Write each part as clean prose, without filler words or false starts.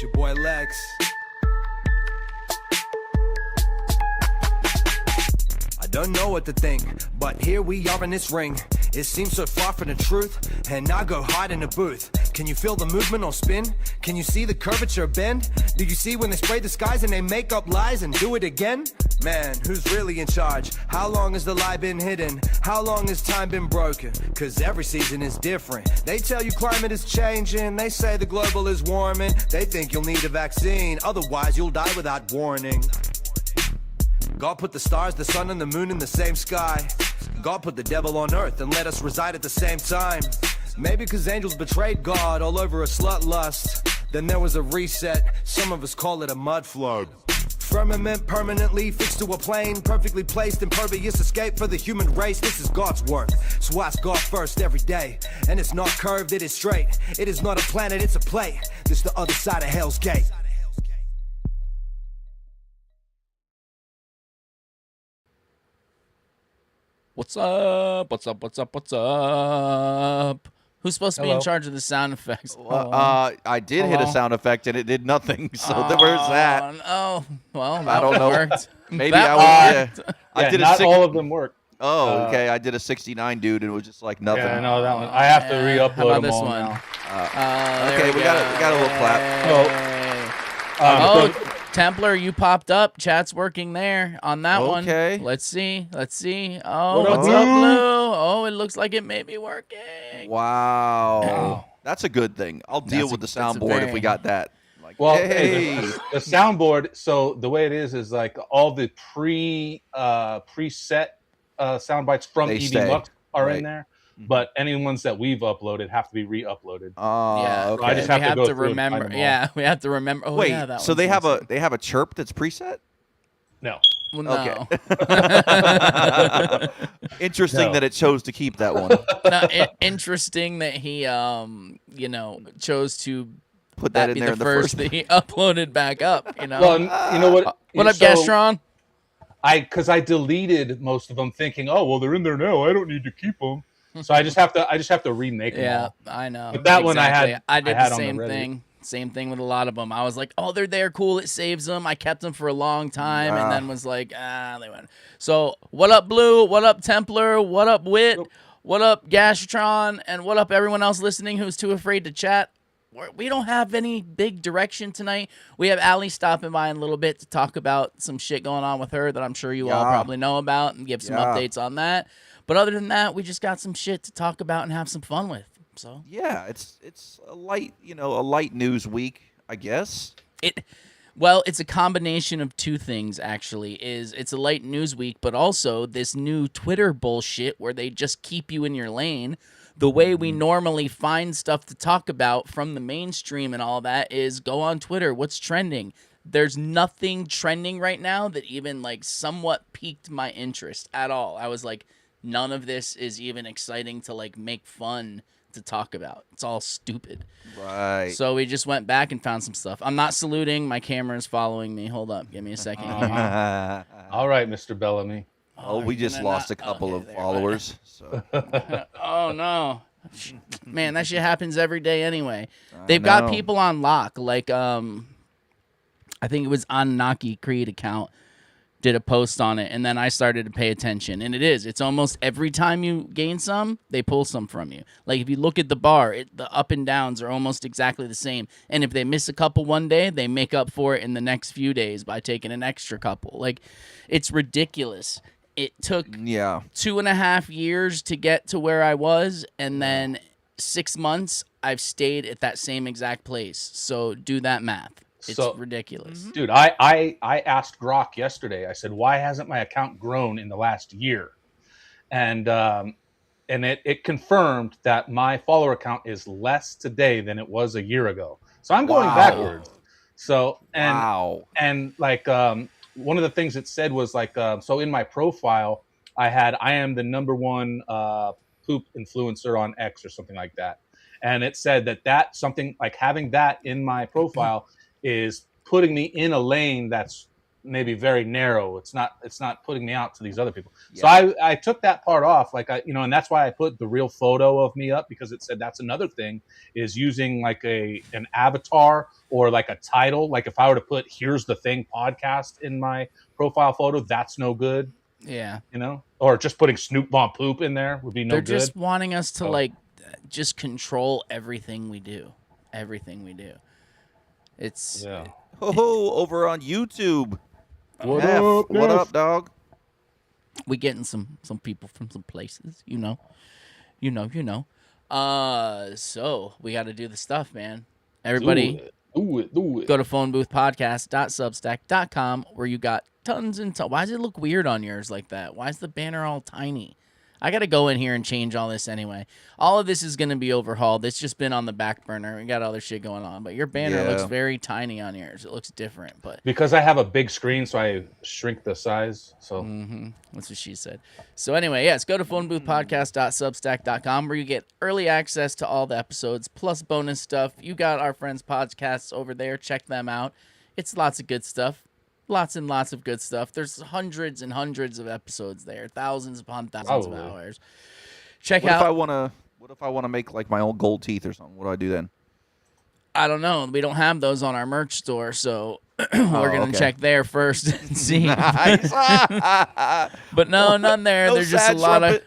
It's your boy Lex. I don't know what to think, but here we are in this ring. It seems so far from the truth, and I go hide in the booth. Can you feel the movement or spin? Can you see the curvature bend? Do you see when they spray the skies and they make up lies and do it again? Man, who's really in charge? How long has the lie been hidden? How long has time been broken? Cause every season is different. They tell you climate is changing. They say the global is warming. They think you'll need a vaccine, otherwise you'll die without warning. God put the stars, the sun, and the moon in the same sky. God put the devil on earth and let us reside at the same time. Maybe because angels betrayed God all over a slut lust. Then there was a reset, some of us call it a mud flood. Firmament permanently fixed to a plane, perfectly placed, impervious escape for the human race. This is God's work, so ask God first every day. And it's not curved, it is straight. It is not a planet, it's a plate. This is the other side of Hell's Gate. What's up? What's up? What's up? What's up? Who's supposed to be in charge of the sound effects? I did hit a sound effect and it did nothing. So where's that? Oh, well, I don't know. Worked. Maybe that I was. I did not all of them work. Oh, okay. I did a 69, dude, and it was just like nothing. Yeah, no, that one. I have to re-upload them all one? now. Okay, we got a little clap. Templar, you popped up. Chat's working there on that one. Okay. Let's see. Oh, what's up, Blue? Oh, it looks like it may be working. Wow. That's a good thing. I'll deal with the soundboard if we got that. Like, Well, hey. the soundboard. So the way it is like all the preset sound bites from They EV stay, Lux are right. in there. But any ones that we've uploaded have to be re-uploaded. Yeah, okay. So I just have to go through remember. and find them all. Yeah, we have to remember. Oh, Wait, yeah, that so one's they have missing. a chirp that's preset? No. Well, no. Okay. Interesting that it chose to keep that one. Interesting that he, chose to Put that in be there the in the first that he uploaded back up. You know. Well, you know what? What up, So Gastron? because I deleted most of them, thinking, oh well, they're in there now. I don't need to keep them. So I just have to remake them. Yeah, all. I know. But that one I did had the on the same Reddit. thing. Same thing with a lot of them. I was like, oh, they're there, cool. It saves them. I kept them for a long time, and then was like, they went. So what up, Blue? What up, Templar? What up, Wit? What up, Gastron? And what up, everyone else listening who's too afraid to chat? We don't have any big direction tonight. We have Allie stopping by in a little bit to talk about some shit going on with her that I'm sure you all probably know about and give some updates on that. But other than that, we just got some shit to talk about and have some fun with. So yeah, it's a light news week, I guess. It's a combination of two things actually. It's a light news week, but also this new Twitter bullshit where they just keep you in your lane. The way we normally find stuff to talk about from the mainstream and all that is go on Twitter. What's trending? There's nothing trending right now that even like somewhat piqued my interest at all. I was like, none of this is even exciting to like make fun to talk about. It's all stupid. Right. So we just went back and found some stuff. I'm not saluting. My camera is following me. Hold up. Give me a second here. All right, Mr. Bellamy. Oh, we just lost a couple of followers. So. Oh, no. Man, that shit happens every day anyway. They've got people on lock. Like, I think it was Anunnaki Creed account did a post on it, and then I started to pay attention. And it's almost every time you gain some, they pull some from you. Like, if you look at the bar, the up and downs are almost exactly the same. And if they miss a couple one day, they make up for it in the next few days by taking an extra couple. Like, it's ridiculous. It took 2.5 years to get to where I was, and then 6 months, I've stayed at that same exact place. So do that math. It's ridiculous. Dude, I asked Grok yesterday. I said, why hasn't my account grown in the last year? And it confirmed that my follower count is less today than it was a year ago. So I'm going backwards. So and like one of the things it said was like so in my profile I am the #1 poop influencer on X or something like that. And it said that something like having that in my profile is putting me in a lane that's maybe very narrow. It's not putting me out to these other people. Yeah. So I took that part off, like and that's why I put the real photo of me up, because it said that's another thing is using like an avatar or like a title. Like if I were to put "Here's the Thing" podcast in my profile photo, that's no good. Yeah. Or just putting Snoop Von Poop in there would be no good. They're just wanting us to like just control everything we do. Everything we do. It's over on YouTube. What up, dog? We getting some people from some places, you know. So we got to do the stuff, man. Everybody, do it. Go to phoneboothpodcast.substack.com where you got tons and tons. Why does it look weird on yours like that? Why is the banner all tiny? I got to go in here and change all this anyway. All of this is going to be overhauled. It's just been on the back burner. We got other shit going on. But your banner looks very tiny on yours. It looks different. But because I have a big screen, so I shrink the size. So that's what she said. So anyway, yes, go to phoneboothpodcast.substack.com where you get early access to all the episodes, plus bonus stuff. You got our friends' podcasts over there. Check them out. It's lots of good stuff. Lots and lots of good stuff. There's hundreds and hundreds of episodes there, thousands upon thousands of hours. Check out. What if I want to make like my own gold teeth or something? What do I do then? I don't know. We don't have those on our merch store, so we're gonna check there first and see. Nice. But no, none there. No there's just a lot trumpet.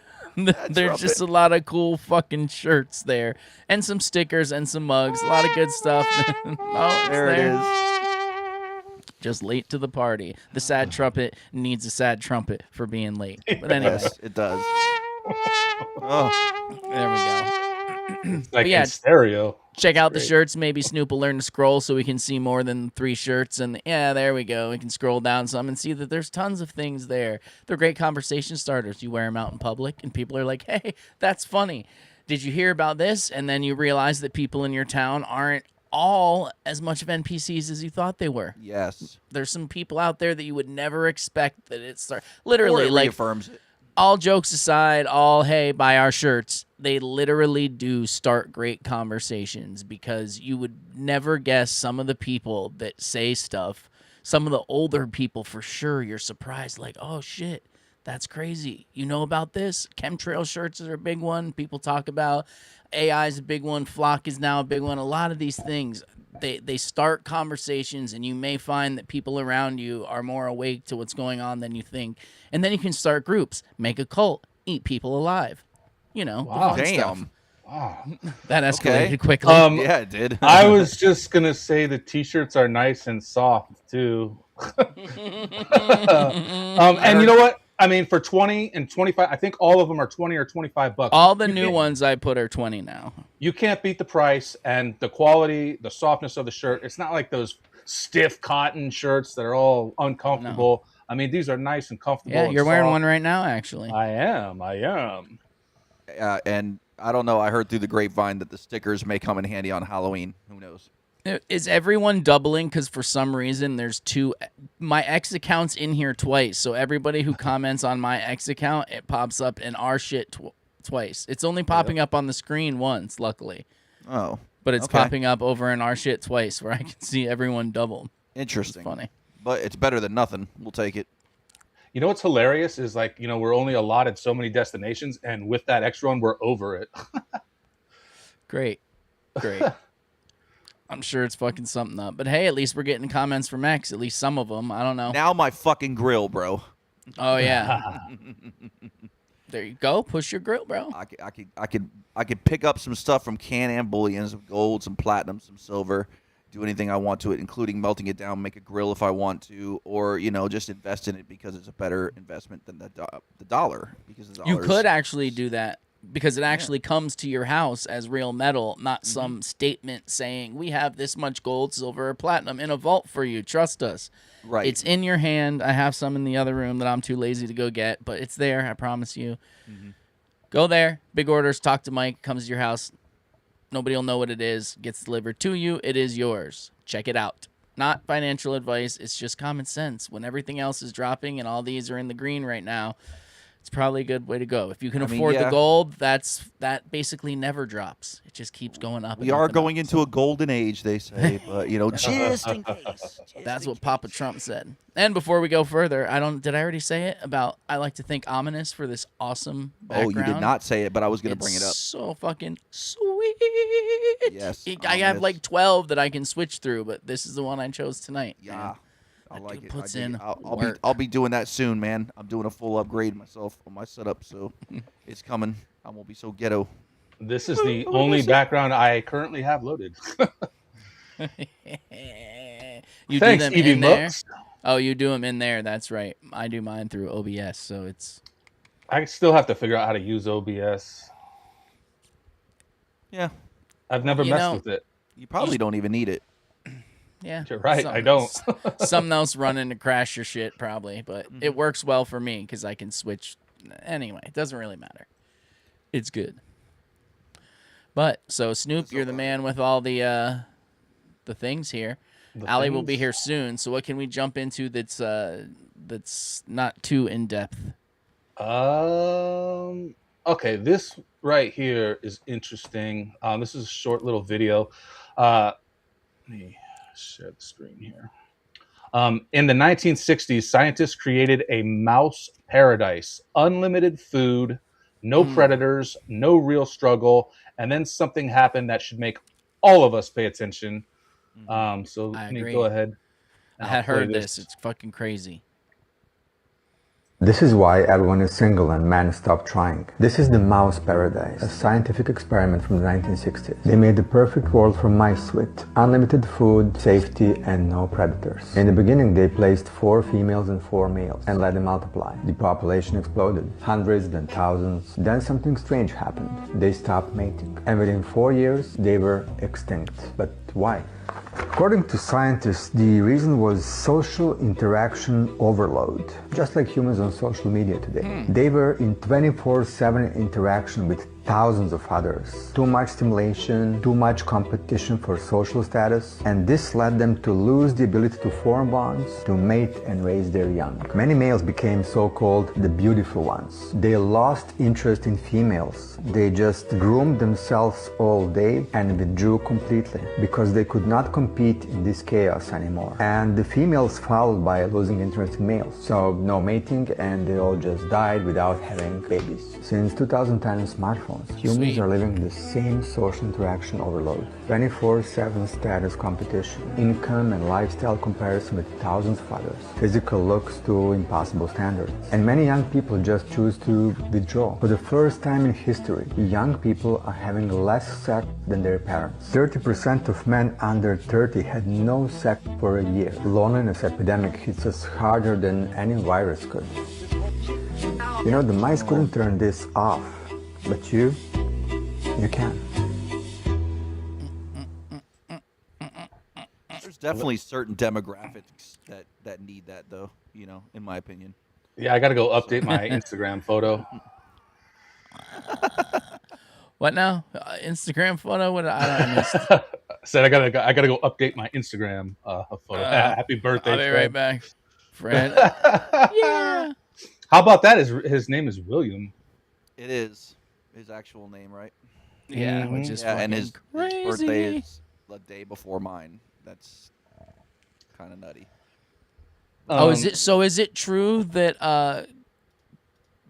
There's just a lot of cool fucking shirts there, and some stickers and some mugs. A lot of good stuff. There it is. Just late to the party. The sad trumpet needs a sad trumpet for being late. But anyway. Yes, it does. There we go. Like in stereo. Check out the shirts. Maybe Snoop will learn to scroll so we can see more than 3 shirts. And there we go. We can scroll down some and see that there's tons of things there. They're great conversation starters. You wear them out in public and people are like, hey, that's funny. Did you hear about this? And then you realize that people in your town aren't all as much of NPCs as you thought they were. Yes. There's some people out there that you would never expect that it starts. Literally, like, reaffirms it. All jokes aside, hey, buy our shirts. They literally do start great conversations because you would never guess some of the people that say stuff. Some of the older people, for sure, you're surprised. Like, oh, shit, that's crazy. You know about this? Chemtrail shirts are a big one. People talk about AI is a big one. Flock is now a big one. A lot of these things, they start conversations, and you may find that people around you are more awake to what's going on than you think. And then you can start groups, make a cult, eat people alive. Wow. Damn. Stuff. Wow. That escalated quickly. Yeah, it did. I was just going to say the T-shirts are nice and soft, too. And you know what? I mean, for 20 and 25, I think all of them are 20 or 25 bucks. All the new ones I put are 20 now. You can't beat the price and the quality, the softness of the shirt. It's not like those stiff cotton shirts that are all uncomfortable. No. I mean, these are nice and comfortable. Yeah, you're wearing one right now, actually. I am. And I don't know. I heard through the grapevine that the stickers may come in handy on Halloween. Who knows? Is everyone doubling? Because for some reason, there's 2. My X account's in here twice. So everybody who comments on my X account, it pops up in our shit twice. It's only popping up on the screen once, luckily. Oh. But it's popping up over in our shit twice where I can see everyone double. Interesting. It's funny. But it's better than nothing. We'll take it. You know what's hilarious is like, we're only allotted so many destinations, and with that extra one, we're over it. Great. I'm sure it's fucking something up. But hey, at least we're getting comments from X. At least some of them. I don't know. Now my fucking grill, bro. Oh, yeah. There you go. Push your grill, bro. I could pick up some stuff from Can and Bullion, some gold, some platinum, some silver. Do anything I want to it, including melting it down, make a grill if I want to, or just invest in it because it's a better investment than the dollar. Because the you could actually do that because it actually comes to your house as real metal, not some statement saying we have this much gold, silver, or platinum in a vault for you. Trust us. Right. It's in your hand. I have some in the other room that I'm too lazy to go get, but it's there. I promise you. Mm-hmm. Go there. Big orders. Talk to Mike. Comes to your house. Nobody will know what it is. Gets delivered to you. It is yours. Check it out. Not financial advice. It's just common sense. When everything else is dropping and all these are in the green right now, it's probably a good way to go. If you can I mean, afford the yeah. gold, that basically never drops. It just keeps going up. We and are up and going up, into a golden age, they say, but just in case. That's what Papa Trump said. And before we go further, did I already say it about I like to think ominous for this awesome background? Oh, you did not say it, but I was going to bring it up. So fucking sweet. Yes, I have ominous. like 12 that I can switch through, but this is the one I chose tonight. Yeah. I That like dude it. puts I dig in it. work. I'll be doing that soon, man. I'm doing a full upgrade myself on my setup, so it's coming. I won't be so ghetto. This is the only background I currently have loaded. You Thanks, do them Evie in there? Mooks. Oh, you do them in there. That's right. I do mine through OBS, so it's. I still have to figure out how to use OBS. Yeah. I've never messed with it. You probably don't even need it. Yeah, You're right. I don't. Something else running to crash your shit probably, but it works well for me because I can switch. Anyway, it doesn't really matter. It's good. But so Snoop, you're the man with all the things here. Allie will be here soon. So what can we jump into that's not too in depth? Okay, this right here is interesting. This is a short little video. Let me share the screen here. In the 1960s, scientists created a mouse paradise. Unlimited food, no predators, no real struggle, and then something happened that should make all of us pay attention. So let me go ahead. I had heard this. It's fucking crazy. This is why everyone is single and men stop trying. This is the mouse paradise, a scientific experiment from the 1960s. They made the perfect world for mice with unlimited food, safety, and no predators. In the beginning, they placed 4 females and 4 males and let them multiply. The population exploded, hundreds, then thousands. Then something strange happened. They stopped mating. And within 4 years, they were extinct. But why? According to scientists, the reason was social interaction overload. Just like humans on social media today. They were in 24/7 interaction with thousands of others. Too much stimulation, too much competition for social status, and this led them to lose the ability to form bonds, to mate and raise their young. Many males became so-called the beautiful ones. They lost interest in females. They just groomed themselves all day and withdrew completely because they could not compete in this chaos anymore. And the females followed by losing interest in males. So no mating, and they all just died without having babies. Since 2010 smartphones, humans are living the same social interaction overload. 24/7 status competition, income and lifestyle comparison with thousands of others, physical looks to impossible standards. And many young people just choose to withdraw. For the first time in history, young people are having less sex than their parents. 30% of men under 30 had no sex for a year. Loneliness epidemic hits us harder than any virus could. You know, the mice couldn't turn this off, but you can. There's definitely certain demographics that need that, though, in my opinion. Yeah, I got to go update my Instagram photo. What now? Instagram photo? What? I missed. Said I gotta go update my Instagram photo. Happy birthday! I'll be right back, Fred. Yeah. How about that? His name is William. It is his actual name, right? Yeah, which is and his crazy. birthday is the day before mine. That's kind of nutty. Is it true that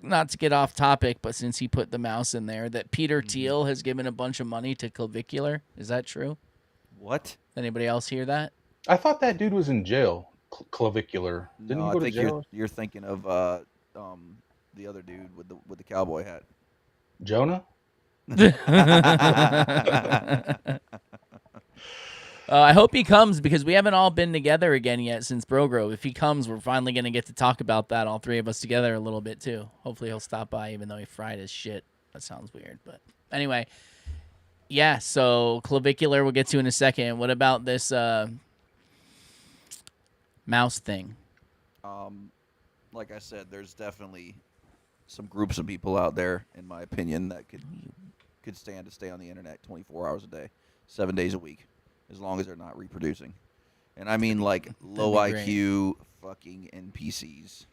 not to get off topic, but since he put the mouse in there, that Peter Thiel has given a bunch of money to Clavicular? Is that true? What? Anybody else hear that? I thought that dude was in jail. Clavicular. Didn't he go to jail? You're thinking of the other dude with the cowboy hat. Jonah? I hope he comes because we haven't all been together again yet since Bro Grove. If he comes, we're finally going to get to talk about that, all three of us together a little bit too. Hopefully he'll stop by even though he fried his shit. That sounds weird. But anyway, yeah, so Clavicular we'll get to in a second. What about this mouse thing? Like I said, there's definitely some groups of people out there, in my opinion, that could stand to stay on the internet 24 hours a day, 7 days a week, as long as they're not reproducing. And I mean like low IQ fucking NPCs,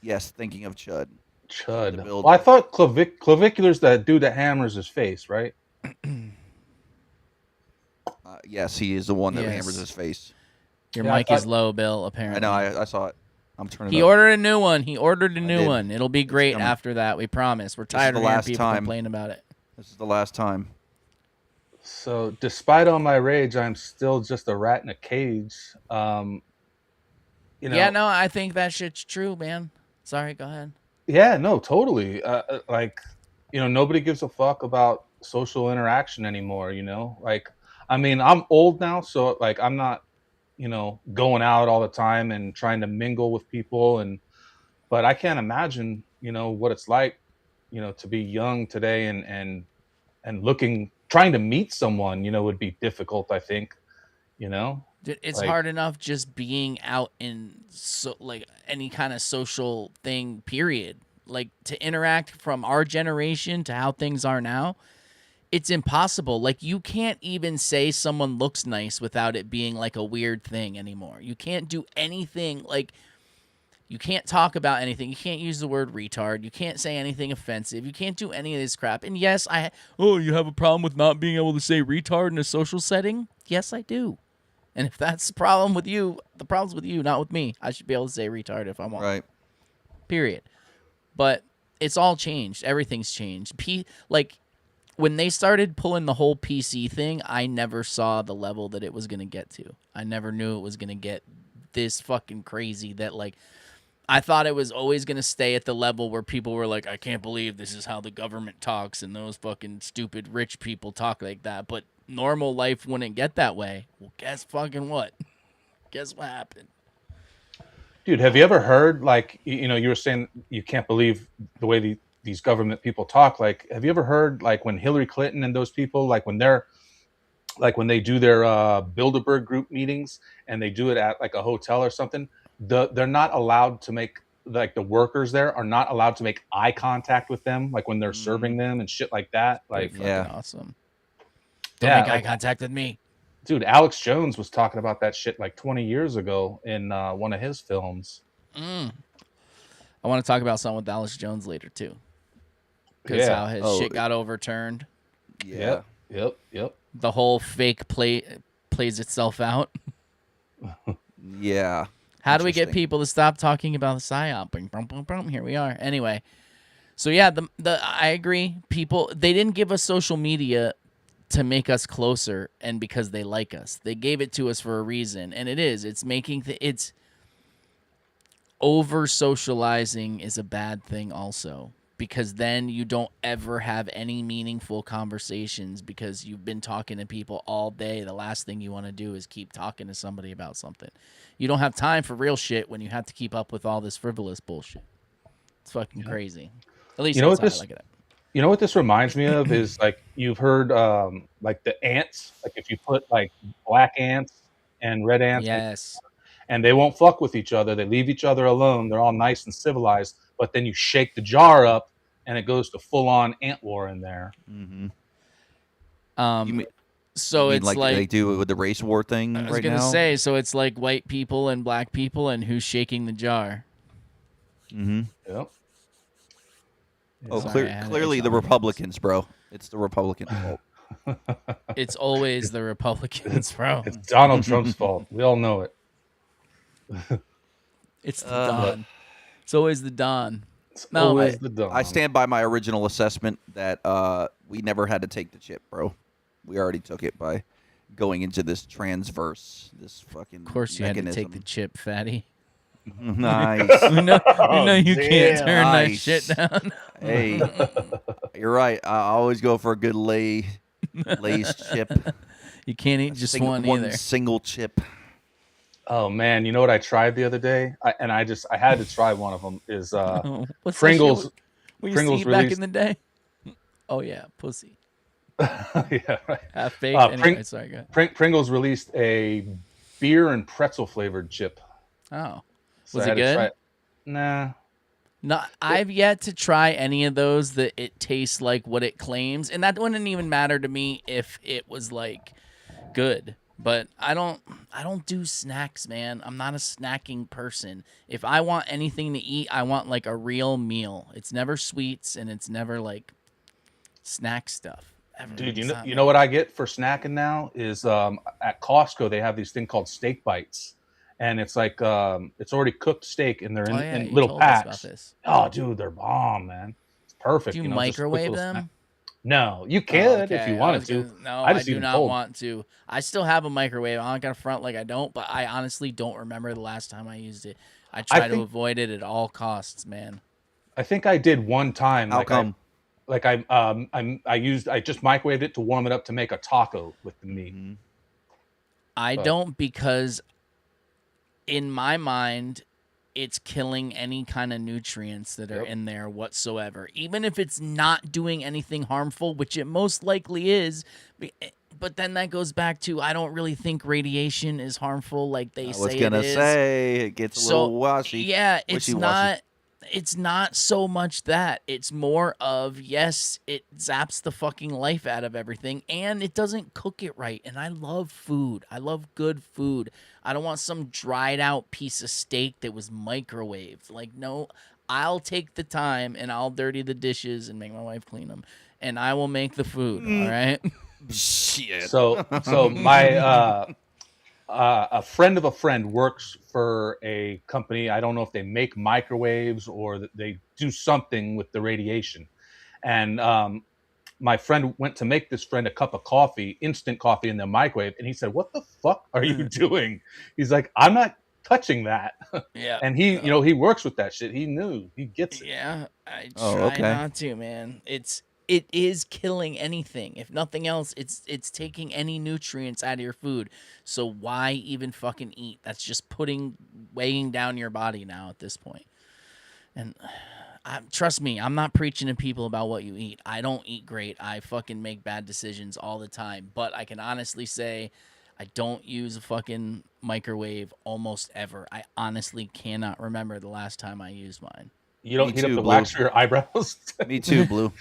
Yes, thinking of Chud. Chud. build- Well, I thought clavicular's that dude that hammers his face, right? Yes, he is the one that Yes. hammers his face. Your Yeah, I mic is thought- low, Bill, I apparently. know. I saw it. I'm turning. He it up. ordered a new one. He ordered a new did. one. It'll be great coming. after that. We promise. We're is tired the of hearing last people time. complain about it. This is the last time. So, despite all my rage, I'm still just a rat in a cage. Yeah, no, I think that shit's true, man. Sorry, go ahead. Yeah, no, totally. Like, nobody gives a fuck about social interaction anymore. Like, I mean, I'm old now, so like, I'm not, going out all the time and trying to mingle with people, but I can't imagine, what it's like, to be young today and trying to meet someone, would be difficult, I think, Dude, it's Like- hard enough just being out in like any kind of social thing, period. Like to interact from our generation to how things are now, it's impossible. Like you can't even say someone looks nice without it being like a weird thing anymore. You can't do anything like you can't talk about anything. You can't use the word retard. You can't say anything offensive. You can't do any of this crap. And yes, you have a problem with not being able to say retard in a social setting? Yes, I do. And if that's the problem with you, the problem's with you, not with me. I should be able to say retard if I want. Right. Period. But it's all changed. Everything's changed. Like when they started pulling the whole PC thing, I never saw the level that it was going to get to. I never knew it was going to get this fucking crazy that like I thought it was always going to stay at the level where people were like, I can't believe this is how the government talks and those fucking stupid rich people talk like that. But normal life wouldn't get that way. Well, guess fucking what? Guess what happened? Dude, have you ever heard, like, you were saying you can't believe the way these government people talk. Like, have you ever heard, like, when Hillary Clinton and those people, like, when they do their Bilderberg group meetings and they do it at, like, a hotel or something, they're not allowed to make, like, the workers there are not allowed to make eye contact with them, like, when they're serving them and shit like that. Like, Fucking Yeah. awesome. Don't Yeah, make eye like- contact with me. dude, Alex Jones was talking about that shit, like, 20 years ago in one of his films. I want to talk about something with Alex Jones later too, because how his Oh, shit got overturned. Yeah. Yep. The whole fake plays itself out. Yeah. How do we get Interesting. people to stop talking about the psyop? Boom, boom, boom, boom. Here we are. Anyway, so yeah, I agree. People, they didn't give us social media to make us closer and because they like us. They gave it to us for a reason, and it's making it's over socializing is a bad thing also, because then you don't ever have any meaningful conversations because you've been talking to people all day. The last thing you want to do is keep talking to somebody about something. You don't have time for real shit when you have to keep up with all this frivolous bullshit. It's fucking crazy. At least You know that's what how I this- like it. You know what this reminds me of is, like, you've heard like the ants, like if you put like black ants and red ants, Yes. and they won't fuck with each other. They leave each other alone. They're all nice and civilized. But then you shake the jar up, and it goes to full on ant war in there. Mm-hmm. Um. You mean, So you mean it's like they do it with the race war thing I was right gonna now? say. So it's like white people and black people, and who's shaking the jar? Mm-hmm. Yep. Oh, Sorry, I had to clearly itch the on my Republicans, bro. It's the Republicans' fault. It's always the Republicans, bro. It's Donald Trump's fault. We all know it. It's the Don. It's always the Don. It's No, always I- the dumb. I stand by my original assessment that we never had to take the chip, bro. We already took it by going into this transverse, this fucking Of course, you mechanism. had to take the chip, fatty. Nice. We know you can't damn. turn that Nice. shit down. Hey, you're right. I always go for a good Lay's chip. You can't eat just one either. single chip. Oh man, you know what I tried the other day? I had to try one of them. Is Oh, what's Pringles? That shit we used Pringles to eat back released- in the day. Oh yeah, pussy. Yeah, right. Half baked. Anyway, sorry, go ahead. Pringles released a beer and pretzel flavored chip. Oh, So Was I it had to try good? Nah. no, I've yet to try any of those that it tastes like what it claims, and that wouldn't even matter to me if it was like good. But I don't do snacks, man. I'm not a snacking person. If I want anything to eat, I want like a real meal. It's never sweets and it's never like snack stuff. Ever. Dude, It's not you know me. what I get for snacking now is at Costco they have these thing called steak bites, and it's like it's already cooked steak, and they're Oh yeah, in you little told us about packs. this. Oh, dude, they're bomb, man. It's perfect. Do you You know, just a quick microwave little snack. them? No, you Oh, could if you okay. I wanted was to. gonna. No, I I just eat do them not cold. want to. I still have a microwave. I'm not gonna front like I don't, but I honestly don't remember the last time I used it. I I try to think avoid it at all costs, man. I think I did one time. How come? I just microwaved it to warm it up to make a taco with the meat. Mhm. I But don't because in my mind, it's killing any kind of nutrients that are Yep. in there whatsoever. Even if it's not doing anything harmful, which it most likely is. But then that goes back to I don't really think radiation is harmful like they I was say it gonna is. say it gets a So little washy. yeah, it's Wishy-washy. not so much that. It's more of yes, it zaps the fucking life out of everything and it doesn't cook it right. And I love food. I love good food. I don't want some dried out piece of steak that was microwaved. Like no, I'll take the time and I'll dirty the dishes and make my wife clean them and I will make the food, all right? Shit. so my a friend of a friend works for a company. I don't know if they make microwaves or that they do something with the radiation. And my friend went to make this friend a cup of coffee, instant coffee in the microwave, and he said, "What the fuck are you doing?" He's like, "I'm not touching that." Yeah. And he, you know, he works with that shit. He knew, he gets it. Yeah, I Oh, try okay. not to, man. It is killing anything. If nothing else, it's taking any nutrients out of your food. So why even fucking eat? That's just weighing down your body now at this point. And trust me, I'm not preaching to people about what you eat. I don't eat great. I fucking make bad decisions all the time. But I can honestly say I don't use a fucking microwave almost ever. I honestly cannot remember the last time I used mine. You don't Me heat up too, the Blue. wax for your eyebrows. Me too, Blue.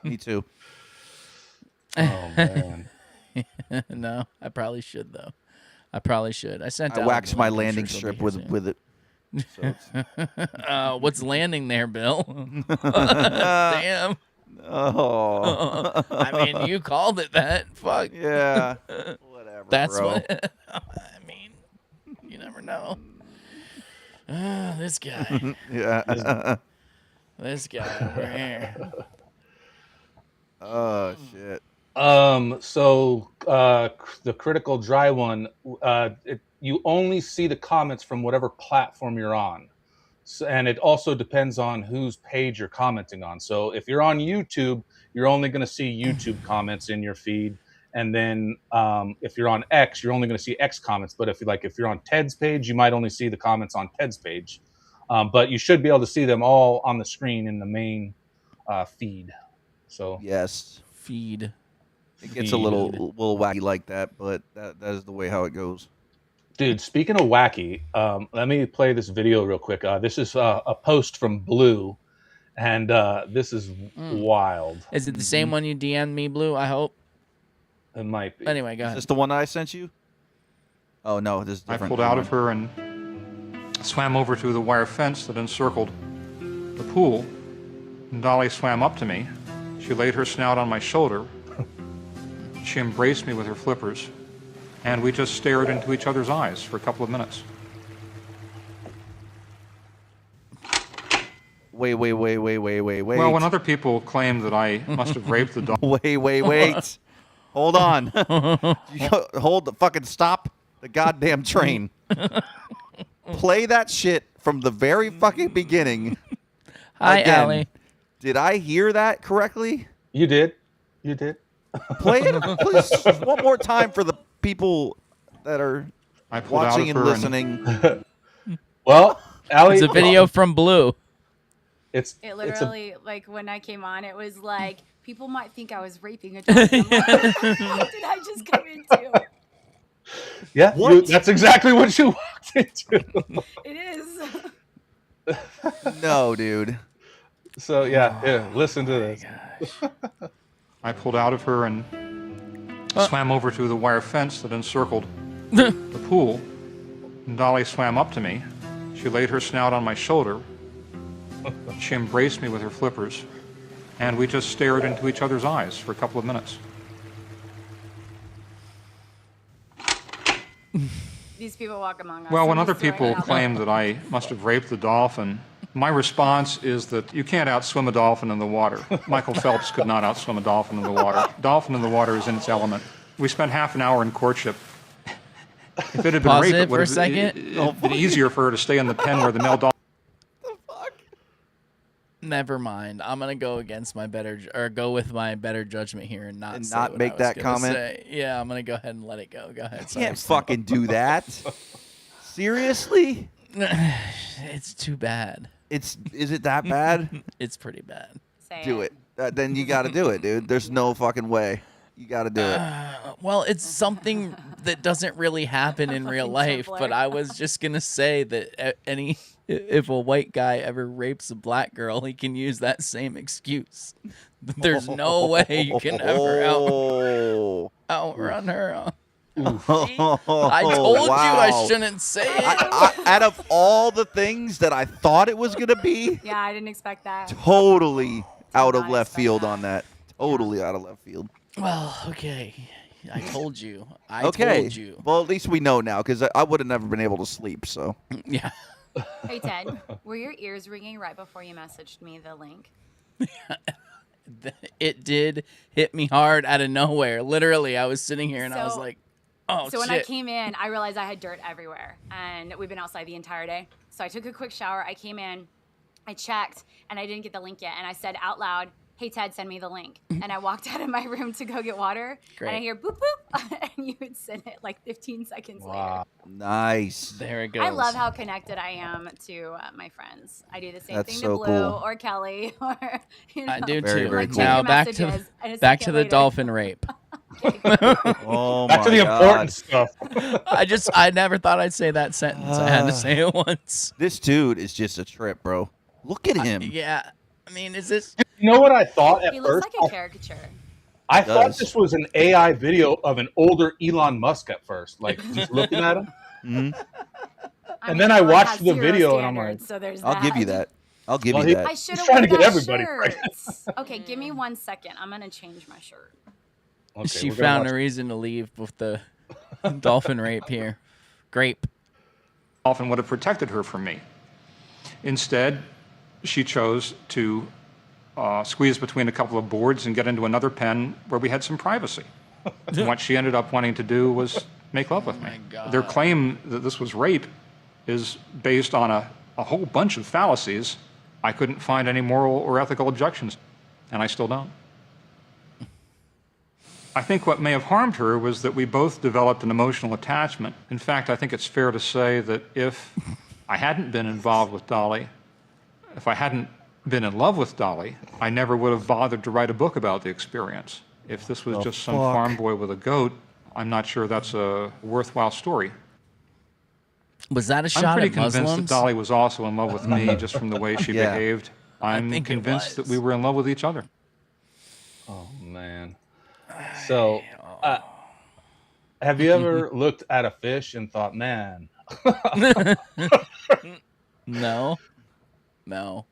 Me too. Oh man. No, I probably should though. I probably should. I sent I out wax the my link. I'm landing sure strip she'll be here with it. So soon. What's landing there, Bill? Damn. oh. I mean, you called it that. Fuck. Yeah. Whatever. That's bro. what. I mean, you never know. This guy. Yeah. This guy over here. Oh shit. So the critical dry one, you only see the comments from whatever platform you're on. So, and it also depends on whose page you're commenting on. So if you're on YouTube, you're only going to see YouTube comments in your feed. And then if you're on X, you're only going to see X comments. But if you're on Ted's page, you might only see the comments on Ted's page. But you should be able to see them all on the screen in the main feed. So Yes. Feed. It gets a little wacky like that, but that is the way how it goes. dude, speaking of wacky, let me play this video real quick. This is a post from Blue, and this is wild. Is it the same one you DM'd me, Blue? I hope. It might be. Anyway, go Is ahead. this the one that I sent you? Oh no, this is I different. pulled out of her and swam over to the wire fence that encircled the pool. And Dolly swam up to me. She laid her snout on my shoulder. She embraced me with her flippers, and we just stared into each other's eyes for a couple of minutes. Wait. Well, when other people claim that I must have raped the dog, Wait. Hold on. Hold the fucking stop the goddamn train. Play that shit from the very fucking beginning. Hi, Again. Allie. Did I hear that correctly? You did. You did. Play it, please, one more time for the people that are I pulled out watching of and her listening. Well, Allie, It's a video from Blue. It's It it's a, literally, like, when I came on, it was like, people might think I was raping a dog. I'm like, what did I just come into? yeah. What? That's exactly what you walked into. It is. No, dude. So yeah, listen to this. I pulled out of her and Swam over to the wire fence that encircled the pool. And Dolly swam up to me. She laid her snout on my shoulder. She embraced me with her flippers. And we just stared into each other's eyes for a couple of minutes. These people walk among us. Well, so when I'm other just throwing people it out there. claim that I must have raped the dolphin, my response is that you can't outswim a dolphin in the water. Michael Phelps could not outswim a dolphin in the water. Dolphin in the water is in its element. We spent half an hour in courtship. If it had been Pause rape, it it would for a have second. it'd been easier for her to stay in the pen where the male dolphin. Never mind. I'm gonna go against my go with my better judgment here and not say what make I was that gonna comment? say. Yeah, I'm gonna go ahead and let it go. Go ahead. Can't fucking do that. Seriously? It's too bad. Is it that bad? It's pretty bad. Say Do it. Then you got to do it, dude. There's no fucking way. You got to do it. Well, it's something that doesn't really happen in real Fucking life, Tumblr. but I was just gonna say that if a white guy ever rapes a black girl, he can use that same excuse. There's no way you can ever outrun her. I told you I shouldn't say it. Out of all the things that I thought it was gonna be, Yeah, I didn't expect that. totally out of not left expect field that. on that. Totally out of left field. Well, okay. I told you. I Okay. told you. Well, at least we know now, because I would have never been able to sleep. So Yeah. Hey Ted, were your ears ringing right before you messaged me the link? It did hit me hard out of nowhere. Literally, I was sitting here and I was So- like, oh, So shit. when I came in, I realized I had dirt everywhere, and we've been outside the entire day. So I took a quick shower. I came in, I checked, and I didn't get the link yet. And I said out loud, "Hey Ted, send me the link." And I walked out of my room to go get water, and I Great. hear boop boop, and you had sent it like 15 seconds later. nice. There it goes. I love how connected I am to my friends. I do the same That's thing so to Blue cool. or Kelly or you know. I do Very, too. very Like, cool. check Now your back messages, and to a back to second the later- dolphin rape. Oh Back my to the God. important stuff. I never thought I'd say that sentence. I had to say it once. This dude is just a trip, bro. Look at him. Yeah. I mean, is this You know what I thought at He looks first? like a caricature. I thought does. this was an AI video of an older Elon Musk at first, like just looking at him. And then I Elon watched has the 0 video and I'm like, standards, so there's I'll give you that. I'll give Well, you he- that. I should have trying worn to get that everybody shirt. pregnant. Okay, give me 1 second. I'm gonna change my shirt. okay, she we're gonna found watch a reason to leave with the dolphin rape here. Grape. Dolphin would have protected her from me. Instead, she chose to squeeze between a couple of boards and get into another pen where we had some privacy. And what she ended up wanting to do was make love with me. Their claim that this was rape is based on a whole bunch of fallacies. I couldn't find any moral or ethical objections, and I still don't. I think what may have harmed her was that we both developed an emotional attachment. In fact, I think it's fair to say that if I hadn't been involved with Dolly, if I hadn't been in love with Dolly, I never would have bothered to write a book about the experience. If this was just some farm boy with a goat, I'm not sure that's a worthwhile story. Was that a I'm shot pretty at convinced Muslims? that Dolly was also in love with me just from the way she Yeah. behaved. I'm think it convinced that was. we were in love with each other. Oh man. So, have you ever looked at a fish and thought, man? No. No.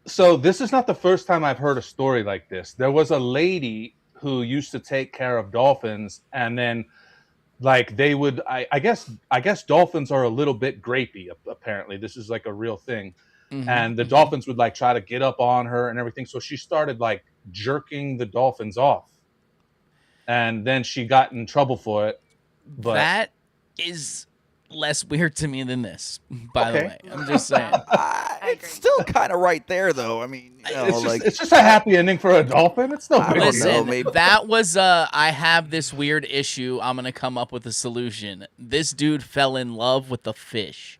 So this is not the first time I've heard a story like this. There was a lady who used to take care of dolphins, and then like they would, I guess dolphins are a little bit grapey. Apparently, this is like a real thing. And the dolphins would like try to get up on her and everything. So she started like jerking the dolphins off, and then she got in trouble for it. But That is less weird to me than this, by the Okay. way. I'm just saying. It's still kind of right there, though. I mean, you know, it's just a happy ending for a dolphin. It's no I big don't Listen, know, maybe. that was I have this weird issue. I'm gonna come up with a solution. This dude fell in love with the fish.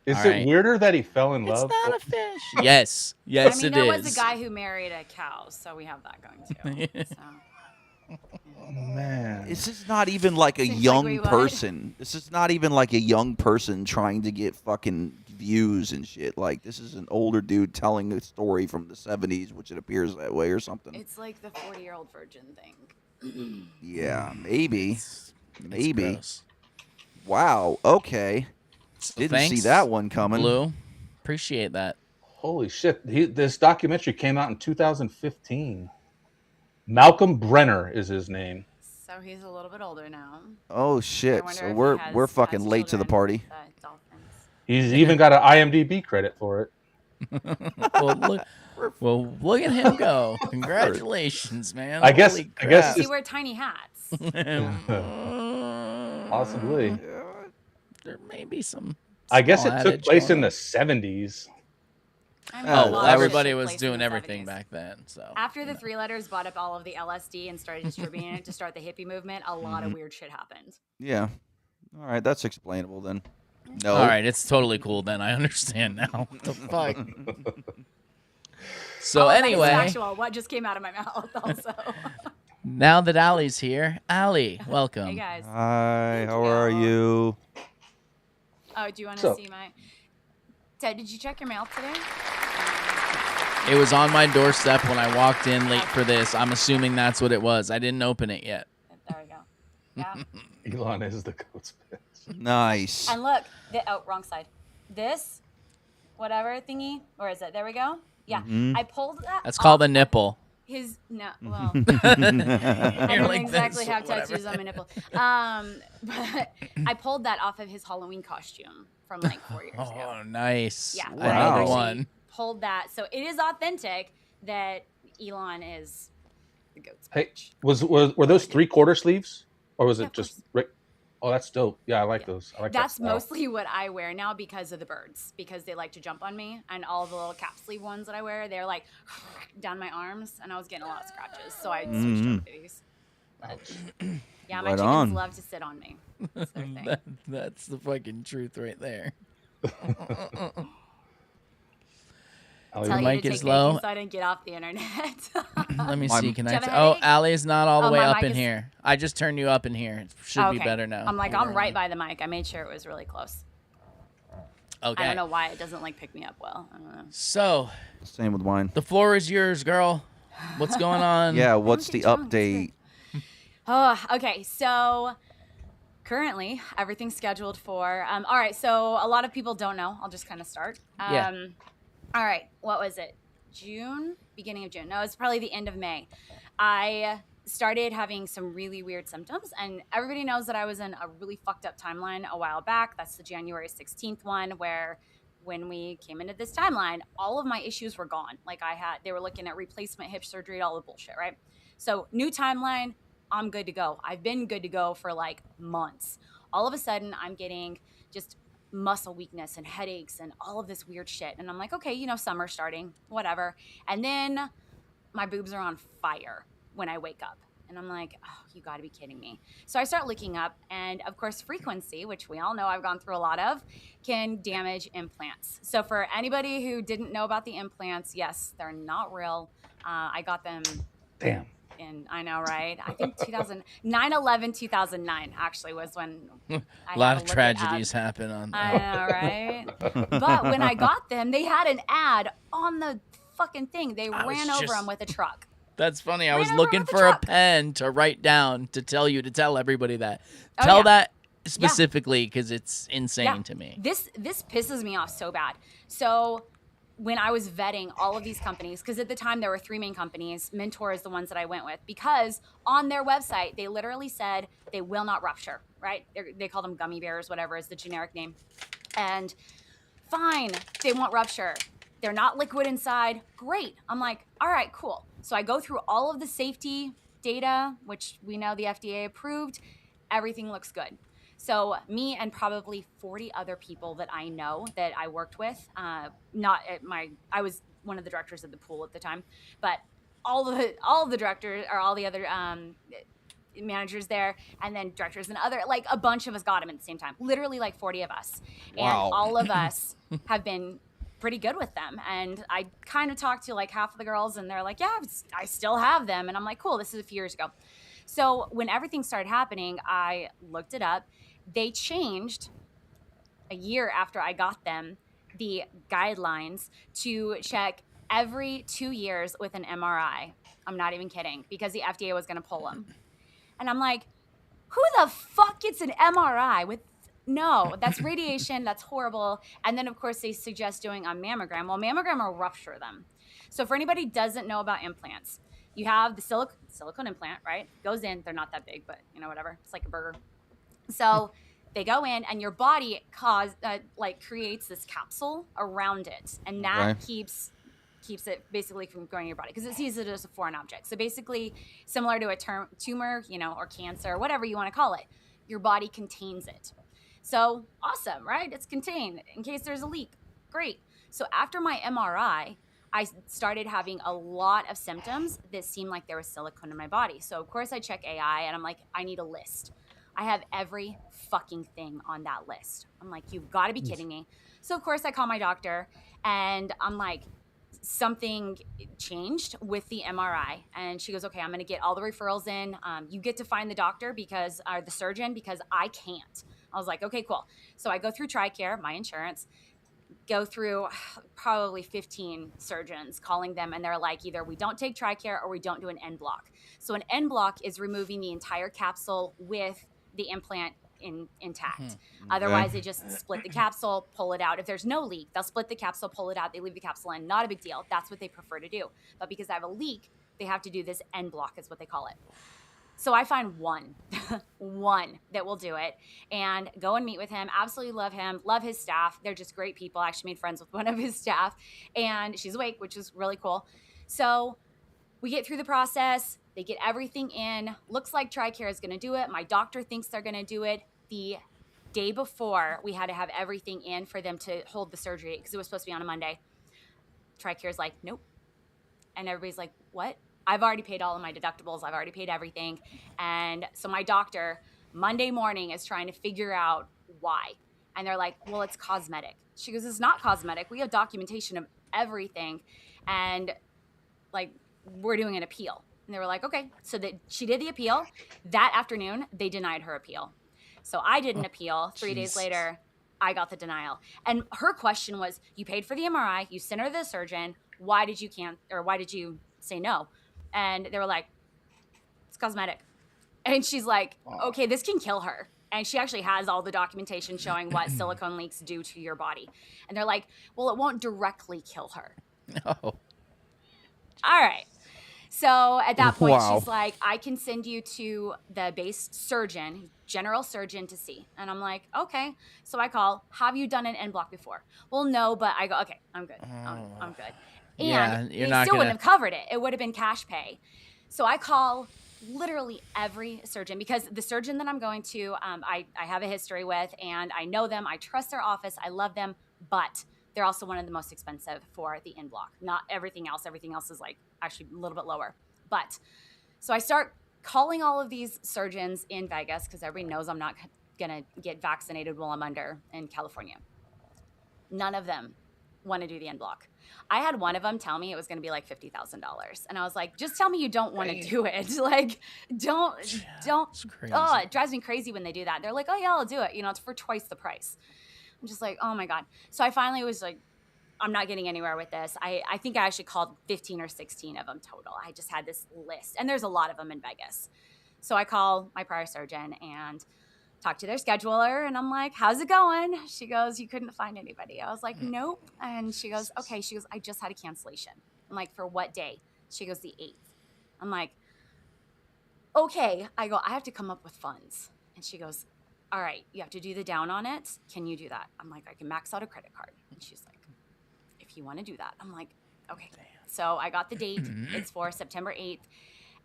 Is All it right. weirder that he fell in It's love? not a fish. Yes, yes, I mean, it there is. was a guy who married a cow, so we have that going too. So. Man. This is not even like a Seems like young we would. person. This is not even like a young person trying to get fucking views and shit. Like, this is an older dude telling a story from the 70s, which it appears that way or something. It's like the 40-year-old virgin thing. Yeah, maybe. It's Maybe. gross. Wow. Okay. So Didn't see thanks, that one coming. Blue. Appreciate that. Holy shit! This documentary came out in 2015. Malcolm Brenner is his name. So he's a little bit older now. Oh I shit. wonder So if we're he we're has fucking late to the children party. with, dolphins. He's even got an IMDb credit for it. Well, look at him go! Congratulations, man. I guess- Holy I guess crap. Does he wear tiny hats? Possibly. There may be some. I guess it small took adage place going in the on. 70s. I mean, Oh, a Oh, lot well, of shit everybody took was place in doing the everything 70s. back then. So After the Three Letters bought up all of the LSD and started distributing it to start the hippie movement, a lot of weird shit happened. Yeah. All right, that's explainable then. No. all right, it's totally cool. Then I understand now. What the fuck? So That is anyway, factual. What just came out of my mouth also. now that Allie's here, Allie, welcome. Hey guys. Hi, Thank how are you. you? Oh, do you want to So- see my Ted, did you check your mail today? It was on my doorstep when I walked in late for this. I'm assuming that's what it was. I didn't open it yet. There we go. Yeah. Elon is the goat's bitch. Nice. And look, wrong side. This, whatever thingy, where is it? There we go. Yeah, I pulled that. That's called a off nipple. his no. Well, I You're don't like exactly this, have whatever. tattoos on my nipple. But I pulled that off of his Halloween costume from like 4 years ago. Oh, nice. Yeah, Another Wow. actually one. pulled that, so it is authentic that Elon is the goat's Hey, bitch. were those 3/4 sleeves, or was Yeah, it of just? Oh, that's dope. Yeah, I like those. I like that That's style. mostly what I wear now because of the birds, because they like to jump on me, and all the little cap sleeve ones that I wear, they're like down my arms, and I was getting a lot of scratches, so I switched over to these. But, yeah, my Right chickens on. love to sit on me. That's their thing. That's the fucking truth right there. Ellie, Tell Your you mic to is take low. baking soda and get off the internet. Let me My- see. Can Do you I? have a Oh, headache? Allie's not all the Oh, way my up mic in is- here. I just turned you up in here. It should be Okay. better now. I'm like, I'm right by the mic. I made sure it was really close. Okay. I don't know why it doesn't like pick me up well. I don't know. So Same with mine. the floor is yours, girl. What's going on? Yeah, what's the get drunk, it's update? Oh, okay. So currently everything's scheduled for. All right. So a lot of people don't know. I'll just kind of start. Yeah. All right. What was it? June? Beginning of June. No, it's probably the end of May. I started having some really weird symptoms, and everybody knows that I was in a really fucked up timeline a while back. That's the January 16th one, where when we came into this timeline, all of my issues were gone. Like they were looking at replacement hip surgery, all the bullshit, right? So new timeline, I'm good to go. I've been good to go for like months. All of a sudden, I'm getting just muscle weakness and headaches and all of this weird shit. And I'm like, okay, summer starting, whatever. And then my boobs are on fire when I wake up. And I'm like, oh, you gotta be kidding me. So I start looking up, and of course, frequency, which we all know I've gone through a lot of, can damage implants. So for anybody who didn't know about the implants, yes, they're not real. I got them damn. I know, right? I think 9/11, 2009 actually was when A I lot had of to look it tragedies up. happen on I that. know, right? But when I got them, they had an ad on the fucking thing. They I was ran over just- them with a truck. That's funny. I was Ran over looking with a for a truck. pen to write down to tell everybody that. Oh, Tell yeah. that specifically because it's insane to me. This pisses me off so bad. So when I was vetting all of these companies, because at the time there were 3 main companies, Mentor is the ones that I went with, because on their website they literally said they will not rupture, right? They call them gummy bears, whatever is the generic name. And fine, they won't rupture. They're not liquid inside. Great. I'm like, all right, cool. So I go through all of the safety data, which we know the FDA approved. Everything looks good. So me and probably 40 other people that I know that I worked with, I was one of the directors of the pool at the time, but all the directors or all the other managers there, and then directors and other, like a bunch of us got them at the same time, literally like 40 of us. Wow. And all of us have been pretty good with them. And I kind of talked to like half of the girls, and they're like, yeah, I still have them. And I'm like, cool, this is a few years ago. So when everything started happening, I looked it up. They changed a year after I got them the guidelines to check every 2 years with an MRI. I'm not even kidding, because the FDA was going to pull them. And I'm like, who the fuck gets an MRI with? No, that's radiation. That's horrible. And then, of course, they suggest doing a mammogram. Well, mammogram will rupture them. So for anybody who doesn't know about implants, you have the silicone implant, right? Goes in. They're not that big, but whatever. It's like a burger. So they go in, and your body creates this capsule around it, and that keeps it basically from growing in your body because it sees it as a foreign object. So basically, similar to a tumor, or cancer, whatever you want to call it, your body contains it. So awesome, right? It's contained in case there's a leak. Great. So after my MRI, I started having a lot of symptoms that seemed like there was silicone in my body. So of course I check AI, and I'm like, I need a list. I have every fucking thing on that list. I'm like, you've got to be kidding me. So of course I call my doctor, and I'm like, something changed with the MRI. And she goes, okay, I'm going to get all the referrals in. You get to find the doctor or the surgeon because I can't. I was like, okay, cool. So I go through TRICARE, my insurance, go through probably 15 surgeons, calling them, and they're like, either we don't take TRICARE or we don't do an end block. So an end block is removing the entire capsule with the implant intact. Otherwise, they just split the capsule, pull it out. If there's no leak, they'll split the capsule, pull it out. They leave the capsule in. Not a big deal. That's what they prefer to do. But because I have a leak, they have to do this end block, is what they call it. So I find one that will do it, and go and meet with him. Absolutely love him. Love his staff. They're just great people. I actually made friends with one of his staff, and she's awake, which is really cool. So we get through the process. They get everything in. Looks like TRICARE is going to do it. My doctor thinks they're going to do it. The day before, we had to have everything in for them to hold the surgery because it was supposed to be on a Monday. TRICARE's like, nope. And everybody's like, what? I've already paid all of my deductibles. I've already paid everything. And so my doctor, Monday morning, is trying to figure out why. And they're like, well, it's cosmetic. She goes, it's not cosmetic. We have documentation of everything. And like, we're doing an appeal. And they were like, okay. So that she did the appeal. That afternoon, they denied her appeal. So I did an appeal. 3 days later, I got the denial. And her question was, you paid for the MRI, you sent her to the surgeon. Why did you say no? And they were like, it's cosmetic. And she's like, okay, this can kill her. And she actually has all the documentation showing what silicone leaks do to your body. And they're like, well, it won't directly kill her. No. All right. So at that point, she's like, I can send you to the base surgeon, general surgeon, to see. And I'm like, okay. So I call, have you done an end block before? Well, no, but I go, okay, I'm good. I'm good. And they still wouldn't have covered it. It would have been cash pay. So I call literally every surgeon, because the surgeon that I'm going to, I have a history with, and I know them. I trust their office. I love them, but they're also one of the most expensive for the end block. Not everything else. Everything else is like actually a little bit lower. But so I start calling all of these surgeons in Vegas, because everybody knows I'm not going to get vaccinated while I'm under in California. None of them want to do the end block. I had one of them tell me it was going to be like $50,000. And I was like, just tell me you don't want to do it. Like, don't. Oh, it drives me crazy when they do that. They're like, oh yeah, I'll do it. It's for twice the price. I'm just like, oh my God. So I finally was like, I'm not getting anywhere with this. I think I actually called 15 or 16 of them total. I just had this list, and there's a lot of them in Vegas. So I call my prior surgeon and talk to their scheduler, and I'm like, how's it going? She goes, you couldn't find anybody. I was like, nope. And she goes, okay. She goes, I just had a cancellation. I'm like, for what day? She goes, the 8th. I'm like, okay. I go, I have to come up with funds. And she goes, all right, you have to do the down on it. Can you do that? I'm like, I can max out a credit card. And she's like, if you want to do that. I'm like, okay. So I got the date. It's for September 8th.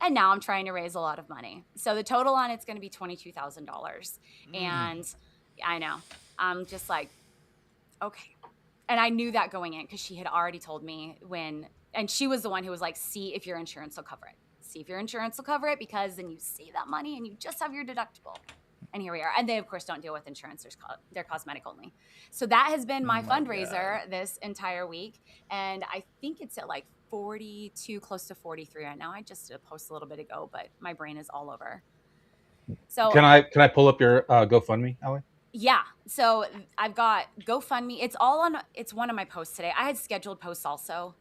And now I'm trying to raise a lot of money. So the total on it's going to be $22,000. And I know. I'm just like, okay. And I knew that going in, because she had already told me and she was the one who was like, see if your insurance will cover it. See if your insurance will cover it, because then you save that money and you just have your deductible. And here we are. And they, of course, don't deal with insurance. They're cosmetic only. So that has been my fundraiser this entire week. And I think it's at like 42, close to 43 right now. I just did a post a little bit ago, but my brain is all over. So can I pull up your GoFundMe, Allie? Yeah. So I've got GoFundMe. It's one of my posts today. I had scheduled posts also.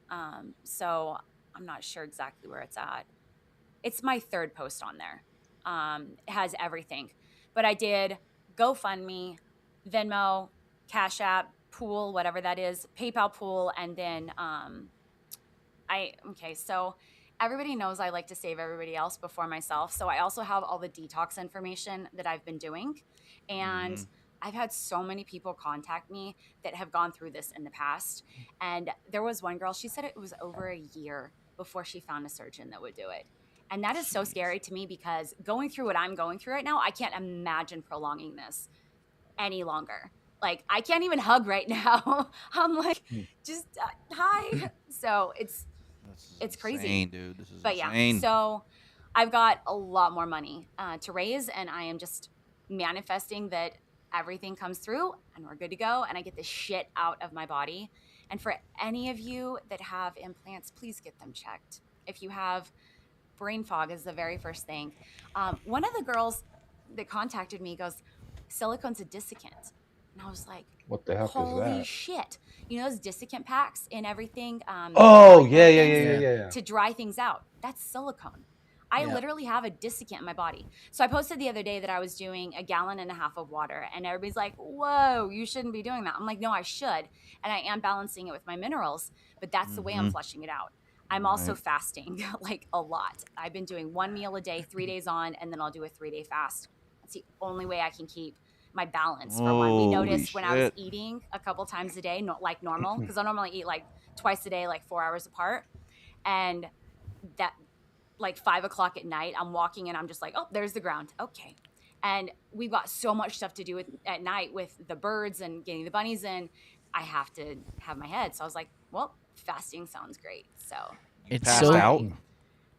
So I'm not sure exactly where it's at. It's my third post on there. has everything. But I did GoFundMe, Venmo, Cash App, Pool, whatever that is, PayPal Pool, and then so everybody knows I like to save everybody else before myself. So I also have all the detox information that I've been doing. And I've had so many people contact me that have gone through this in the past. And there was one girl, she said it was over a year before she found a surgeon that would do it. And that is so scary to me because going through what I'm going through right now, I can't imagine prolonging this any longer. Like, I can't even hug right now. I'm like, just hi. So it's crazy, dude. This is but insane. Yeah, so I've got a lot more money to raise, and I am just manifesting that everything comes through and we're good to go, and I get the shit out of my body. And for any of you that have implants, please get them checked. If you have brain fog, is the very first thing. One of the girls that contacted me goes, silicone's a desiccant. And I was like, what the heck is holy that? shit. You know those desiccant packs and everything? Oh, yeah. To dry things out. That's silicone. I literally have a desiccant in my body. So I posted the other day that I was doing 1.5 gallons of water, and everybody's like, whoa, you shouldn't be doing that. I'm like, no, I should. And I am balancing it with my minerals, but that's the way I'm flushing it out. I'm also fasting like a lot. I've been doing 1 meal a day, 3 days on, and then I'll do a 3-day fast. That's the only way I can keep my balance. For one, we noticed when I was eating a couple times a day, not like normal, because I normally eat like twice a day, like 4 hours apart. And that like 5 o'clock at night, I'm walking and I'm just like, oh, there's the ground. Okay. And we've got so much stuff to do at night with the birds and getting the bunnies in. I have to have my head. So I was like, well, fasting sounds great. So you passed out?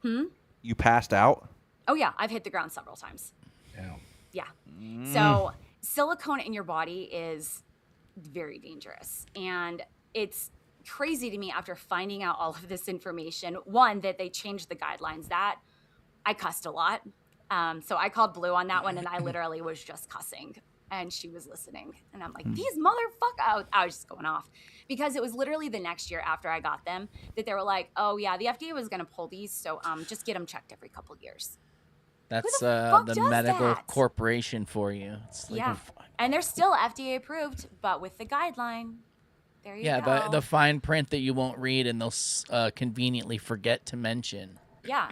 You passed out? Oh yeah. I've hit the ground several times. Yeah. So silicone in your body is very dangerous. And it's crazy to me after finding out all of this information. One, that they changed the guidelines. That I cussed a lot. So I called Blue on that one, and I literally was just cussing. And she was listening. And I'm like, these motherfuckers. I was just going off. Because it was literally the next year after I got them that they were like, oh, yeah, the FDA was going to pull these. So just get them checked every couple years. That's the medical corporation for you. It's like and they're still FDA approved, but with the guideline. There you go. The fine print that you won't read and they'll conveniently forget to mention. Yeah.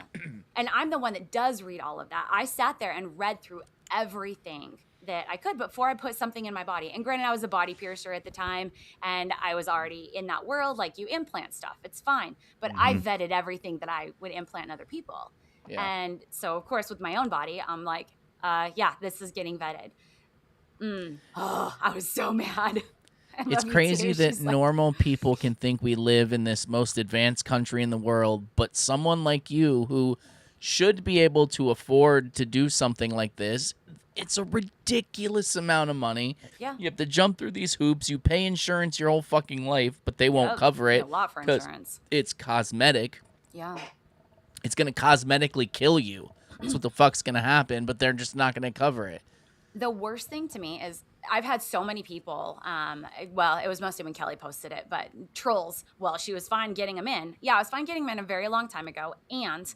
And I'm the one that does read all of that. I sat there and read through everything that I could before I put something in my body. And granted, I was a body piercer at the time, and I was already in that world. Like, you implant stuff, it's fine. But I vetted everything that I would implant in other people. Yeah. And so, of course, with my own body, I'm like, this is getting vetted. Oh, I was so mad. It's crazy that normal people can think we live in this most advanced country in the world, but someone like you who should be able to afford to do something like this, it's a ridiculous amount of money. Yeah. You have to jump through these hoops. You pay insurance your whole fucking life, but they won't cover it. A lot for insurance. It's cosmetic. Yeah. It's going to cosmetically kill you. That's what the fuck's going to happen, but they're just not going to cover it. The worst thing to me is I've had so many people, well, it was mostly when Kelly posted it, but trolls, well, she was fine getting them in. Yeah, I was fine getting them in a very long time ago, and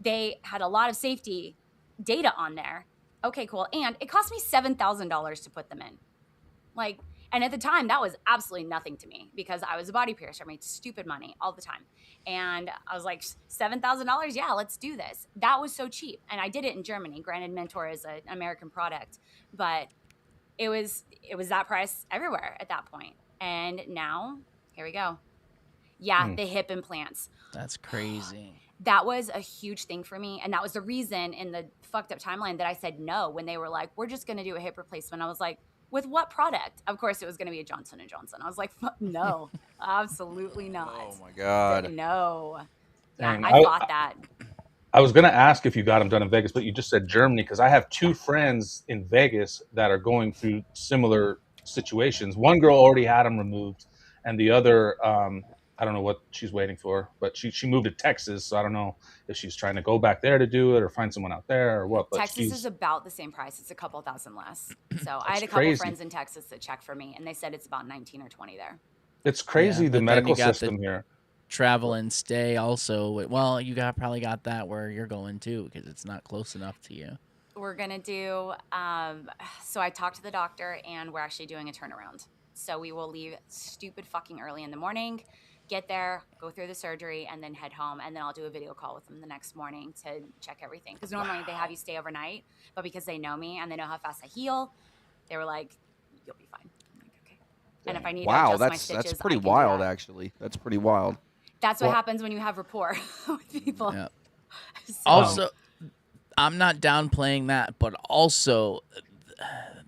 they had a lot of safety data on there. Okay, cool. And it cost me $7,000 to put them in. Like, and at the time, that was absolutely nothing to me because I was a body piercer. I made stupid money all the time. And I was like, $7,000? Yeah, let's do this. That was so cheap. And I did it in Germany. Granted, Mentor is an American product, but it was that price everywhere at that point. And now, here we go. Yeah, the hip implants. That's crazy. That was a huge thing for me. And that was the reason in the fucked up timeline that I said no when they were like, we're just going to do a hip replacement. I was like, with what product? Of course, it was going to be a Johnson & Johnson. I was like, no, absolutely not. Oh, my God. No. Yeah, Dang, I thought that. I was going to ask if you got them done in Vegas, but you just said Germany, because I have 2 friends in Vegas that are going through similar situations. One girl already had them removed, and the other, I don't know what she's waiting for, but she moved to Texas, so I don't know if she's trying to go back there to do it or find someone out there or what. But Texas is about the same price. It's a couple thousand less. So I had a couple friends in Texas that checked for me, and they said it's about 19 or 20 there. It's crazy, the medical system here. Travel and stay also. Well, you probably got that where you're going too, because it's not close enough to you. we're gonna do. So I talked to the doctor, and we're actually doing a turnaround. So we will leave stupid fucking early in the morning, get there, go through the surgery, and then head home. And then I'll do a video call with them the next morning to check everything. Because normally they have you stay overnight, but because they know me and they know how fast I heal, they were like, "You'll be fine." I'm like, "Okay." And if I need to adjust my stitches, that's pretty I can do wild, that. actually. That's pretty wild. That's what happens when you have rapport with people. Yeah. So- Also, I'm not downplaying that, but also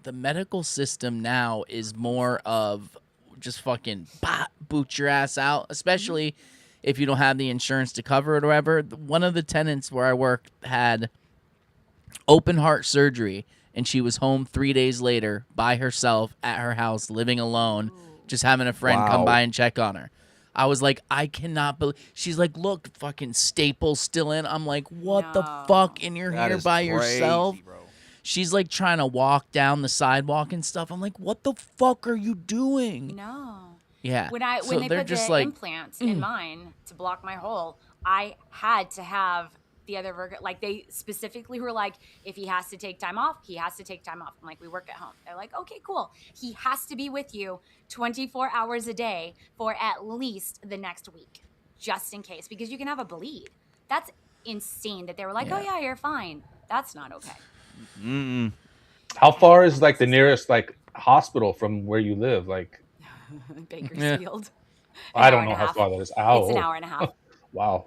the medical system now is more of just fucking boot your ass out, especially if you don't have the insurance to cover it or whatever. One of the tenants where I worked had open heart surgery, and she was home 3 days later by herself at her house, living alone, just having a friend come by and check on her. I was like, I cannot believe. She's like, look, fucking staples still in. I'm like, what the fuck? And you're That here is by crazy, yourself? bro. She's like trying to walk down the sidewalk and stuff. I'm like, what the fuck are you doing? No. Yeah. When So they they're put just the like, implants in mine to block my hole, I had to have the other like they specifically were like, if he has to take time off, he has to take time off. I'm like, we work at home. They're like, okay, cool. He has to be with you 24 hours a day for at least the next week, just in case, because you can have a bleed. That's insane that they were like, oh yeah, you're fine. That's not okay. How far is like the nearest like hospital from where you live? Like, Bakersfield. I don't know how far that is. It's an hour and a half. Wow.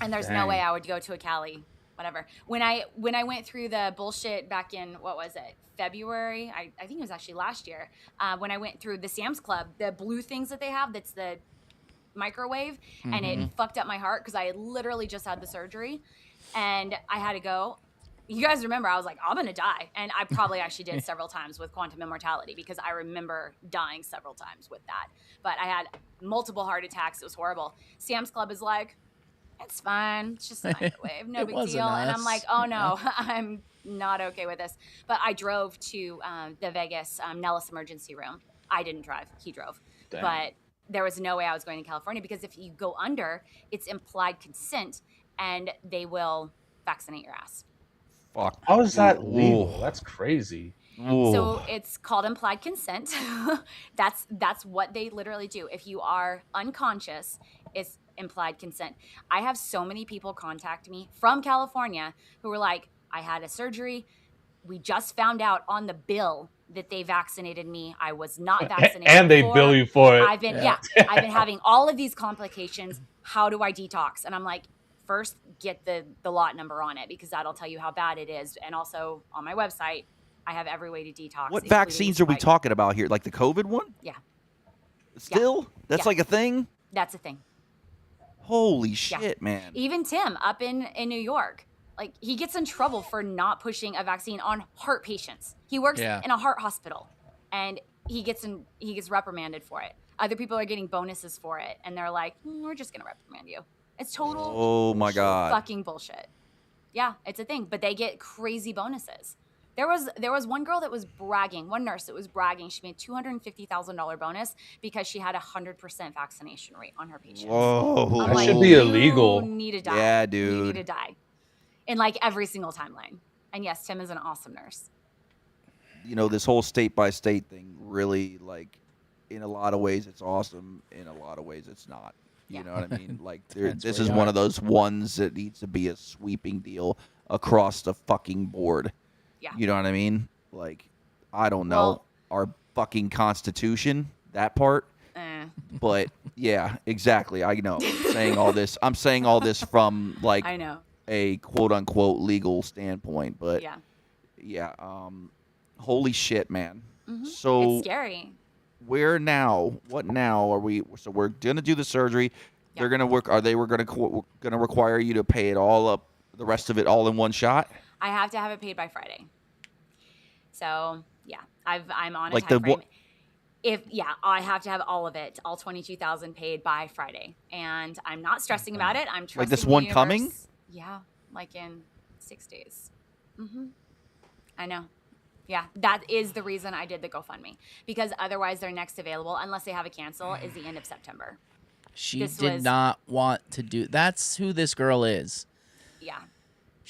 And there's no way I would go to a Cali, whatever. When I went through the bullshit back in, what was it, February? I think it was actually last year. When I went through the Sam's Club, the blue things that they have, that's the microwave, and it fucked up my heart because I had literally just had the surgery, and I had to go. You guys remember, I was like, I'm gonna die. And I probably actually did several times with quantum immortality because I remember dying several times with that. But I had multiple heart attacks. It was horrible. Sam's Club is like, it's fine. It's just a microwave. No big deal. And I'm like, oh no, I'm not okay with this. But I drove to the Vegas Nellis emergency room. I didn't drive. He drove. Dang. But there was no way I was going to California because if you go under, it's implied consent and they will vaccinate your ass. Fuck. How is that legal? That's crazy. So it's called implied consent. That's what they literally do. If you are unconscious, it's implied consent. I have so many people contact me from California who were like, I had a surgery. We just found out on the bill that they vaccinated me. I was not vaccinated. And they before. bill you for it. I've been I've been having all of these complications. How do I detox? And I'm like, first get the lot number on it because that'll tell you how bad it is. And also on my website, I have every way to detox. What vaccines are we talking about here? Like the COVID one? Yeah. Still? That's like a thing? That's a thing. Holy shit, man. Even Tim up in New York, like he gets in trouble for not pushing a vaccine on heart patients. He works in a heart hospital and he gets reprimanded for it. Other people are getting bonuses for it and they're like, we're just going to reprimand you. It's total Oh my God. fucking bullshit. Yeah, it's a thing, but they get crazy bonuses. There was one girl that was bragging, one nurse that was bragging. She made $250,000 bonus because she had 100% vaccination rate on her patients. Whoa. I'm That should be illegal. You need to die. Yeah, You dude. need to die. In like every single timeline. And yes, Tim is an awesome nurse. You know, this whole state by state thing really, like, in a lot of ways it's awesome. In a lot of ways it's not. You know what I mean? Like, this is one of those ones that needs to be a sweeping deal across the fucking board. Yeah. You know what I mean? Like, I don't know. Well- Our fucking Constitution, that part. But yeah, exactly. I know. I'm saying all this from like I know. a quote unquote legal standpoint. But Yeah. holy shit, man. So It's scary. where now? What now are we? So we're gonna do the surgery. Yeah. They're gonna work. Are they gonna require you to pay it all up, the rest of it all in one shot? I have to have it paid by Friday. So yeah, I'm on a Like time frame. I have to have all of it, all 22,000 paid by Friday, and I'm not stressing about it. I'm trusting this the one universe. coming? Yeah, like in 6 days. I know. Yeah, that is the reason I did the GoFundMe because otherwise their next available, unless they have a cancel, is the end of September. She did not want to do. That's who this girl is. Yeah.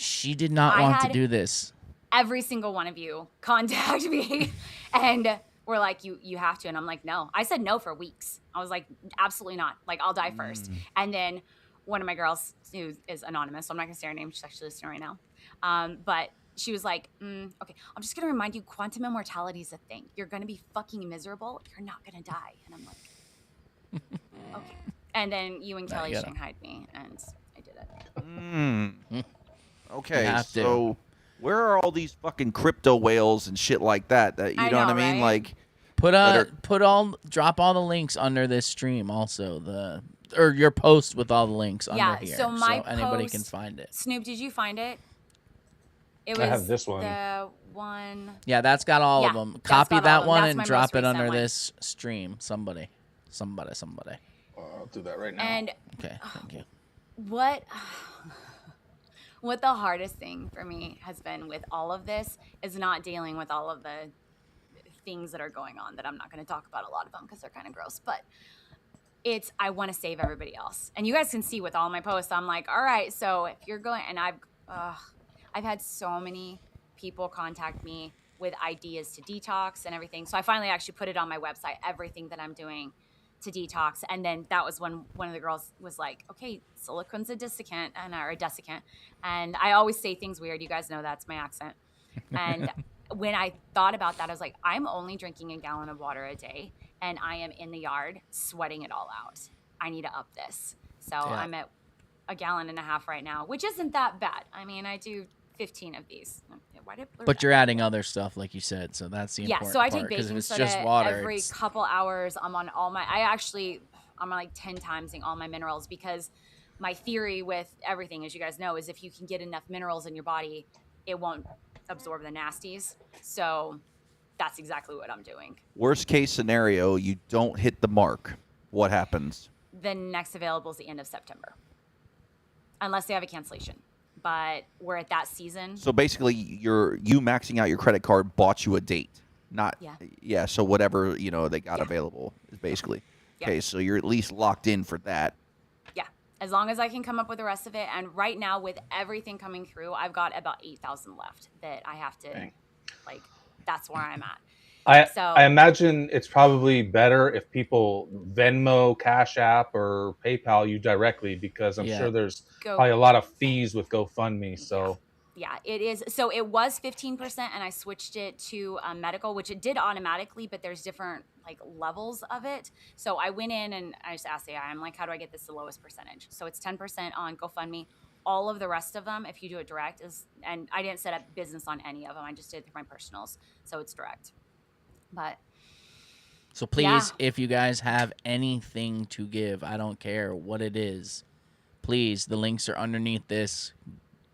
She did not I want to had do this. every single one of you contact me and we're like, you have to. And I'm like, no. I said no for weeks. I was like, absolutely not. Like, I'll die first. And then one of my girls, who is anonymous, so I'm not going to say her name. She's actually listening right now. But she was like, okay, I'm just going to remind you, quantum immortality is a thing. You're going to be fucking miserable. You're not going to die. And I'm like, okay. And then you and Kelly shanghaied me, and I did it. Okay, have to. so where are all these fucking crypto whales and shit like that? That you I know what I know, mean? right? Like, Drop all the links under this stream. Also or your post with all the links under here, so my anybody post, can find it. Snoop, did you find it? It I was have this one. the one. Yeah, that's got all of Yeah, them. that's Copy got all that of them. one That's and my drop most it under recent one. this stream. Somebody. I'll do that right now. And Okay, thank you. what the hardest thing for me has been with all of this is not dealing with all of the things that are going on that I'm not going to talk about a lot of them because they're kind of gross, but I want to save everybody else. And you guys can see with all my posts, I'm like, all right, so if you're going, and I've had so many people contact me with ideas to detox and everything. So I finally actually put it on my website, everything that I'm doing to detox. And then that was when one of the girls was like, okay, silicone's a desiccant or a desiccant. And I always say things weird. You guys know that's my accent. And when I thought about that, I was like, I'm only drinking a gallon of water a day and I am in the yard sweating it all out. I need to up this. So I'm at a gallon and a half right now, which isn't that bad. I mean, I do 15 of these. But you're adding other stuff, like you said, so that's the important so I part. take 'Cause if baking it's soda just water, every couple hours. I'm on I'm like 10 timesing all my minerals because my theory with everything, as you guys know, is if you can get enough minerals in your body, it won't absorb the nasties. So that's exactly what I'm doing. worst case scenario, you don't hit the mark. What happens? The next available is the end of September, unless they have a cancellation. But we're at that season. So basically, you maxing out your credit card bought you a date, not So whatever they got available is basically okay. So you're at least locked in for that. Yeah, as long as I can come up with the rest of it. And right now, with everything coming through, I've got about 8,000 left that I have to That's where I'm at. I imagine it's probably better if people Venmo, Cash App, or PayPal you directly because I'm sure there's probably a lot of fees with GoFundMe. So yeah, it is. So it was 15%, and I switched it to medical, which it did automatically, but there's different levels of it. So I went in and I just asked AI, I'm like, how do I get this the lowest percentage? So it's 10% on GoFundMe. All of the rest of them, if you do it direct, and I didn't set up business on any of them. I just did it through my personals, so it's direct. But so please, if you guys have anything to give, I don't care what it is, please, the links are underneath this.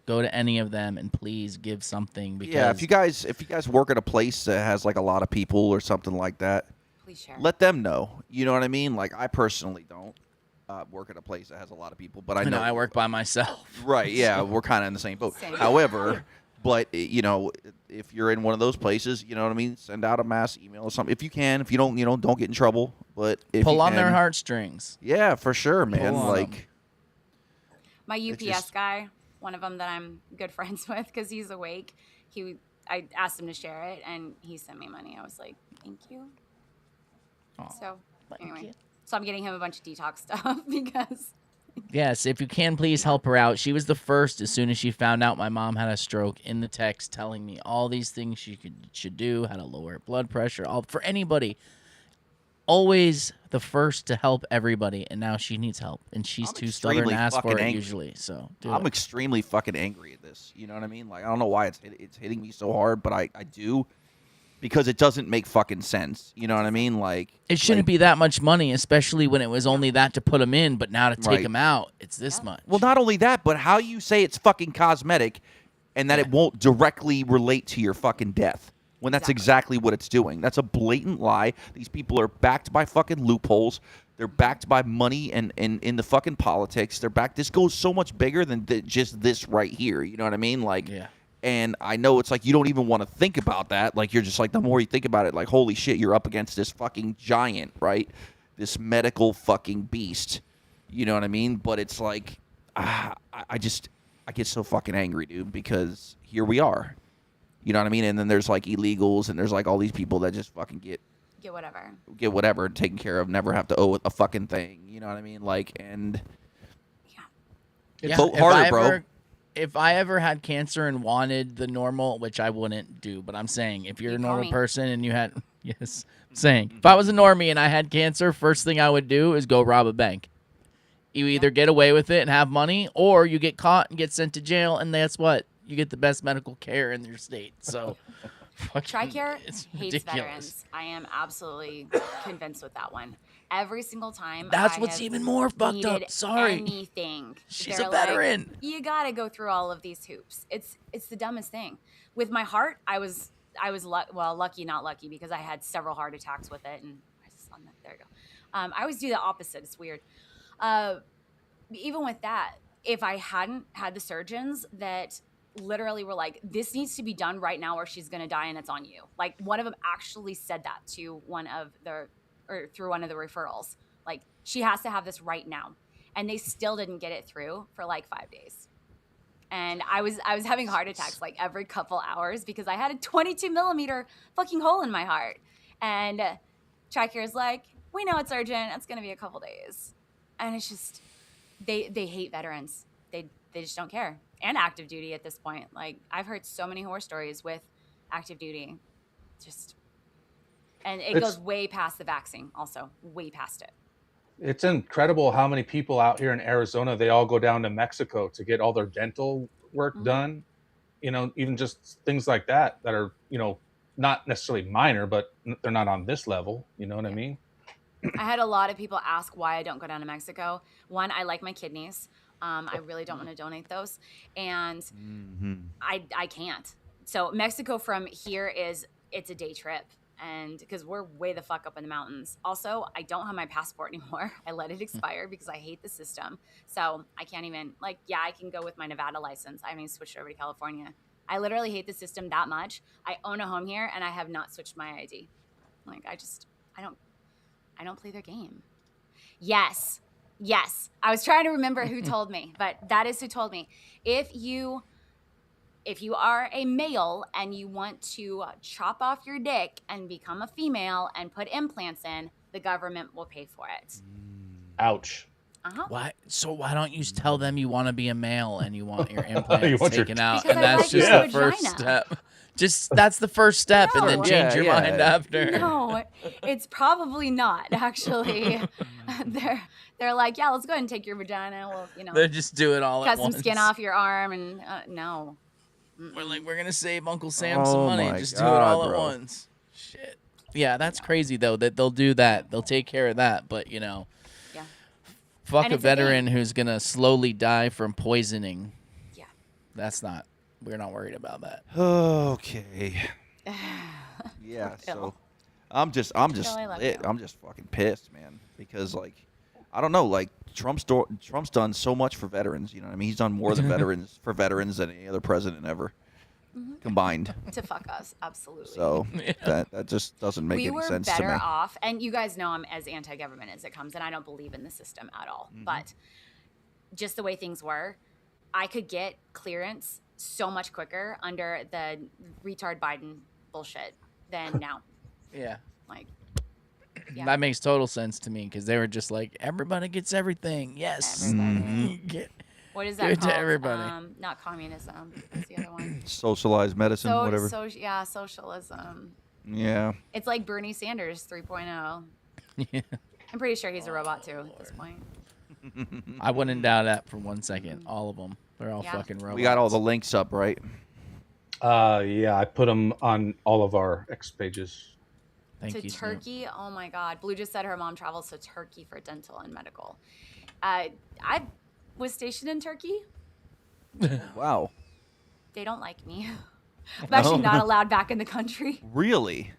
Go to any of them and please give something. Because if you guys work at a place that has a lot of people or something like that, please share. Let them know. You know what I mean? I personally don't work at a place that has a lot of people, but I know I work by myself. Right? Yeah, we're kind of in the same boat. However. But, if you're in one of those places, you know what I mean? Send out a mass email or something. If you can. If you don't, don't get in trouble. But if pull you on can, their heartstrings. Yeah, for sure, man. My UPS guy, one of them that I'm good friends with because he's awake, I asked him to share it, and he sent me money. I was like, thank you. So, anyway. So I'm getting him a bunch of detox stuff because... Yes, if you can, please help her out. She was the first, as soon as she found out my mom had a stroke, in the text telling me all these things she should do, how to lower blood pressure, for anybody. Always the first to help everybody, and now she needs help, and she's too stubborn to ask for it usually. So I'm extremely fucking angry at this. You know what I mean? I don't know why it's hitting me so hard, but I do. Because it doesn't make fucking sense. You know what I mean? It shouldn't be that much money, especially when it was only that to put them in, but now to take them out, it's this much. Well, not only that, but how you say it's fucking cosmetic and that it won't directly relate to your fucking death when that's exactly what it's doing. That's a blatant lie. These people are backed by fucking loopholes. They're backed by money and in the fucking politics. They're backed. This goes so much bigger than just this right here. You know what I mean? And I know it's you don't even want to think about that. You're just the more you think about it, holy shit, you're up against this fucking giant, right? This medical fucking beast. You know what I mean? But it's I just, I get so fucking angry, dude, because here we are. You know what I mean? And then there's like illegals and there's like all these people that just fucking get whatever taken care of, never have to owe a fucking thing. You know what I mean? Like, and vote harder, bro. If I ever had cancer and wanted the normal, which I wouldn't do, but I'm saying if you're a normal person and you had, yes, I'm saying if I was a normie and I had cancer, first thing I would do is go rob a bank. You either get away with it and have money, or you get caught and get sent to jail, and that's what you get the best medical care in your state. So, TRICARE hates veterans. I am absolutely convinced with that one. Every single time. That's what's even more fucked up. Sorry. Anything. She's a veteran. Like, you gotta go through all of these hoops. It's the dumbest thing. With my heart, I was lucky, not lucky, because I had several heart attacks with it, and there you go. I always do the opposite. It's weird. Even with that, if I hadn't had the surgeons that literally were like, this needs to be done right now or she's gonna die and it's on you. Like, one of them actually said that to through one of the referrals. Like, she has to have this right now. And they still didn't get it through for like 5 days. And I was having heart attacks like every couple hours because I had a 22 millimeter fucking hole in my heart. And TRICARE's like, we know it's urgent. It's gonna be a couple days. And it's just, they hate veterans. They just don't care. And active duty at this point. Like, I've heard so many horror stories with active duty. And it goes way past the vaccine also. Way past it. It's incredible how many people out here in Arizona, they all go down to Mexico to get all their dental work done. You know, even just things like that are, you know, not necessarily minor, but they're not on this level. You know what I mean? I had a lot of people ask why I don't go down to Mexico. One, I like my kidneys. I really don't want to donate those. And I can't. So Mexico from here it's a day trip. And because we're way the fuck up in the mountains. Also, I don't have my passport anymore. I let it expire because I hate the system. So I can't even, like, yeah, I can go with my Nevada license. I haven't switched over to California. I literally hate the system that much. I own a home here and I have not switched my ID. Like, I don't play their game. Yes. I was trying to remember who told me, but that is who told me. If you are a male and you want to chop off your dick and become a female and put implants in, the government will pay for it. Ouch. Why? So why don't you tell them you want to be a male and you want your implants taken out, because and that's just the first step. That's the first step, and then change your mind after. No, it's probably not actually. They're like, yeah, let's go ahead and take your vagina. Well, you know, they just do it all at once. Cut some skin off your arm, and no. We're gonna save Uncle Sam some money. Just do it all at once. Shit. Yeah, that's crazy though that they'll do that. They'll take care of that, but you know. Fuck a veteran who's gonna slowly die from poisoning. Yeah. We're not worried about that. Okay. Yeah, so I'm just fucking pissed, man. Because like, I don't know, like Trump's done so much for veterans, you know what I mean? He's done more than veterans than any other president ever combined. To fuck us, absolutely. So that just doesn't make any sense to me. We were better off, and you guys know I'm as anti-government as it comes, and I don't believe in the system at all. But just the way things were, I could get clearance so much quicker under the retard Biden bullshit than now. Yeah. Like, that makes total sense to me because they were just like, everybody gets everything. Yes. What is that Good called? to everybody. Not communism. What's the other one? Socialized medicine, whatever. Socialism. Yeah. It's like Bernie Sanders 3.0. Yeah. I'm pretty sure he's a robot too at this point. I wouldn't doubt that for 1 second. All of them. They're all fucking robots. We got all the links up, right? Yeah, I put them on all of our X pages. Thank you, Turkey. Snoop. Oh my God. Blue just said her mom travels to Turkey for dental and medical. I was stationed in Turkey. Wow. They don't like me. I'm actually not allowed back in the country. Really?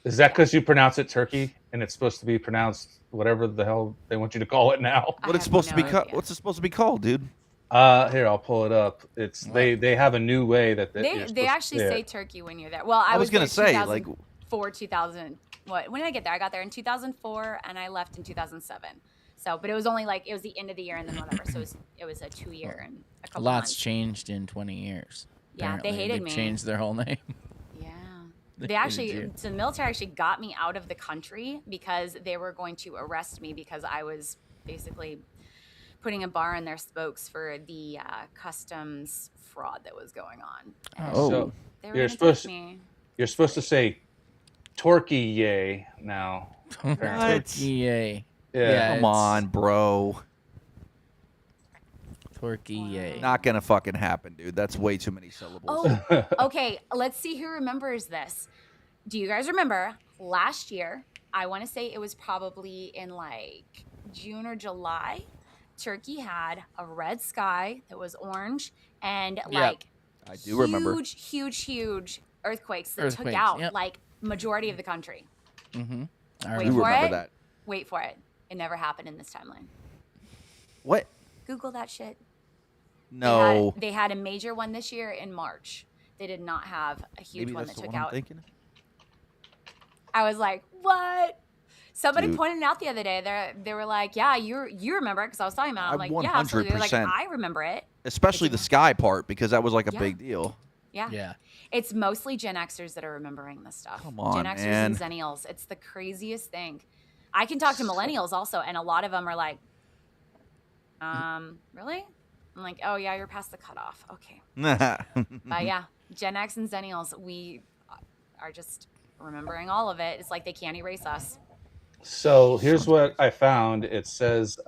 Is that because you pronounce it Turkey and it's supposed to be pronounced whatever the hell they want you to call it now? What's it supposed to be called, dude? Here, I'll pull it up. It's they have a new way that they actually say Turkey when you're there. Well, I was gonna say like 2000. When did I get there? I got there in 2004 and I left in 2007. So, but it was only like it was the end of the year and then whatever. So it was a 2-year and a couple Lots months. changed in 20 years. Yeah, they Apparently. hated They've me. changed their whole name. Yeah. They They hated actually, you. so the military actually got me out of the country because they were going to arrest me because I was basically putting a bar in their spokes for the customs fraud that was going on. And Oh. So they were you're gonna supposed take me. you're supposed to say Torquay yay now. Torquay. Yeah. Come on, bro. Torquay. Not gonna fucking happen, dude. That's way too many syllables. Oh, okay. Let's see who remembers this. Do you guys remember last year? I want to say it was probably in like June or July. Turkey had a red sky that was orange and like I do remember. huge earthquakes that took Earthquakes, out yep. like majority of the country. Mm-hmm. I Wait do for remember it. that. Wait for it. It never happened in this timeline. What? Google that shit. No. They had a major one this year in March. They did not have a huge Maybe one that's that the took one I'm out. thinking. I was like, what? Somebody Dude. pointed it out the other day. They were like, yeah, you remember it because I was talking about it. I'm I like, yeah, absolutely. They're like, 100%. I remember it. Especially the sky part because that was like a Yeah. big deal. Yeah. Yeah. It's mostly Gen Xers that are remembering this stuff. Come on, Gen Xers man. and Zennials. It's the craziest thing. I can talk to millennials also, and a lot of them are like, really? I'm like, oh yeah, you're past the cutoff. Okay. But yeah, Gen X and Zennials, we are just remembering all of it. It's like they can't erase us. So here's what I found. It says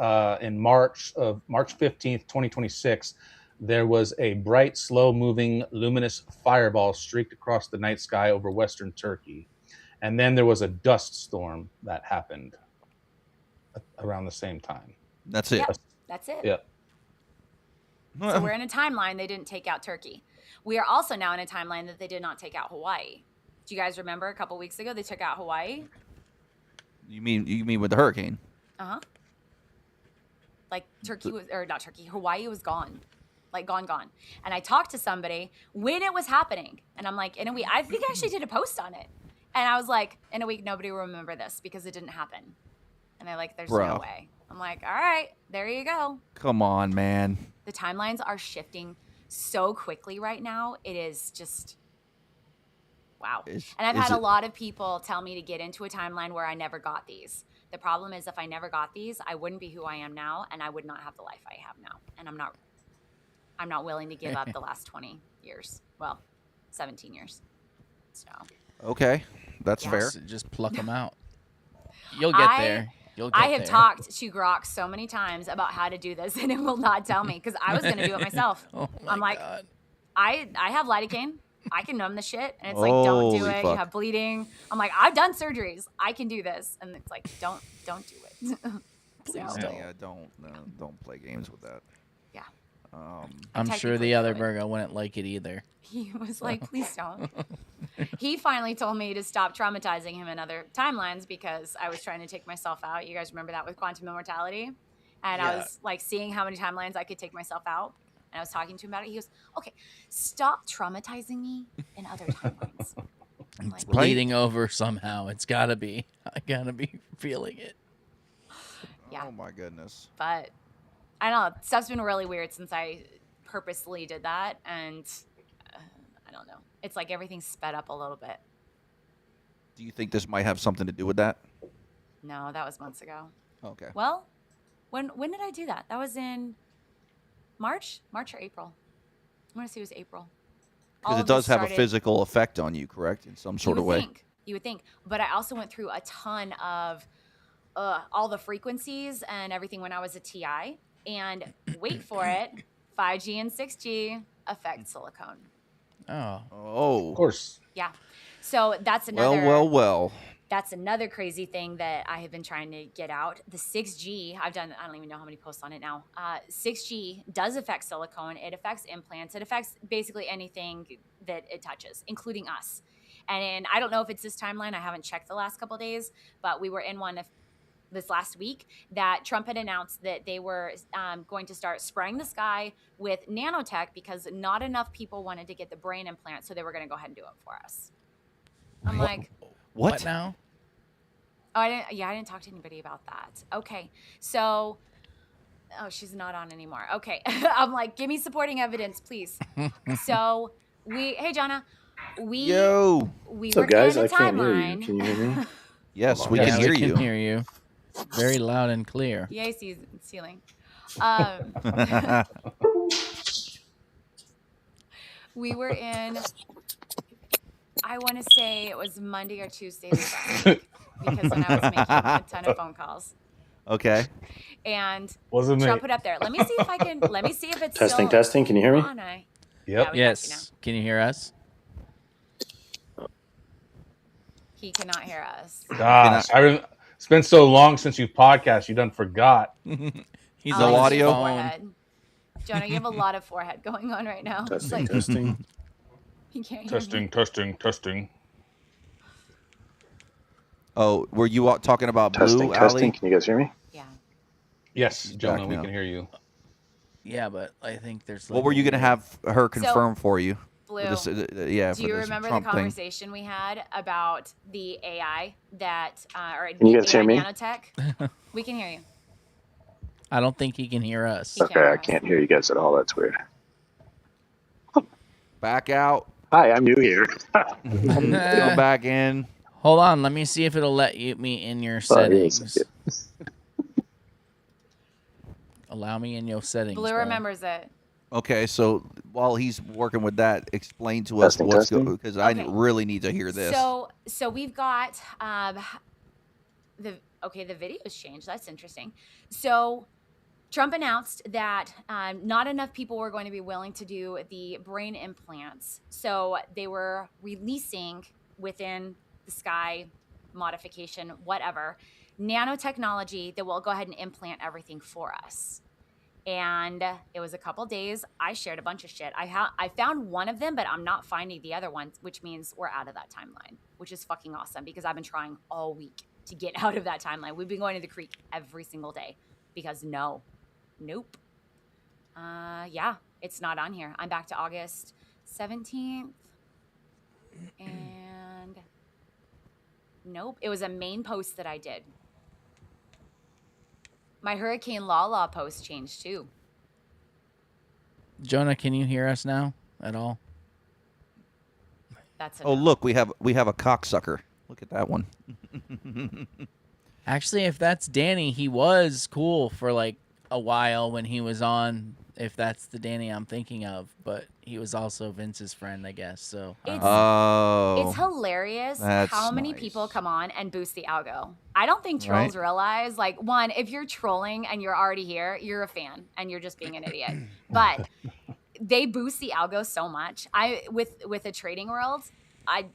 in March 15th, 2026, there was a bright, slow-moving, luminous fireball streaked across the night sky over western Turkey. And then there was a dust storm that happened around the same time. That's it. Yep, that's it. Yeah. So we're in a timeline they didn't take out Turkey. We are also now in a timeline that they did not take out Hawaii. Do you guys remember a couple weeks ago they took out Hawaii? You mean with the hurricane? Uh-huh. Like Turkey was, or not Turkey, Hawaii was gone. Like gone. And I talked to somebody when it was happening. And I'm like, in a week, I think I actually did a post on it. And I was like, in a week, nobody will remember this because it didn't happen. And they're like, there's no Bro. way. I'm like, all right, there you go. Come on, man. The timelines are shifting so quickly right now. It is just, wow. And I've had a lot of people tell me to get into a timeline where I never got these. The problem is if I never got these, I wouldn't be who I am now, and I would not have the life I have now. And I'm not willing to give up the last 20 years. Well, 17 years. So. Okay, that's Yeah. fair. Just pluck them out. You'll get there. You'll get I have there. talked to Grok so many times about how to do this, and it will not tell me because I was going to do it myself. Oh my I'm like, God. I have lidocaine. I can numb the shit, and it's like, don't do Holy it. You fuck. have bleeding. I'm like, I've done surgeries. I can do this, and it's like, don't do it. Please So, don't play games with that. yeah. I'm sure technically the other could. Virgo wouldn't like it either. He was like, please don't. He finally told me to stop traumatizing him in other timelines because I was trying to take myself out. You guys remember that with quantum immortality? And I Yeah. was like seeing how many timelines I could take myself out. And I was talking to him about it. He goes, okay, stop traumatizing me in other timelines. I'm like, Bleeding over somehow. It's gotta be. I gotta be feeling it. yeah. Oh my goodness. But I don't know. Stuff's been really weird since I purposely did that. And I don't know. It's like everything's sped up a little bit. Do you think this might have something to do with that? No, that was months ago. Okay. Well, when did I do that? That was in March or April? I want to say it was April. All Because it of this does have a started- physical effect on you, correct? In some sort of way. You would think. But I also went through a ton of all the frequencies and everything when I was a TI. And wait for it, 5G and 6G affect silicone. Oh. Oh. Of course. Yeah. So that's another Well. that's another crazy thing that I have been trying to get out. The 6G, I don't even know how many posts on it now. 6G does affect silicone. It affects implants. It affects basically anything that it touches, including us. And I don't know if it's this timeline. I haven't checked the last couple of days, but we were in one this last week that Trump had announced that they were going to start spraying the sky with nanotech because not enough people wanted to get the brain implant, so they were going to go ahead and do it for us. I'm like, What? now? Oh, I didn't talk to anybody about that. Okay. So, oh, she's not on anymore. Okay. I'm like, give me supporting evidence, please. So hey, Jonna, Yo. we What's were up, guys? in a I can't hear you. timeline. Can you hear me? Yes, Hold we on. can Yeah, hear we can you. hear you. Very loud and clear. Yay, ceiling. We were in, I want to say it was Monday or Tuesday this last week, because then I was making a ton of phone calls. Okay. And Wasn't Trump me. put up there. Let me see if it's Testing, still testing. Can you hear me? on. Yep. Yeah, we got you now. Yes. Can you hear us? He cannot hear us. Gosh, it's been so long since you podcast. You done forgot. He's No on his audio? phone. Forehead. Jonah, you have a lot of forehead going on right now. It's Testing, like testing. he can't hear me. Testing. Oh, were you talking about Testing, Blue, testing. Allie? Can you guys hear me? Yeah. Yes, He's Jonah, back we now. can hear you. Yeah, but I think there's. What were you going to have her confirm for you? Blue, For this, do for you this remember Trump the thing. conversation we had about the AI that, or Can you the guys hear AI me? nanotech? We can hear you. I don't think he can hear us. He can't Okay, hear I us. can't hear you guys at all. That's weird. Back out. Hi, I'm new here. Come back in. Hold on, let me see if it'll let me in your Oh, here a settings. second. Allow me in your settings. Blue bro. remembers it. Okay, so while he's working with that, explain to us Testing, what's testing. going, because I Okay. really need to hear this. So we've got the video's changed. That's interesting. So Trump announced that not enough people were going to be willing to do the brain implants. So they were releasing within the sky modification, whatever, nanotechnology that will go ahead and implant everything for us. And it was a couple days. I shared a bunch of shit. I found one of them, but I'm not finding the other ones, which means we're out of that timeline, which is fucking awesome because I've been trying all week to get out of that timeline. We've been going to the creek every single day because nope. Yeah, it's not on here. I'm back to August 17th. And nope, it was a main post that I did. My Hurricane Lala post changed too. Jonah, can you hear us now at all? That's Oh, look, we have a cocksucker. Look at that one. Actually, if that's Danny, he was cool for like a while when he was on. If that's the Danny I'm thinking of, but he was also Vince's friend, I guess. So It's hilarious that's how many nice. people come on and boost the algo. I don't think trolls realize, like, one, if you're trolling and you're already here, you're a fan and you're just being an idiot. But they boost the algo so much. With the trading world,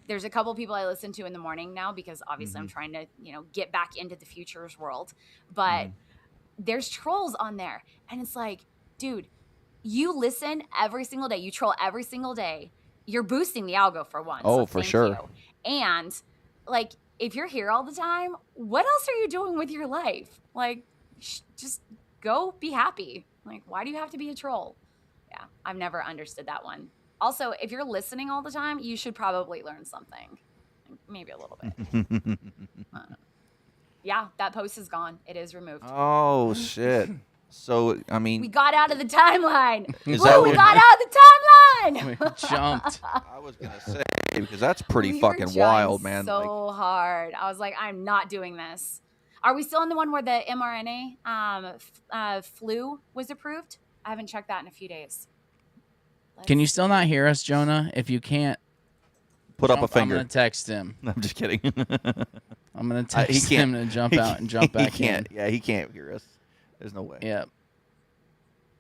there's a couple people I listen to in the morning now because obviously I'm trying to, get back into the futures world. But there's trolls on there. And it's like, dude, you listen every single day. You troll every single day. You're boosting the algo for one. Oh, so for thank sure. you. And like, if you're here all the time, what else are you doing with your life? Like, just go be happy. Like, why do you have to be a troll? Yeah, I've never understood that one. Also, if you're listening all the time, you should probably learn something. Maybe a little bit. Yeah, that post is gone. It is removed. Oh shit. So I mean, We got out of the timeline. Is Woo, that we what- got out of the timeline. we jumped. I was gonna say because that's pretty We were fucking trying wild, man. So hard. I was like, I'm not doing this. Are we still in the one where the mRNA flu was approved? I haven't checked that in a few days. Can you still not hear us, Jonah? If you can't, Put up a I'm finger. gonna text him. I'm just kidding. I'm gonna He text can't- him to jump out and jump back he can't. in. Yeah, he can't hear us. There's no way. Yeah.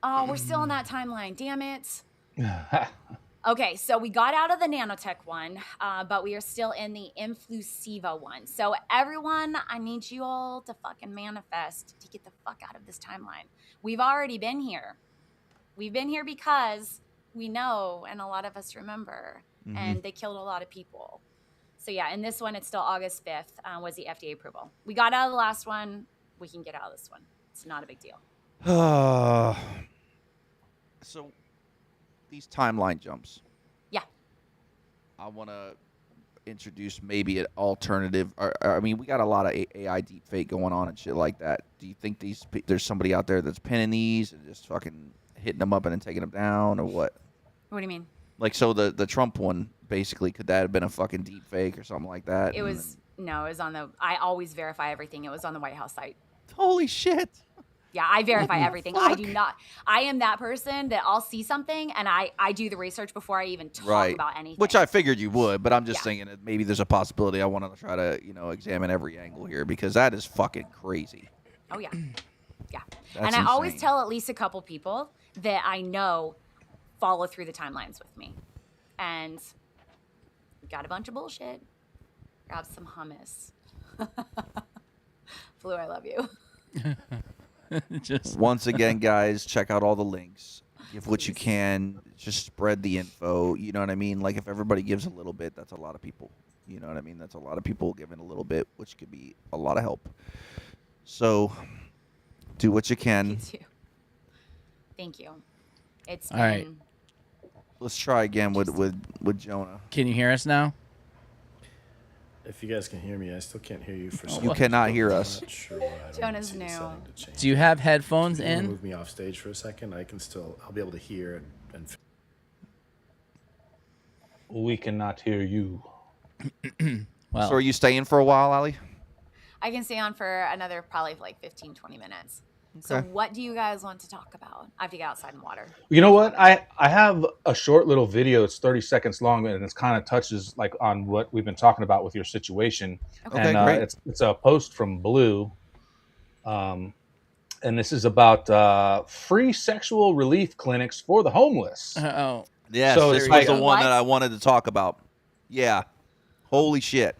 Oh, we're still in that timeline. Damn it. Okay, so we got out of the nanotech one, but we are still in the influsiva one. So everyone, I need you all to fucking manifest to get the fuck out of this timeline. We've already been here. We've been here because we know, and a lot of us remember, and they killed a lot of people. So yeah, in this one, it's still August 5th was the FDA approval. We got out of the last one. We can get out of this one. It's not a big deal. So these timeline jumps. Yeah. I want to introduce maybe an alternative. I mean, we got a lot of AI deepfake going on and shit like that. Do you think there's somebody out there that's pinning these and just fucking hitting them up and then taking them down, or what? What do you mean? Like, so the Trump one, basically, could that have been a fucking deepfake or something like that? It was on the. I always verify everything. It was on the White House site. Holy shit. Yeah, I verify everything. Fuck. I do not. I am that person that I'll see something and I do the research before I even talk about anything. Which I figured you would, but I'm just thinking that maybe there's a possibility. I want to try to, examine every angle here because that is fucking crazy. Oh yeah, yeah. That's and I always insane. tell at least a couple people that I know follow through the timelines with me, and got a bunch of bullshit. Grab some hummus. Blue, I love you. Just Once again, guys, check out all the links. Give what you can. Just spread the info. You know what I mean? Like, if everybody gives a little bit, that's a lot of people. You know what I mean? That's a lot of people giving a little bit, which could be a lot of help. So, do what you can. You too. Thank you. It's All right. been- Let's try again with Jonah. Can you hear us now? If you guys can hear me, I still can't hear you for some You cannot hear I'm us. not sure why. I don't Jonah's see the new. setting to change. Do you have headphones If you wanna in? move me off stage for a second, I'll be able to hear and We cannot hear you. Well, So, are you staying for a while, Ali? I can stay on for another probably like 15, 20 minutes. So Okay. what do you guys want to talk about? I have to get outside and water. You know what? I have a short little video. It's 30 seconds long, and it kind of touches like on what we've been talking about with your situation. Okay, and great. it's a post from Blue, and this is about free sexual relief clinics for the homeless. oh, Yes, So this it's was like- the one that What? I wanted to talk about. Yeah. Holy shit.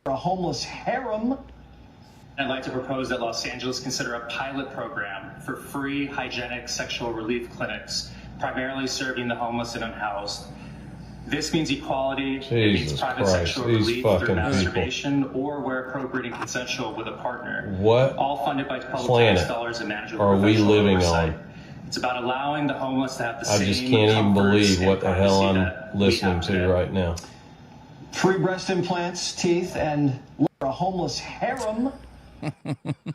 A homeless harem. I'd like to propose that Los Angeles consider a pilot program for free hygienic sexual relief clinics, primarily serving the homeless and unhoused. This means equality. It means Jesus private Christ, sexual these relief fucking through people. masturbation or where appropriate and consensual with a partner. What All funded by public planet tax dollars and managed with are we professional living oversight. on? It's about allowing the homeless to have the I same just can't even comforts believe and what the hell privacy I'm that we listening have to today. right now. Free breast implants, teeth, and a homeless harem.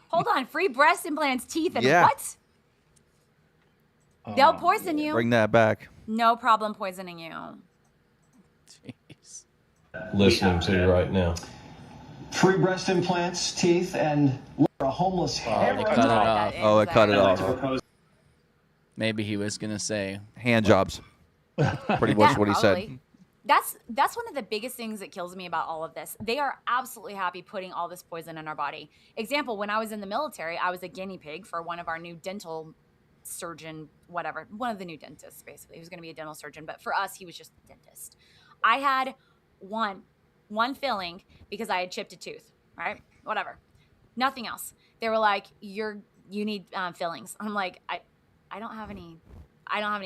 Hold on, free breast implants, teeth, and Yeah. what? They'll poison you. Bring that back. No problem poisoning you. jeez. Listening to right now. Free breast implants, teeth, and a homeless harem. cut it off. Oh, it cut it I'd like off. to propose Maybe he was gonna say Hand jobs. Pretty much Yeah, what he probably. said. That's one of the biggest things that kills me about all of this. They are absolutely happy putting all this poison in our body. Example, when I was in the military, I was a guinea pig for one of our new dental surgeon, whatever, one of the new dentists, basically. He was going to be a dental surgeon, but for us, he was just a dentist. I had one filling because I had chipped a tooth, right? Whatever. Nothing else. They were like, you need fillings. I'm like, I don't have any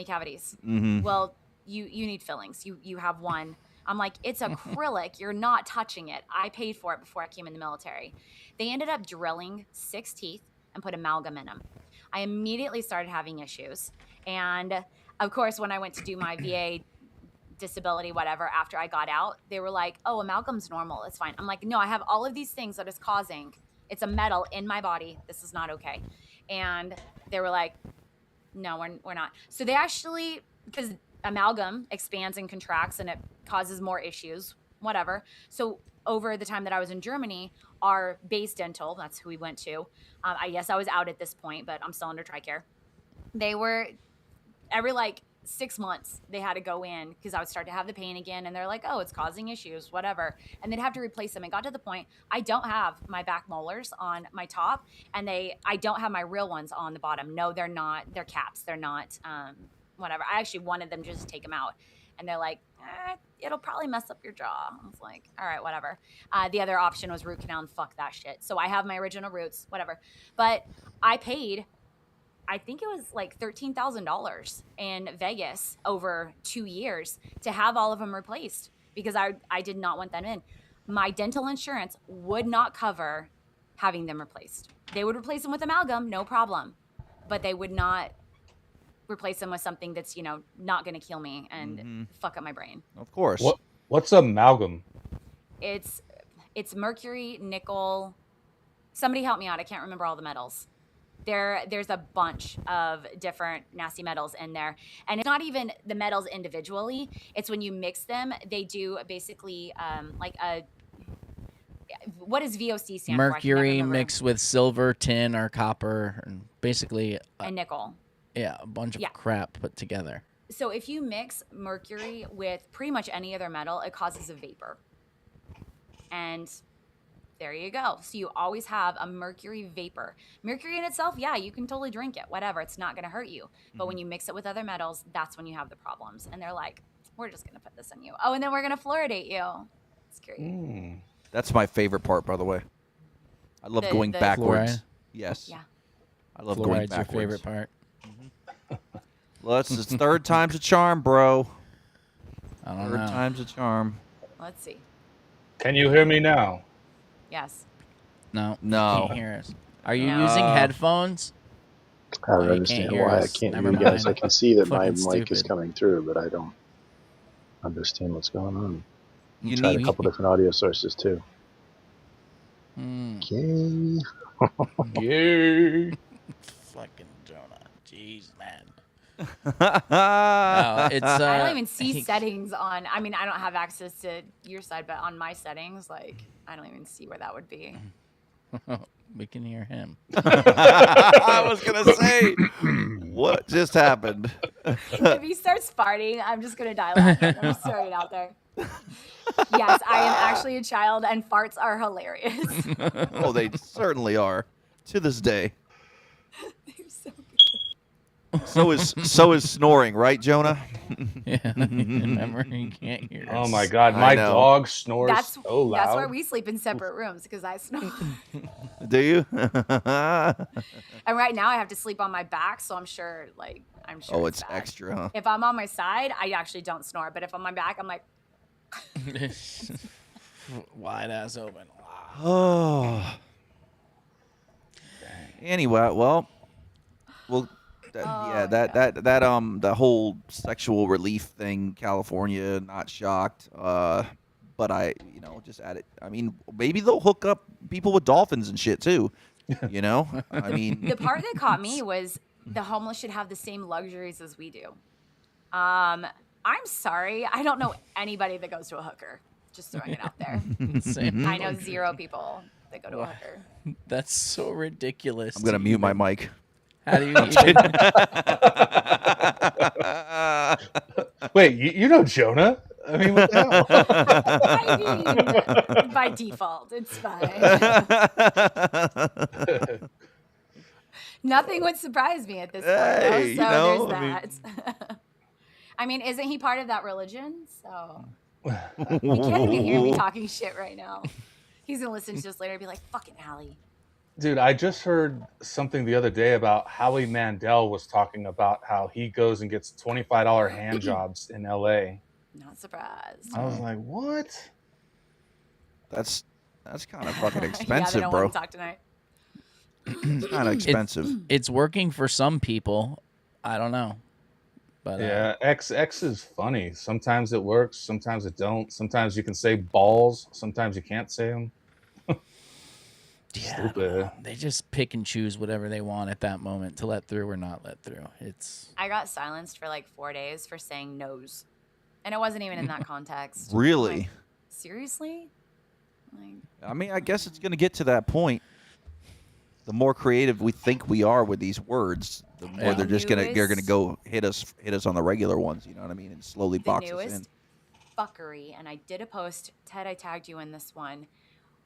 cavities. Mm-hmm. Well, you need fillings. You have one. I'm like, it's acrylic. You're not touching it. I paid for it before I came in the military. They ended up drilling 6 teeth and put amalgam in them. I immediately started having issues. And of course, when I went to do my VA disability, whatever, after I got out, they were like, oh, amalgam's normal. It's fine. I'm like, no, I have all of these things that is causing, it's a metal in my body. This is not okay. And they were like, no, we're not. So they actually, because amalgam expands and contracts and it causes more issues, whatever. So over the time that I was in Germany, our base dental, that's who we went to. Yes, I was out at this point, but I'm still under TRICARE. They were, every 6 months, they had to go in because I would start to have the pain again. And they're like, oh, it's causing issues, whatever. And they'd have to replace them. It got to the point, I don't have my back molars on my top and I don't have my real ones on the bottom. No, they're not. They're caps. They're not, whatever. I actually wanted them to just take them out. And they're like, it'll probably mess up your jaw. I was like, all right, whatever. The other option was root canal and fuck that shit. So I have my original roots, whatever. But I paid, I think it was like $13,000 in Vegas over 2 years to have all of them replaced because I did not want them in. My dental insurance would not cover having them replaced. They would replace them with amalgam, no problem. But they would not replace them with something that's, not going to kill me and fuck up my brain. Of course. What's amalgam? It's mercury, nickel. Somebody help me out. I can't remember all the metals. There's a bunch of different nasty metals in there. And it's not even the metals individually. It's when you mix them, they do basically like a, what does VOC stand for? I can never Mercury remember. mixed with silver, tin, or copper, and basically And nickel. yeah, a bunch of Yeah. crap put together. So if you mix mercury with pretty much any other metal, it causes a vapor. And there you go. So you always have a mercury vapor. Mercury in itself, yeah, you can totally drink it, whatever. It's not going to hurt you. But when you mix it with other metals, that's when you have the problems. And they're like, we're just going to put this in you. Oh, and then we're going to fluoridate you. It's great. That's my favorite part, by the way. I love going the backwards. Fluoride? Yes. Yeah. I love going Fluoride's your backwards. favorite part. Well, it's third time's a charm, bro. I don't Third know. time's a charm. Let's see. Can you hear me now? Yes. No. No. You can't hear us. Are you No. using headphones? I don't You can't understand hear why I us. can't Never hear you guys. I mind. can see that my Fucking mic is stupid. coming through, but I don't understand what's going on. You Tried need a couple different audio sources too. Hmm. Okay. Yeah. Fucking Jonah. Jeez, man. no, It's I don't even see settings on. I mean, I don't have access to your side, but on my settings, like, I don't even see where that would be. We can hear him. I was going to say, what just happened? If he starts farting, I'm just gonna die laughing. I'm just throwing it out there. Yes, I am actually a child, and farts are hilarious. Oh, they certainly are. To this day. They're so good. So is snoring, right, Jonah? Yeah. Remember, he can't hear us. Oh my God, I my know. dog snores That's so loud. that's why we sleep in separate rooms because I snore. Do you? And right now I have to sleep on my back, so I'm sure Oh, it's bad. extra, huh? If I'm on my side, I actually don't snore, but if I'm on my back, I'm like, Wide ass open. Oh. Anyway, well, yeah, the whole sexual relief thing, California, not shocked. But I, just add it. I mean, maybe they'll hook up people with dolphins and shit too. I mean, the part that caught me was the homeless should have the same luxuries as we do. I'm sorry, I don't know anybody that goes to a hooker. Just throwing it out there. Same. I know 0 people that go to a hooker. That's so ridiculous. I'm gonna mute my mic. How do you even... Wait, you know Jonah? I mean, what the hell? I mean, by default, it's fine. Nothing would surprise me at this point, Hey, though, so there's I mean- that. I mean, isn't he part of that religion? So he can't even hear me talking shit right now. He's gonna listen to this later and be like, "Fucking Allie." Dude, I just heard something the other day about Howie Mandel was talking about how he goes and gets $25 hand jobs in LA. Not surprised. I was like, what? That's kind of fucking Yeah, they expensive, don't bro. want to talk tonight. It's kind of expensive. It's working for some people. I don't know. But Yeah, X is funny. Sometimes it works, sometimes it don't. Sometimes you can say balls, sometimes you can't say them. yeah, Stupid. they just pick and choose whatever they want at that moment to let through or not let through. It's I got silenced for like 4 days for saying nose, and it wasn't even in that context. Really? Like, seriously? Like, I mean, I guess it's gonna get to that point. The more creative we think we are with these words, the more Yeah. they're gonna go hit us on the regular ones. You know what I mean? And slowly the box us in. newest fuckery, and I did a post. Ted, I tagged you in this one.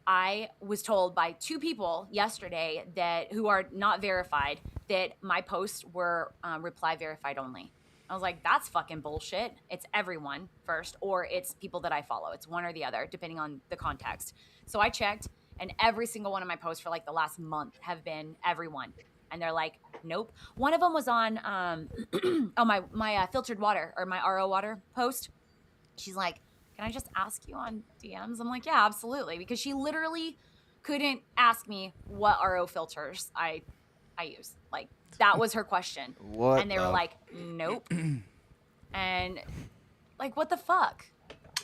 I was told by 2 people yesterday who are not verified that my posts were reply verified only. I was like, that's fucking bullshit. It's everyone first, or it's people that I follow. It's one or the other, depending on the context. So I checked, and every single one of my posts for like the last month have been everyone. And they're like, nope. One of them was on my filtered water or my RO water post. She's like, can I just ask you on DMs? I'm like, yeah, absolutely. Because she literally couldn't ask me what RO filters I use. Like, that was her question. What And they were the- like, nope. And like, what the fuck?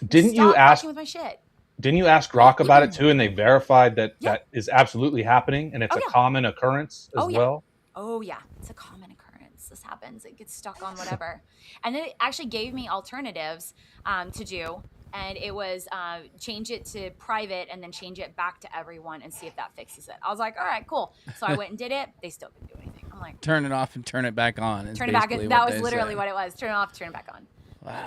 Didn't Stop you ask? fucking with my shit. Didn't you ask Grok about it too, and they verified that Yeah. that is absolutely happening, and it's Oh, a yeah. common occurrence as well? Oh yeah, it's a common occurrence. This happens. It gets stuck on whatever. And then it actually gave me alternatives to do. And it was change it to private and then change it back to everyone and see if that fixes it. I was like, all right, cool. So I went and did it. They still couldn't do anything. I'm like, Turn it off and turn it back on. turn it back. That was literally what it was. Turn it off, turn it back on. Wow.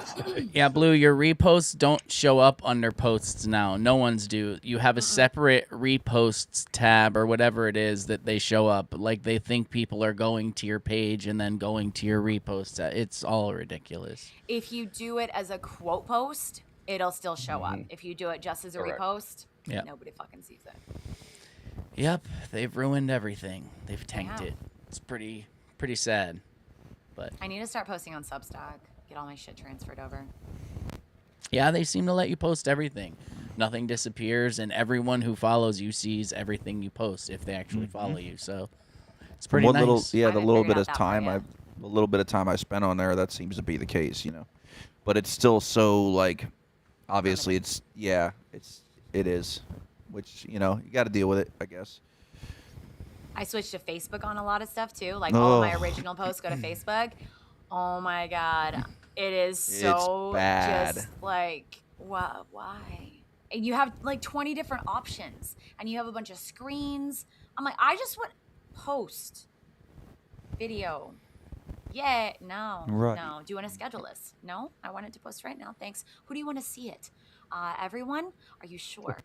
Yeah, Blue, your reposts don't show up under posts now. No one's do. You have a separate reposts tab or whatever it is that they show up. Like they think people are going to your page and then going to your reposts. It's all ridiculous. If you do it as a quote post, it'll still show up. If you do it just as a repost, nobody fucking sees it. Yep, they've ruined everything. They've tanked it. It's pretty sad. But I need to start posting on Substack. Get all my shit transferred over. yeah, they seem to let you post everything. Nothing disappears, and everyone who follows you sees everything you post if they actually follow you. So it's pretty nice. The little bit of time I spent on there, that seems to be the case, you know. But it's still so like, obviously, it is, which you know you got to deal with it, I guess. I switched to Facebook on a lot of stuff too. Like all of my original posts go to Facebook. Oh my god, it is so bad. Just like what? Why? And you have like 20 different options, and you have a bunch of screens. I'm like, I just want post video. Yeah, no. Do you want to schedule this? No, I want it to post right now. Thanks. Who do you want to see it? Everyone? Are you sure?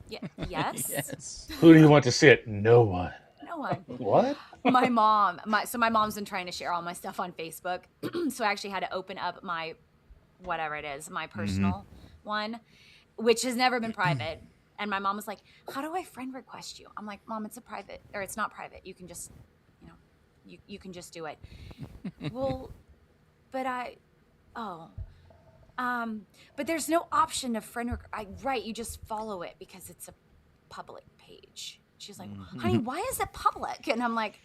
Yes. Yes. Who do you want to see it? No one. No one. What? My mom's been trying to share all my stuff on Facebook. So I actually had to open up my, whatever it is, my personal one, which has never been private. And my mom was like, how do I friend request you? I'm like, Mom, it's it's not private. You can just, you can just do it. Well, but but there's no option of friend right, you just follow it because it's a public page. She's like, honey, why is it public? And I'm like,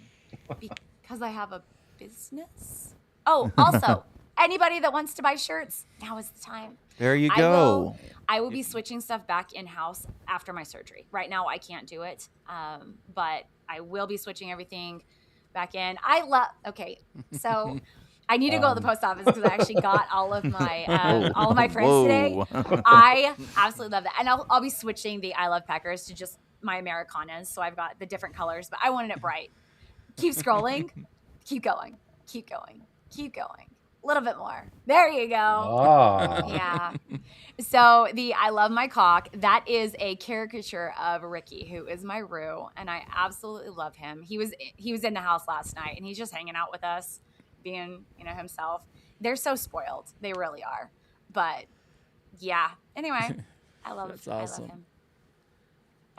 because I have a business. Oh, also, anybody that wants to buy shirts, now is the time. There you go. I will be switching stuff back in-house after my surgery. Right now, I can't do it, but I will be switching everything back in. So I need to go to the post office because I actually got all of my friends today. I absolutely love that, and I'll be switching the I Love Peckers to just my Americanas. So I've got the different colors, but I wanted it bright. Keep scrolling, keep going, keep going, keep going. A little bit more. There you go. Oh. Yeah. So the I Love My Cock, that is a caricature of Ricky, who is my Roo, and I absolutely love him. He was in the house last night, and he's just hanging out with us, being himself. They're so spoiled. They really are. But yeah. Anyway, I love him.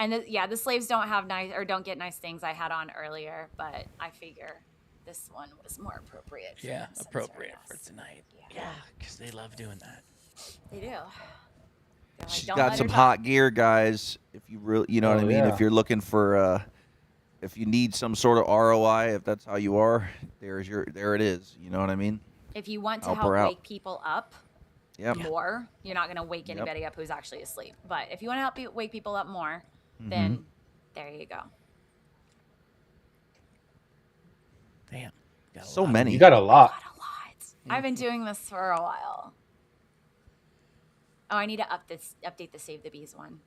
And the slaves don't get nice things I had on earlier, but I figure this one was more appropriate. Yeah, appropriate for tonight. Yeah, because they love doing that. They do. Like, she's got some hot gear, guys. If you really, what I mean. Yeah. If you're looking for, if you need some sort of ROI, if that's how you are, there it is. You know what I mean? If you want to Help help her out. wake people up Yep. more, you're not going to wake anybody up who's actually asleep. But if you want to help wake people up more, then there you go. Damn. So many. You got a lot. I've been doing this for a while. Oh, I need to update the Save the Bees one.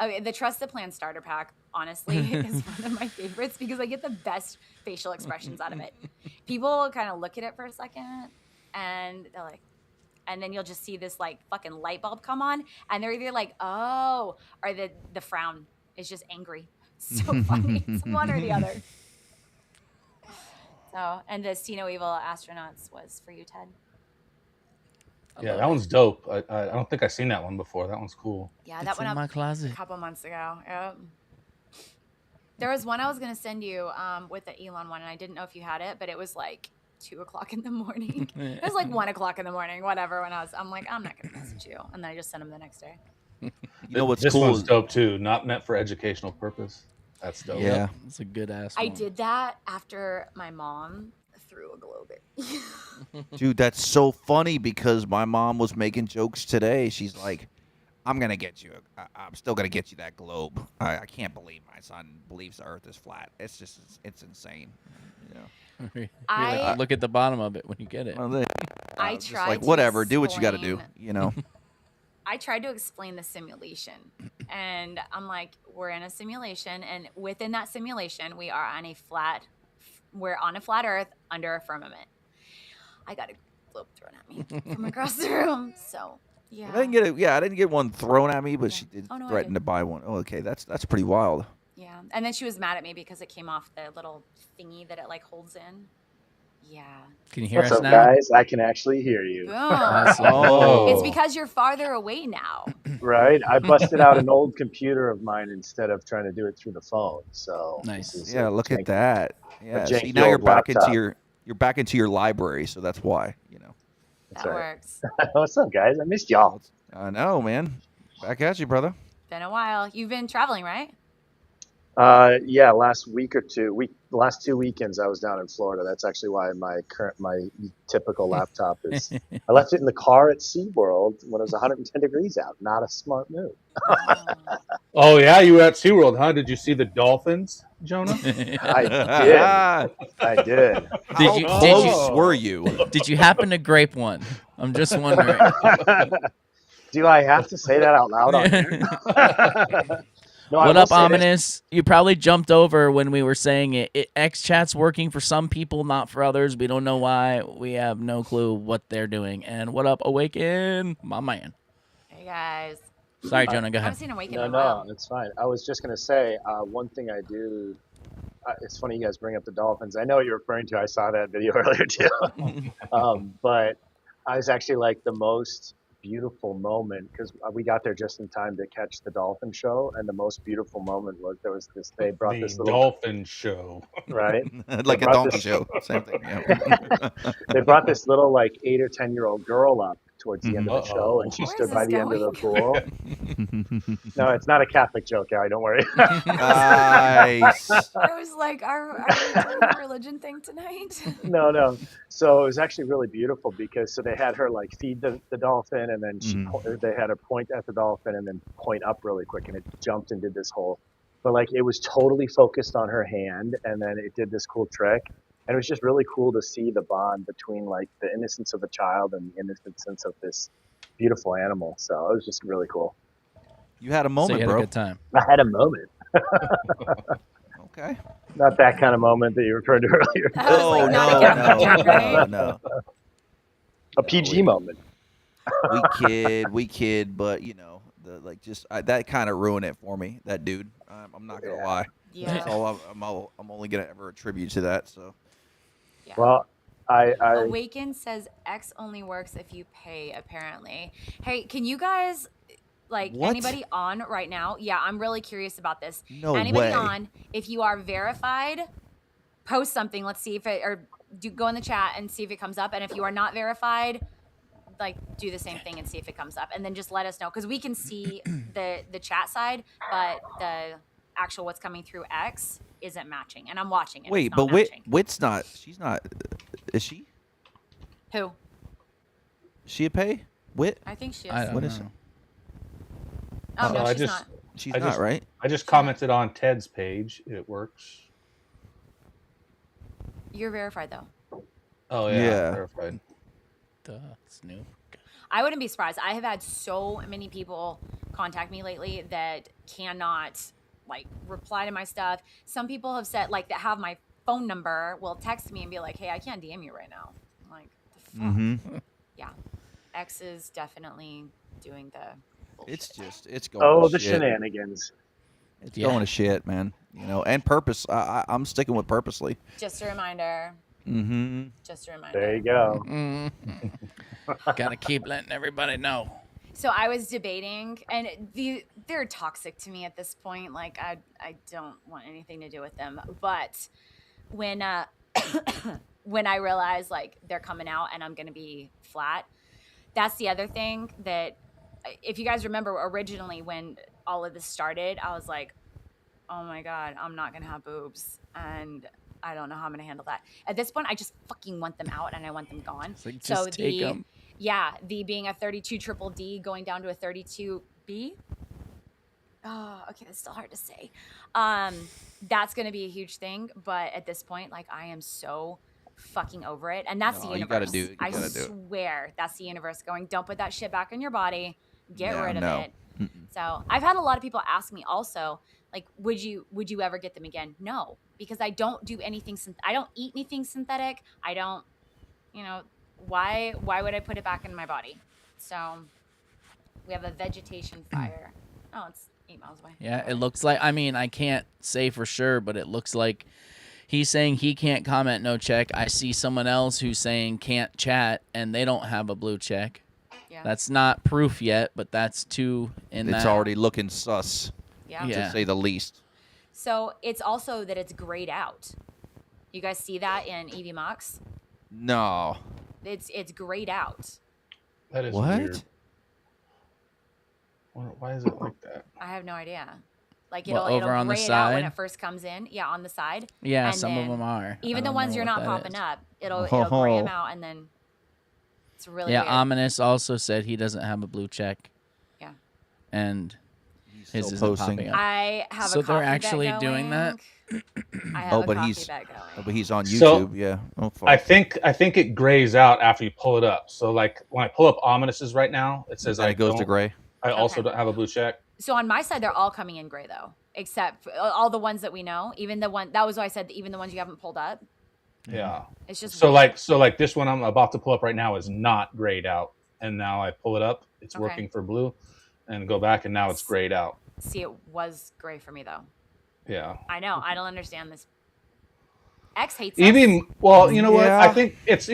Okay, the Trusted Plan starter pack, honestly, is one of my favorites because I get the best facial expressions out of it. People kind of look at it for a second, and they're like, and then you'll just see this like fucking light bulb come on, and they're either like, oh, or the frown is just angry. So funny. It's one or the other. So, and the See No Evil Astronauts was for you, Ted. Yeah, that one's dope. I don't think I've seen that one before. That one's cool. Yeah, that went in up my closet a couple months ago. Yep. There was one I was gonna send you with the Elon one, and I didn't know if you had it, but it was like 2:00 in the morning. It was like 1:00 in the morning, whatever. I'm like, I'm not gonna message you, and then I just sent him the next day. You know what's this cool? one's dope too. Not meant for educational purpose. That's dope. Yeah. It's a good ass I one. did that after my mom through a globe. Dude, that's so funny because my mom was making jokes today. She's like, I'm I'm still gonna get you that globe. I can't believe my son believes the Earth is flat. It's insane. You're like, look at the bottom of it when you get it. I just tried like to whatever, do what you got to do. I tried to explain the simulation, and I'm like, we're in a simulation, and within that simulation, we're on a flat Earth under a firmament. I got a globe thrown at me from across the room, so. Yeah. I didn't get one thrown at me, but she did threaten to buy one. Oh, okay, that's pretty wild. Yeah, and then she was mad at me because it came off the little thingy that it like holds in. Yeah. Can you hear What's us up, now, guys? I can actually hear you. Boom. Oh. It's because you're farther away now. Right? I busted out an old computer of mine instead of trying to do it through the phone. So nice. Yeah, look at that. Yeah. janky See, now you're old back laptop. you're back into your library, so that's why. That works. What's up, guys? I missed y'all. I know, man. Back at you, brother. Been a while. You've been traveling, right? Yeah, last two weekends I was down in Florida. That's actually why my typical laptop is. I left it in the car at SeaWorld when it was 110 degrees out. Not a smart move. Oh yeah, you were at SeaWorld, huh? Did you see the dolphins, Jonah? I did. How close were you? Did you happen to grape one? I'm just wondering. Do I have to say that out loud on here? No, what up, Ominous? You probably jumped over when we were saying it. X-Chat's working for some people, not for others. We don't know why. We have no clue what they're doing. And what up, Awaken? My man. Hey, guys. Sorry, Jonah, go ahead. I haven't seen Awaken in a No, while. it's fine. I was just going to say, one thing I do, it's funny you guys bring up the dolphins. I know what you're referring to. I saw that video earlier, too. But I was actually like the most beautiful moment because we got there just in time to catch the dolphin show, and the most beautiful moment was they brought this little dolphin show, right? Like a donkey show, same thing. Yeah. They brought this little like 8 or 10-year-old girl up towards the end of the show, and she stood by the end of the pool. No, it's not a Catholic joke, Allie, don't worry. Nice. I was like, are we doing a religion thing tonight? No. So it was actually really beautiful because they had her like feed the dolphin, and then they had her point at the dolphin and then point up really quick, and it jumped and did this whole. But like it was totally focused on her hand, and then it did this cool trick. And it was just really cool to see the bond between like the innocence of a child and the innocence of this beautiful animal. So it was just really cool. You had a moment, so you had bro. a good time. I had a moment. Okay. Not that kind of moment that you referred to earlier. No. A PG moment. We kid, but that kind of ruined it for me. That dude. I'm not gonna lie. Yeah. That's all I'm only gonna ever attribute to that. So. Yeah. Well, I Awaken says X only works if you pay, apparently. Hey, can you guys, anybody on right now? Yeah, I'm really curious about this. No Anybody way. on, if you are verified, post something. Let's see if it, or go in the chat and see if it comes up. And if you are not verified, do the same thing and see if it comes up. And then just let us know. Because we can see the chat side, but the actual what's coming through X isn't matching, and I'm watching it. Wait, it's not but matching. Wit's not. She's not. Is she? Who? Is she a pay? Wit? I think she is. I don't What is know. it? Oh no, I she's just- not. She's I not, just- right? I just commented on Ted's page. It works. You're verified though. Oh yeah, Yeah. verified. Duh, Snoop. I wouldn't be surprised. I have had so many people contact me lately that cannot reply to my stuff. Some people have said that have my phone number will text me and be like, "Hey, I can't DM you right now." I'm like, the fuck? Mm-hmm. Yeah, X is definitely doing the bullshit. It's going. oh, to the shit. shenanigans. It's going to shit, man. And purpose. I'm sticking with purposely. Just a reminder. Mm-hmm. Just a reminder. There you go. Gotta keep letting everybody know. So I was debating, and they're toxic to me at this point. I don't want anything to do with them. But when when I realize they're coming out and I'm gonna be flat, that's the other thing that, if you guys remember originally when all of this started, I was like, oh my God, I'm not gonna have boobs. And I don't know how I'm gonna handle that. At this point, I just fucking want them out and I want them gone. It's like, So just take them. yeah, the being a 32 triple D going down to a 32B. Oh, okay, that's still hard to say. That's gonna be a huge thing, but at this point, like I am so fucking over it, and that's the No, universe. you gotta do it. Swear, that's the universe going. Don't put that shit back in your body. Get rid of no. it. So I've had a lot of people ask me also, like, would you ever get them again? No, because I don't do anything. I don't eat anything synthetic. I don't, why would I put it back in my body? So we have a vegetation fire. Oh, it's 8 miles away. Yeah, it looks like, I mean, I can't say for sure, but it looks like he's saying he can't comment, no check. I see someone else who's saying can't chat, and they don't have a blue check. Yeah. That's not proof yet, but that's two in that. It's already looking sus, Yeah. to say the least. So it's also that it's grayed out. You guys see that in EV Mox? No. It's grayed out. That is What? weird. Why is it like that? I have no idea. Like Well, it'll over on the gray it out when side? it first comes in. Yeah, on the side. Yeah, And some of then them are. Even I the don't ones know you're what not that popping is. up, it'll gray them out, and then it's really Yeah, weird. Ominous also said he doesn't have a blue check. Yeah. And his still isn't posting. popping up. I have So a they're coffee bet actually doing that? I have a but coffee he's bet going. but he's on YouTube. So, yeah. Oh, fuck. I think it grays out after you pull it up. So like when I pull up Ominous's right now, it says And it goes to gray. I also Okay. don't have a blue check. So on my side, they're all coming in gray though, except for all the ones that we know. Even the one that was why I said even the ones you haven't pulled up. Yeah. It's just So weird. like this one I'm about to pull up right now is not grayed out, and now I pull it up, it's Okay. working for blue, and go back and now it's grayed out. See, it was gray for me though. Yeah. I know. I don't understand this. X hates us. You know what? Yeah. I think it's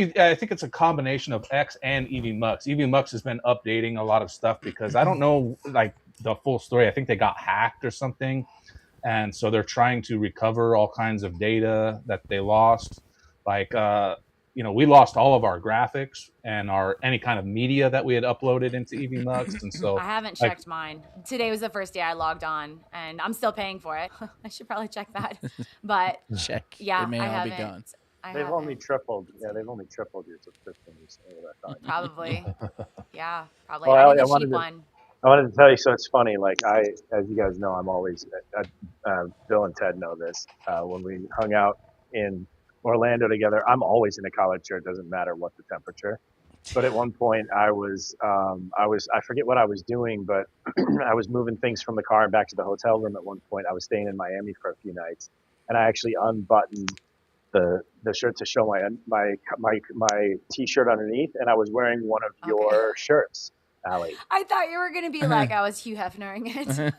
a combination of X and EV Mux. EV Mux has been updating a lot of stuff because I don't know like the full story. I think they got hacked or something, and so they're trying to recover all kinds of data that they lost. Like we lost all of our graphics and any kind of media that we had uploaded into EV Mux, and so I haven't checked mine. Today was the first day I logged on, and I'm still paying for it. I should probably check that. But Check. yeah, It may I all be haven't. gone. They've only tripled. Yeah, they've only tripled your subscription recently. What I thought. Probably. Yeah, probably. Well, I did I the wanted cheap to- one. I wanted to tell you, so it's funny. Like as you guys know, I'm always. Bill and Ted know this. When we hung out in Orlando together, I'm always in a collared shirt. Doesn't matter what the temperature. But at one point, I forget what I was doing, but I was moving things from the car and back to the hotel room. At one point, I was staying in Miami for a few nights, and I actually unbuttoned the shirt to show my t-shirt underneath, and I was wearing one of your shirts, Allie. I thought you were gonna be like I was Hugh Hefnering it.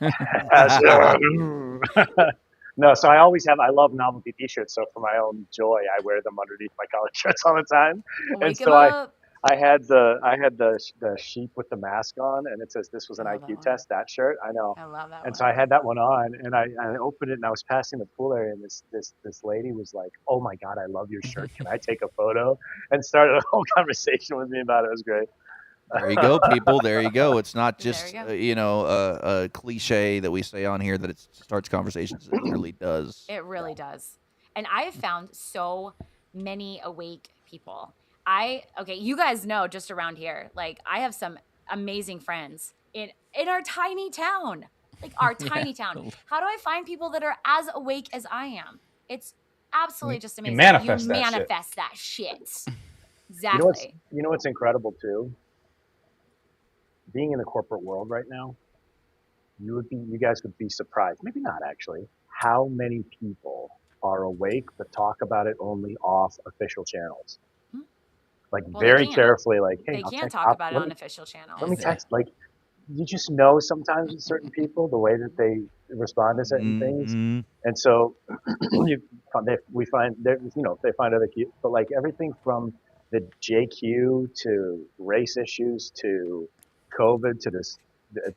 No, so I love novelty t-shirts. So for my own joy, I wear them underneath my collared shirts all the time. Wake And him so up. I had the sheep with the mask on, and it says this was an I love that IQ one. test. That shirt, I know. I love that And one. so I had that one on, and I opened it, and I was passing the pool area, and this lady was like, "Oh my God, I love your shirt. Can I take a photo?" And started a whole conversation with me about it. It was great. There you go, people. There you go. It's not There just you go. a cliche that we say on here that it starts conversations. It literally does. It really does. And I have found so many awake people. You guys know just around here, like I have some amazing friends in our tiny town. Like our tiny town. How do I find people that are as awake as I am? It's absolutely just amazing. manifest that shit. manifest that shit. Exactly. You know what's incredible too? Being in the corporate world right now, you guys would be surprised. Maybe not actually. How many people are awake but talk about it only off official channels? Like Well, very they can't. carefully. Like, hey, They I'll can't check- talk about it let on me- official channels. Let me text. Like, you just know sometimes with certain people the way that they respond to certain things, Mhm. and so we find they find other cues. But like everything from the JQ to race issues to COVID to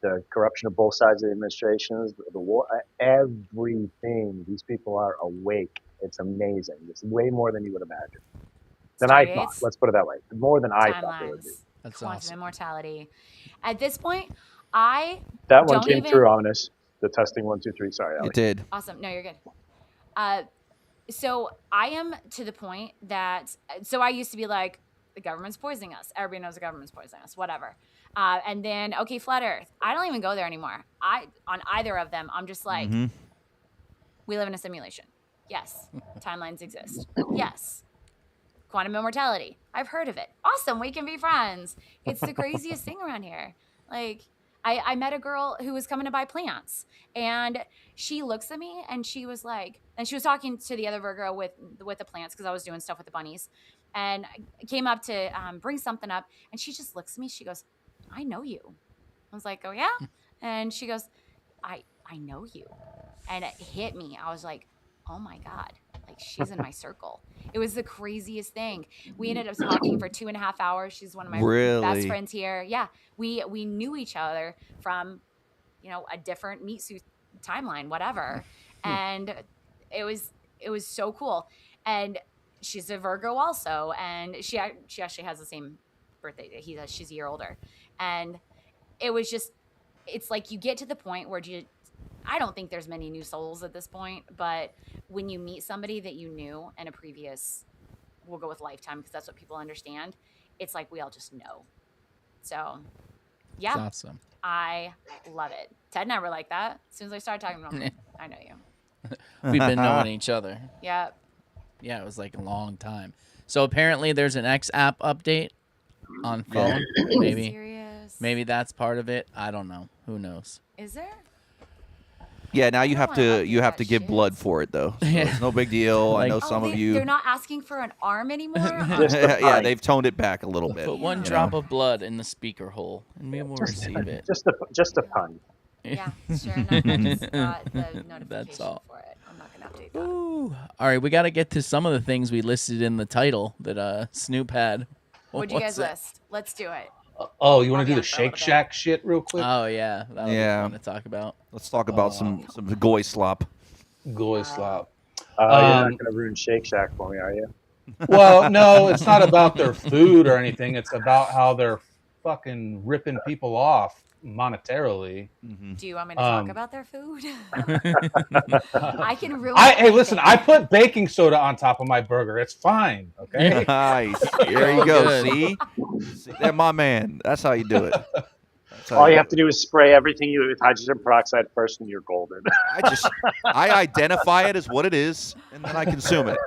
the corruption of both sides of the administrations, the war, everything. These people are awake. It's amazing. It's way more than you would imagine. Than I thought. Stargates. Let's put it that way. More than I thought they would be. Timelines. That's Quantum awesome. immortality. At this point, I That one Don't came even- through ominous. The testing 1 2 3. Sorry, Allie. It did. awesome. No, you're good. So I am to the point that, so I used to be like, the government's poisoning us. Everybody knows the government's poisoning us, whatever. And then, okay, flat earth. I don't even go there anymore. On either of them, I'm just like, we live in a simulation. Yes. Timelines exist. Yes. Quantum immortality. I've heard of it. Awesome. We can be friends. It's the craziest thing around here. Like, I met a girl who was coming to buy plants, and she looks at me and she was like, and she was talking to the other Virgo with the plants because I was doing stuff with the bunnies, and I came up to bring something up, and she just looks at me. She goes, "I know you." I was like, "Oh yeah," and she goes, "I know you," and it hit me. I was like, "Oh my God." Like, she's in my circle. It was the craziest thing. We ended up talking for 2.5 hours. She's one of my best friends here. Yeah. We knew each other from, a different meat suit timeline, whatever. And it was so cool. And she's a Virgo also. And she actually has the same birthday. She's a year older. And it was just, it's like you get to the point where I don't think there's many new souls at this point, but when you meet somebody that you knew in a previous, we'll go with lifetime because that's what people understand. It's like we all just know. So, yeah, That's awesome. I love it. Ted and I were like that. As soon as I started talking about I know you. We've been knowing each other. Yeah. Yeah, it was like a long time. So apparently there's an X app update on phone. Maybe that's part of it. I don't know. Who knows? Is there? Yeah, now you have to give blood for it though. So it's no big deal. I know some of you. They're not asking for an arm anymore. Yeah, they've toned it back a little bit. Put one drop of blood in the speaker hole, and we will receive it. Just a pun. Yeah, sure enough. I just got the notification That's all. for it. I'm not gonna update that. Ooh. All right, we got to get to some of the things we listed in the title that Snoop had. What'd you guys list? Let's do it. Oh, you want to do the Shake Shack shit real quick? Oh yeah, that would be fun to talk about. Let's talk about some goy slop. Goy slop. You're not going to ruin Shake Shack for me, are you? Well, no, it's not about their food or anything. It's about how they're fucking ripping people off monetarily. Do you want me to talk about their food? I can ruin. Hey, listen, I put baking soda on top of my burger. It's fine. Okay. Nice. There you go. See, they're my man. That's how you do it. All you have to do is spray everything with hydrogen peroxide first, and you're golden. I identify it as what it is, and then I consume it.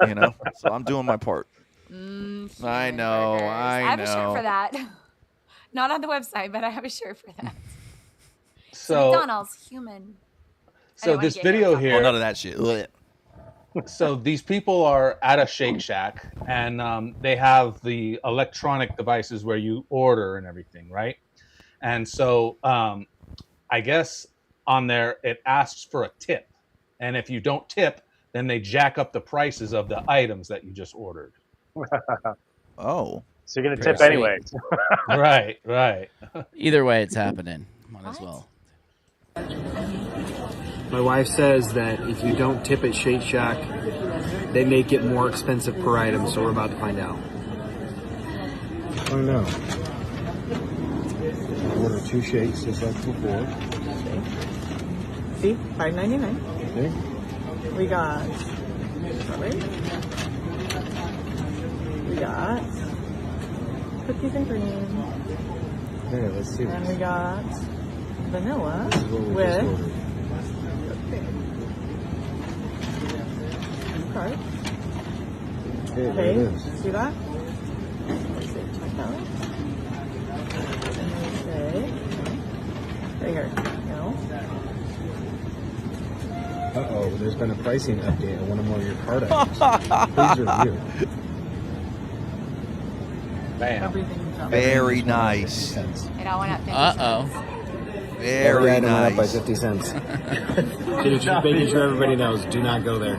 So I'm doing my part. I know. I have a shirt for that. Not on the website, but I have a shirt for that. So McDonald's human. So this video here. Oh, none of that shit. So these people are at a Shake Shack, and they have the electronic devices where you order and everything, right? And so I guess on there it asks for a tip, and if you don't tip, then they jack up the prices of the items that you just ordered. Oh. So you're going to tip anyway. Right. Either way, it's happening. Might as well. My wife says that if you don't tip at Shake Shack, they make it more expensive per item, so we're about to find out. Oh no. Order 2 shakes, just like before. See, $5.99. Okay. We got strawberry. We got cookies and cream. Okay, let's see. And we got vanilla with card. Okay, there it is. See that? Let's see, check out. Okay. Right here. No. Uh-oh, there's been a pricing update on one or more of your card items. Please review. Bam. Very nice. And I went up 50 cents. Very item went nice. up by 50 cents. Just making sure everybody knows, do not go there.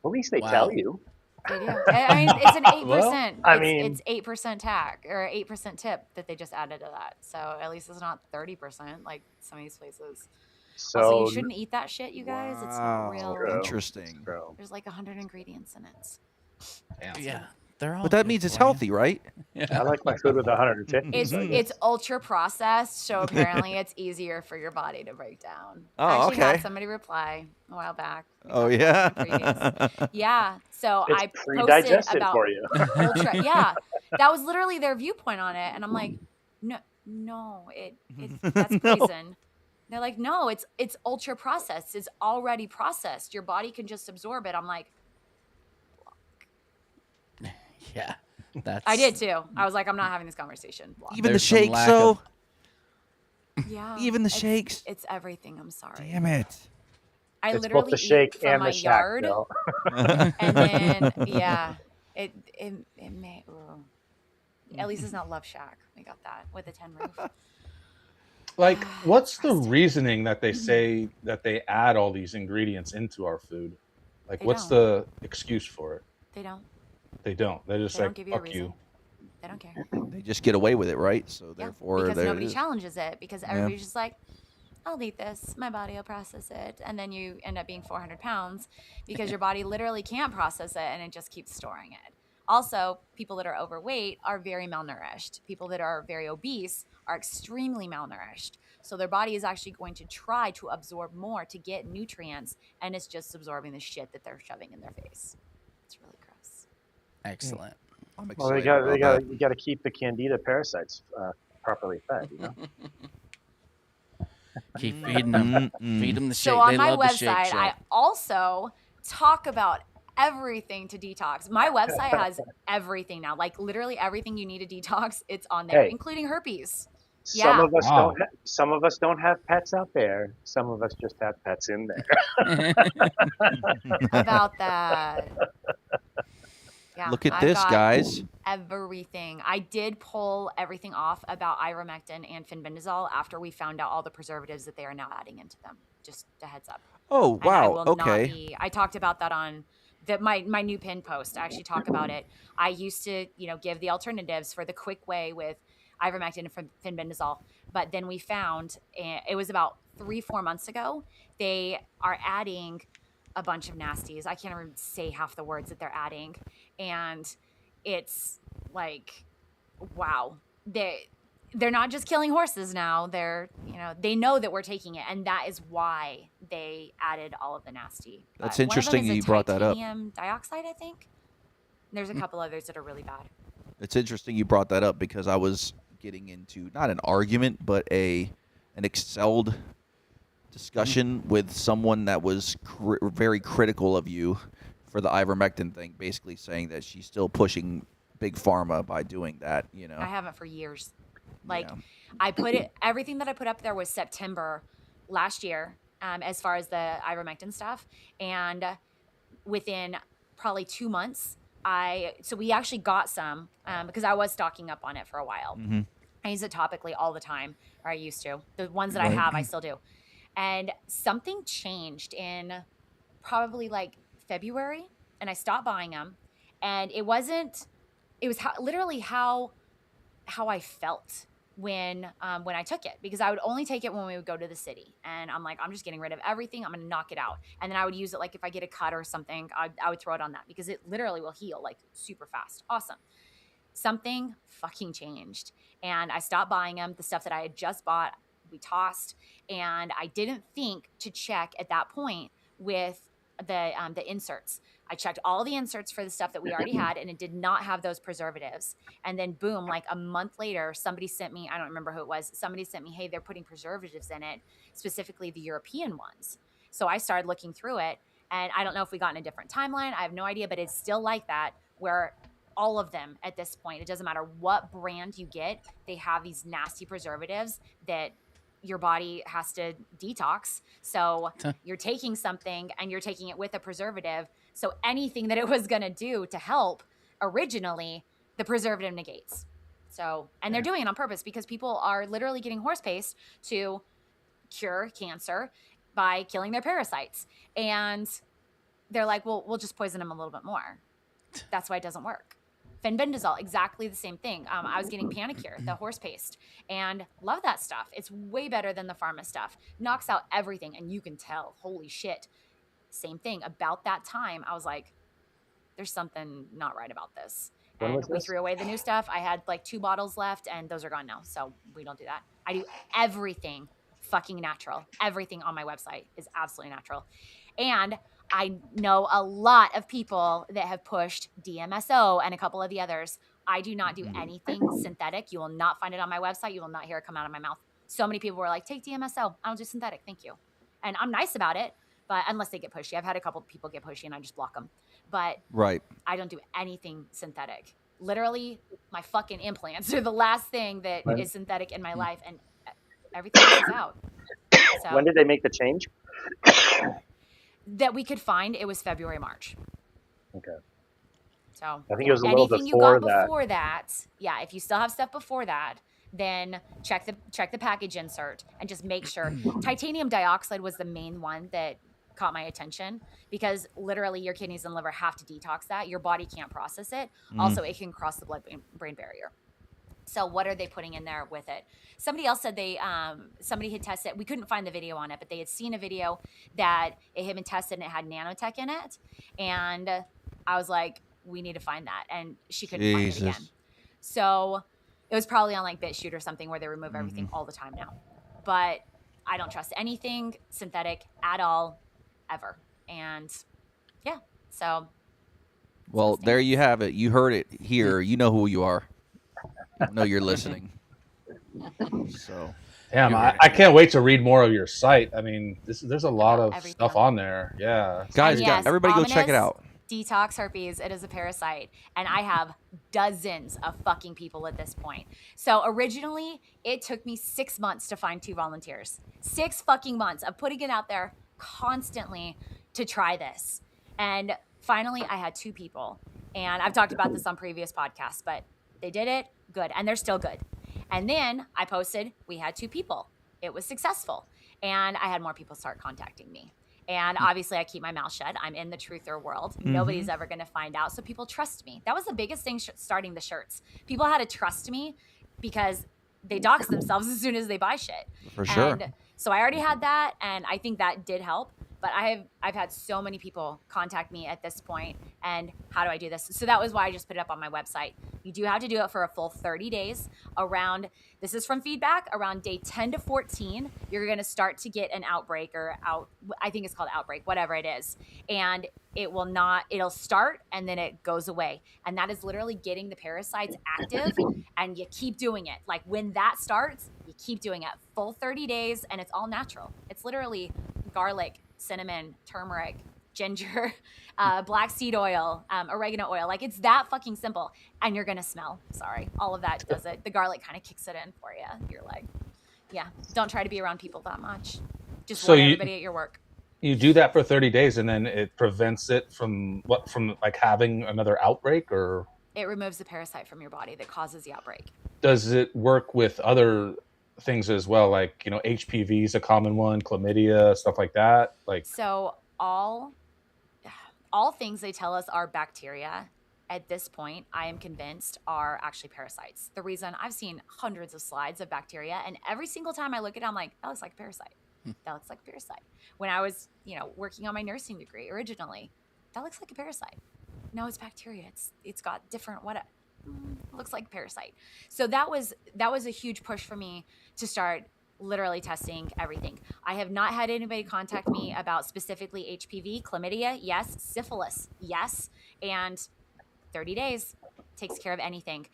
At least they tell you. They do. I mean, it's an 8%. Well, it's 8% tax or 8% tip that they just added to that. So at least it's not 30% like some of these places. So also, you shouldn't eat that shit, you guys. It's real. Interesting. There's like 100 ingredients in it. Yeah. They're all But that good means it's for you. healthy, right? I like my food with 150. It's ultra processed, so apparently it's easier for your body to break down. Oh, I actually had okay. somebody reply a while back. We Oh, talked about yeah? some ingredients. Yeah. So It's I posted pre-digested about for you. ultra. Yeah, that was literally their viewpoint on it, and I'm like, no, that's poison. They're like, no, it's ultra processed. It's already processed. Your body can just absorb it. I'm like, Yeah, that's. I did too. I was like, I'm not having this conversation. Block. Even the There's some shakes, lack so. of- Yeah. Even the shakes. It's everything. I'm sorry. Damn it. I It's literally both the shake eat from and my the shack, yard, Bill. and then it may. Ugh. At least it's not Love Shack. We got that with the 10 roof. Like, what's the reasoning that they say that they add all these ingredients into our food? Like, They what's don't. the excuse for it? They don't. They don't. They're just They like, don't give you a fuck reason. you. They don't care. They just get away with it, right? So therefore, Because there nobody it is. challenges it. Because everybody's just like, I'll eat this. My body will process it. And then you end up being 400 pounds because your body literally can't process it and it just keeps storing it. Also, people that are overweight are very malnourished. People that are very obese are extremely malnourished. So their body is actually going to try to absorb more to get nutrients, and it's just absorbing the shit that they're shoving in their face. It's really gross. Excellent. I'm Well, excited you about that. got to keep the candida parasites properly fed. You know. Keep feeding them. Feed them the shake. So on They my love the shake website, shack. I also talk about everything to detox. My website has everything now, like literally everything you need to detox. It's on there, Hey. including herpes. Some Yeah. of us Wow. don't. Some of us don't have pets out there. Some of us just have pets in there. About that. Yeah, Look at I've this, got guys. everything. I did pull everything off about ivermectin and fenbendazole after we found out all the preservatives that they are now adding into them. Just a heads up. Oh, And I wow. will not Okay. be. I talked about that on my new pin post. I actually talk about it. I used to, give the alternatives for the quick way with ivermectin and fenbendazole, but then we found it was about 3-4 months ago. They are adding a bunch of nasties. I can't even say half the words that they're adding, and it's like, wow. They're not just killing horses now. They're, they know that we're taking it, and that is why they added all of the nasty. That's One of them interesting is a you brought that up. titanium dioxide, I think. There's a couple others that are really bad. It's interesting you brought that up because I was getting into not an argument, but an excelled discussion with someone that was very critical of you for the ivermectin thing, basically saying that she's still pushing big pharma by doing that. I haven't for years. Like, Yeah. I put it, everything that I put up there was September last year, as far as the ivermectin stuff. And within probably 2 months, so we actually got some, because I was stocking up on it for a while. Mhm. I use it topically all the time, or I used to. The ones that I have, I still do. And something changed in probably like February, and I stopped buying them. And it was literally how I felt when I took it, because I would only take it when we would go to the city, and I'm like, I'm just getting rid of everything. I'm gonna knock it out, and then I would use it like if I get a cut or something, I would throw it on that because it literally will heal like super fast. Awesome. Something fucking changed, and I stopped buying them. The stuff that I had just bought, we tossed, and I didn't think to check at that point with the inserts. I checked all the inserts for the stuff that we already had, and it did not have those preservatives. And then boom, like a month later, somebody sent me, I don't remember who it was, somebody sent me, hey, they're putting preservatives in it, specifically the European ones. So I started looking through it, and I don't know if we got in a different timeline. I have no idea, but it's still like that, where all of them at this point, it doesn't matter what brand you get, they have these nasty preservatives that your body has to detox. So you're taking something and you're taking it with a preservative. So anything that it was going to do to help originally, the preservative negates. So, and they're doing it on purpose because people are literally getting horse paste to cure cancer by killing their parasites. And they're like, well, we'll just poison them a little bit more. That's why it doesn't work. Fenbendazole, exactly the same thing. I was getting Panicure, the horse paste, and love that stuff. It's way better than the pharma stuff. Knocks out everything, and you can tell. Holy shit. Same thing. About that time, I was like, there's something not right about this. When and was we this? threw away the new stuff. I had like 2 bottles left, and those are gone now. So we don't do that. I do everything fucking natural. Everything on my website is absolutely natural. And I know a lot of people that have pushed DMSO and a couple of the others. I do not do anything synthetic. You will not find it on my website. You will not hear it come out of my mouth. So many people were like, take DMSO. I don't do synthetic. Thank you. And I'm nice about it, but unless they get pushy. I've had a couple of people get pushy and I just block them. But Right. I don't do anything synthetic. Literally, my fucking implants are the last thing that is synthetic in my life, and everything else is out. So When did they make the change? that we could find, it was February, March. Okay. So I think it was a little anything you before got that. before that, yeah, if you still have stuff before that, then check the package insert and just make sure. Titanium dioxide was the main one that caught my attention because literally your kidneys and liver have to detox that. Your body can't process it. Also, it can cross the blood-brain barrier. So what are they putting in there with it? Somebody else said somebody had tested. We couldn't find the video on it, but they had seen a video that it had been tested and it had nanotech in it. And I was like, we need to find that. And she couldn't find it again. So it was probably on like BitChute or something where they remove everything all the time now. But I don't trust anything synthetic at all, ever. And yeah, so. Well, there you have it. You heard it here. You know who you are. You know you're listening. So. Damn, I can't wait to read more of your site. I mean, there's a lot of stuff on there. Yeah. Guys, everybody go check it out. Detox herpes. It is a parasite. And I have dozens of fucking people at this point. So originally, it took me 6 months to find 2 volunteers. 6 fucking months of putting it out there constantly to try this. And finally, I had 2 people. And I've talked about this on previous podcasts, but they did it. Good. And they're still good. And then I posted, we had 2 people. It was successful. And I had more people start contacting me. And obviously, I keep my mouth shut. I'm in the truther world. Nobody's ever going to find out. So people trust me. That was the biggest thing starting the shirts. People had to trust me because they dox themselves as soon as they buy shit. For sure. And so I already had that. And I think that did help. But I've had so many people contact me at this point, and how do I do this? So that was why I just put it up on my website. You do have to do it for a full 30 days. This is from feedback, around day 10 to 14, you're going to start to get an outbreak I think it's called outbreak, whatever it is. And it'll start and then it goes away. And that is literally getting the parasites active, and you keep doing it. Like when that starts, you keep doing it full 30 days, and it's all natural. It's literally garlic, cinnamon, turmeric, ginger, black seed oil, oregano oil. Like it's that fucking simple. And you're going to smell. Sorry. All of that does it. The garlic kind of kicks it in for you. You're like, yeah, don't try to be around people that much. Just warn everybody at your work. You do that for 30 days and then it prevents it from like having another outbreak, or? It removes the parasite from your body that causes the outbreak. Does it work with other things as well, like HPV is a common one, chlamydia, stuff like that? Like, so all things they tell us are bacteria at this point, I am convinced are actually parasites. The reason I've seen hundreds of slides of bacteria, and every single time I look at it, I'm like, that looks like a parasite. That looks like a parasite. When I was working on my nursing degree originally, that looks like a parasite. No, it's bacteria. It's got different looks like a parasite. So that was a huge push for me to start literally testing everything. I have not had anybody contact me about specifically HPV, chlamydia, yes, syphilis, yes, and 30 days takes care of anything.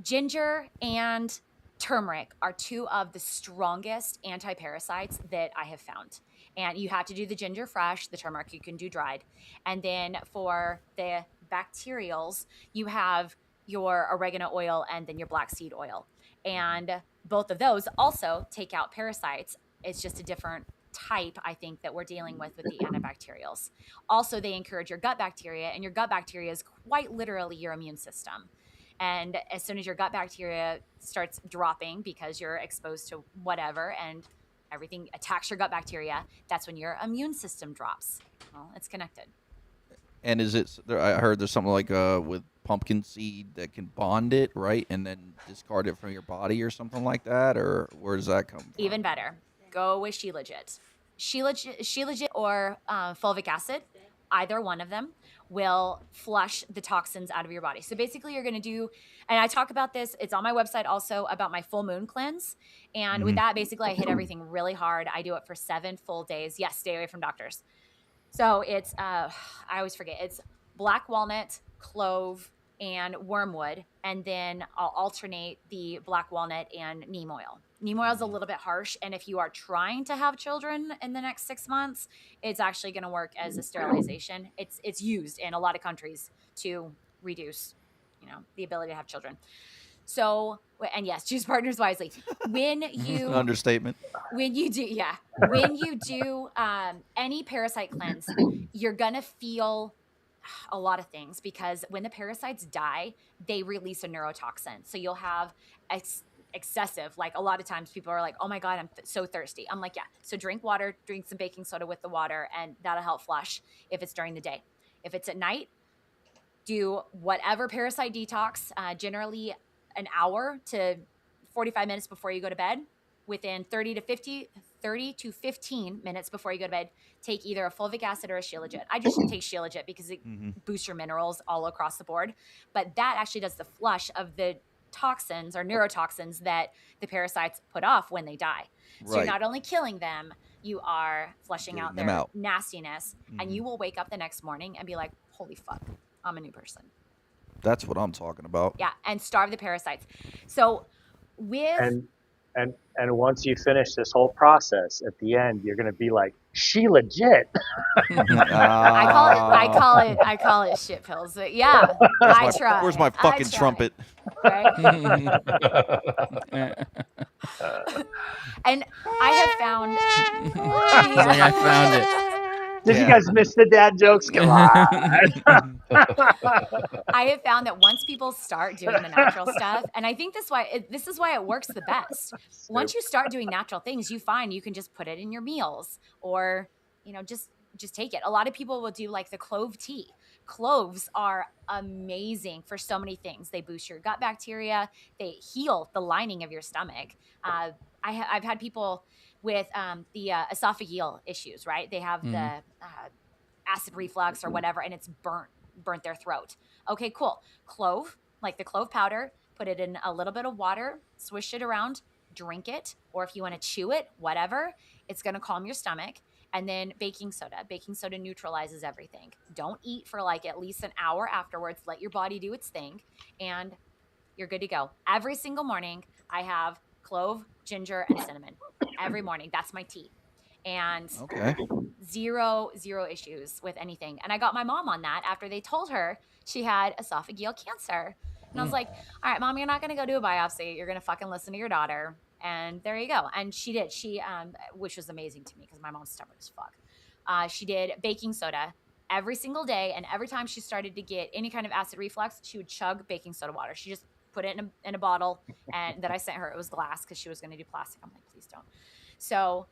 Ginger and turmeric are 2 of the strongest anti-parasites that I have found. And you have to do the ginger fresh, the turmeric you can do dried. And then for the bacterials, you have your oregano oil and then your black seed oil. And both of those also take out parasites. It's just a different type, I think, that we're dealing with the antibacterials. Also, they encourage your gut bacteria, and your gut bacteria is quite literally your immune system. And as soon as your gut bacteria starts dropping because you're exposed to whatever and everything attacks your gut bacteria, that's when your immune system drops. Well, it's connected. And I heard there's something like with pumpkin seed that can bond it, right? And then discard it from your body or something like that? Or where does that come from? Even better. Go with Shilajit. Shilajit or fulvic acid. either one of them will flush the toxins out of your body. So basically you're going to do, and I talk about this, it's on my website also, about my full moon cleanse. And with that, basically I hit everything really hard. I do it for 7 full days. Yes, stay away from doctors. So it's, I always forget, it's black walnut, clove, and wormwood. And then I'll alternate the black walnut and neem oil. Neem oil is a little bit harsh. And if you are trying to have children in the next 6 months, it's actually going to work as a sterilization. It's used in a lot of countries to reduce, the ability to have children. So, and yes, choose partners wisely. When you An understatement. When you do, when you do any parasite cleanse, you're gonna feel a lot of things, because when the parasites die, they release a neurotoxin. So you'll have excessive, like a lot of times people are like, oh my God, I'm so thirsty. I'm like, yeah. So drink water, drink some baking soda with the water, and that'll help flush if it's during the day. If it's at night, do whatever parasite detox, generally an hour to 45 minutes before you go to bed. Within 30 to 15 minutes before you go to bed, take either a fulvic acid or a Shilajit. I just take Shilajit because it boosts your minerals all across the board. But that actually does the flush of the toxins or neurotoxins that the parasites put off when they die. So you're not only killing them, you are flushing out their nastiness. And you will wake up the next morning and be like, holy fuck, I'm a new person. That's what I'm talking about. Yeah, and starve the parasites. So with... And once you finish this whole process, at the end, you're going to be like, she legit. I call it shit pills. But yeah, I try. Where's my fucking trumpet? Right? And I have found. Like, I found it. Did you guys miss the dad jokes? Come on. I have found that once people start doing the natural stuff, and I think this is why it works the best. Once you start doing natural things, you find you can just put it in your meals, or just take it. A lot of people will do like the clove tea. Cloves are amazing for so many things. They boost your gut bacteria. They heal the lining of your stomach. I've had people with the esophageal issues, right? They have the acid reflux or whatever, and it's burnt their throat. Okay, cool. Clove, like the clove powder, put it in a little bit of water, swish it around, drink it, or if you want to chew it, whatever, it's going to calm your stomach. And then baking soda. Baking soda neutralizes everything. Don't eat for like at least an hour afterwards. Let your body do its thing, and you're good to go. Every single morning, I have clove, ginger, and cinnamon. Every morning. That's my tea. And zero issues with anything. And I got my mom on that after they told her she had esophageal cancer. And I was like, all right, Mom, you're not going to go do a biopsy. You're going to fucking listen to your daughter. And there you go. And she did. She, which was amazing to me because my mom's stubborn as fuck. She did baking soda every single day. And every time she started to get any kind of acid reflux, she would chug baking soda water. She just put it in a bottle, and that I sent her. It was glass because she was going to do plastic. I'm like, please don't. So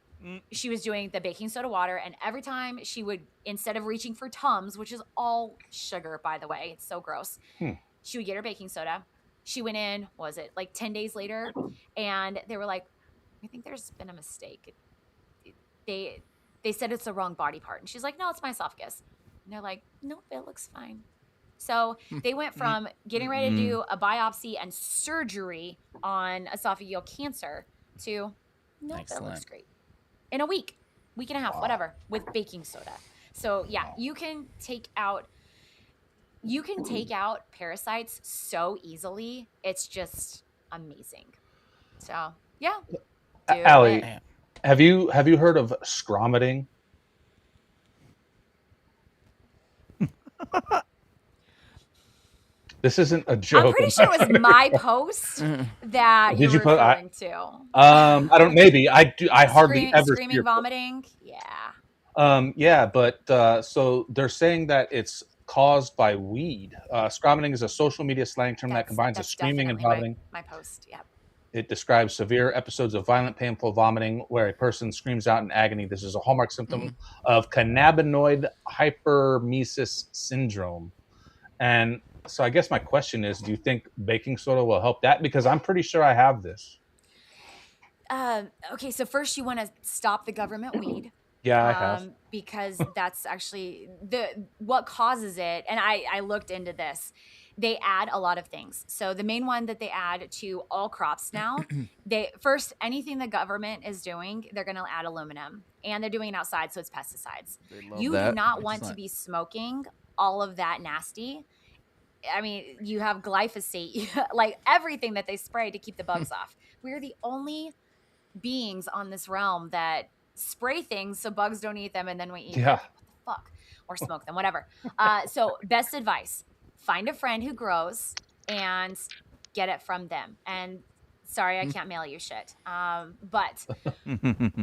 she was doing the baking soda water, and every time she would, instead of reaching for Tums, which is all sugar, by the way, it's so gross, she would get her baking soda. She went in, was it like 10 days later, and they were like, I think there's been a mistake. They said it's the wrong body part. And she's like, no, it's my esophagus. And they're like, nope, it looks fine. So they went from getting ready to do a biopsy and surgery on esophageal cancer to, no, that looks great. In a week and a half, whatever, with baking soda. So yeah, you can take out parasites so easily. It's just amazing. So yeah. Allie, have you heard of scromiting? This isn't a joke. I'm pretty sure it was my post that Did you were referring put, to. I don't. Maybe I do. I hardly ever screaming, vomiting. Yeah. Yeah, but so they're saying that it's caused by weed. Scromiting is a social media slang term that combines the screaming and vomiting. My post. Yep. It describes severe episodes of violent, painful vomiting where a person screams out in agony. This is a hallmark symptom of cannabinoid hyperemesis syndrome. And so I guess my question is, do you think baking soda will help that? Because I'm pretty sure I have this. Okay, so first you want to stop the government weed. Yeah, I have. Because that's actually what causes it. And I looked into this. They add a lot of things. So the main one that they add to all crops now, anything the government is doing, they're going to add aluminum, and they're doing it outside, so it's pesticides. You do not want to be smoking all of that nasty. I mean, you have glyphosate, like everything that they spray to keep the bugs off. We're the only beings on this realm that spray things so bugs don't eat them, and then we eat them. What the fuck? Or smoke them, whatever. So best advice, find a friend who grows and get it from them. And sorry, I can't mail you shit. But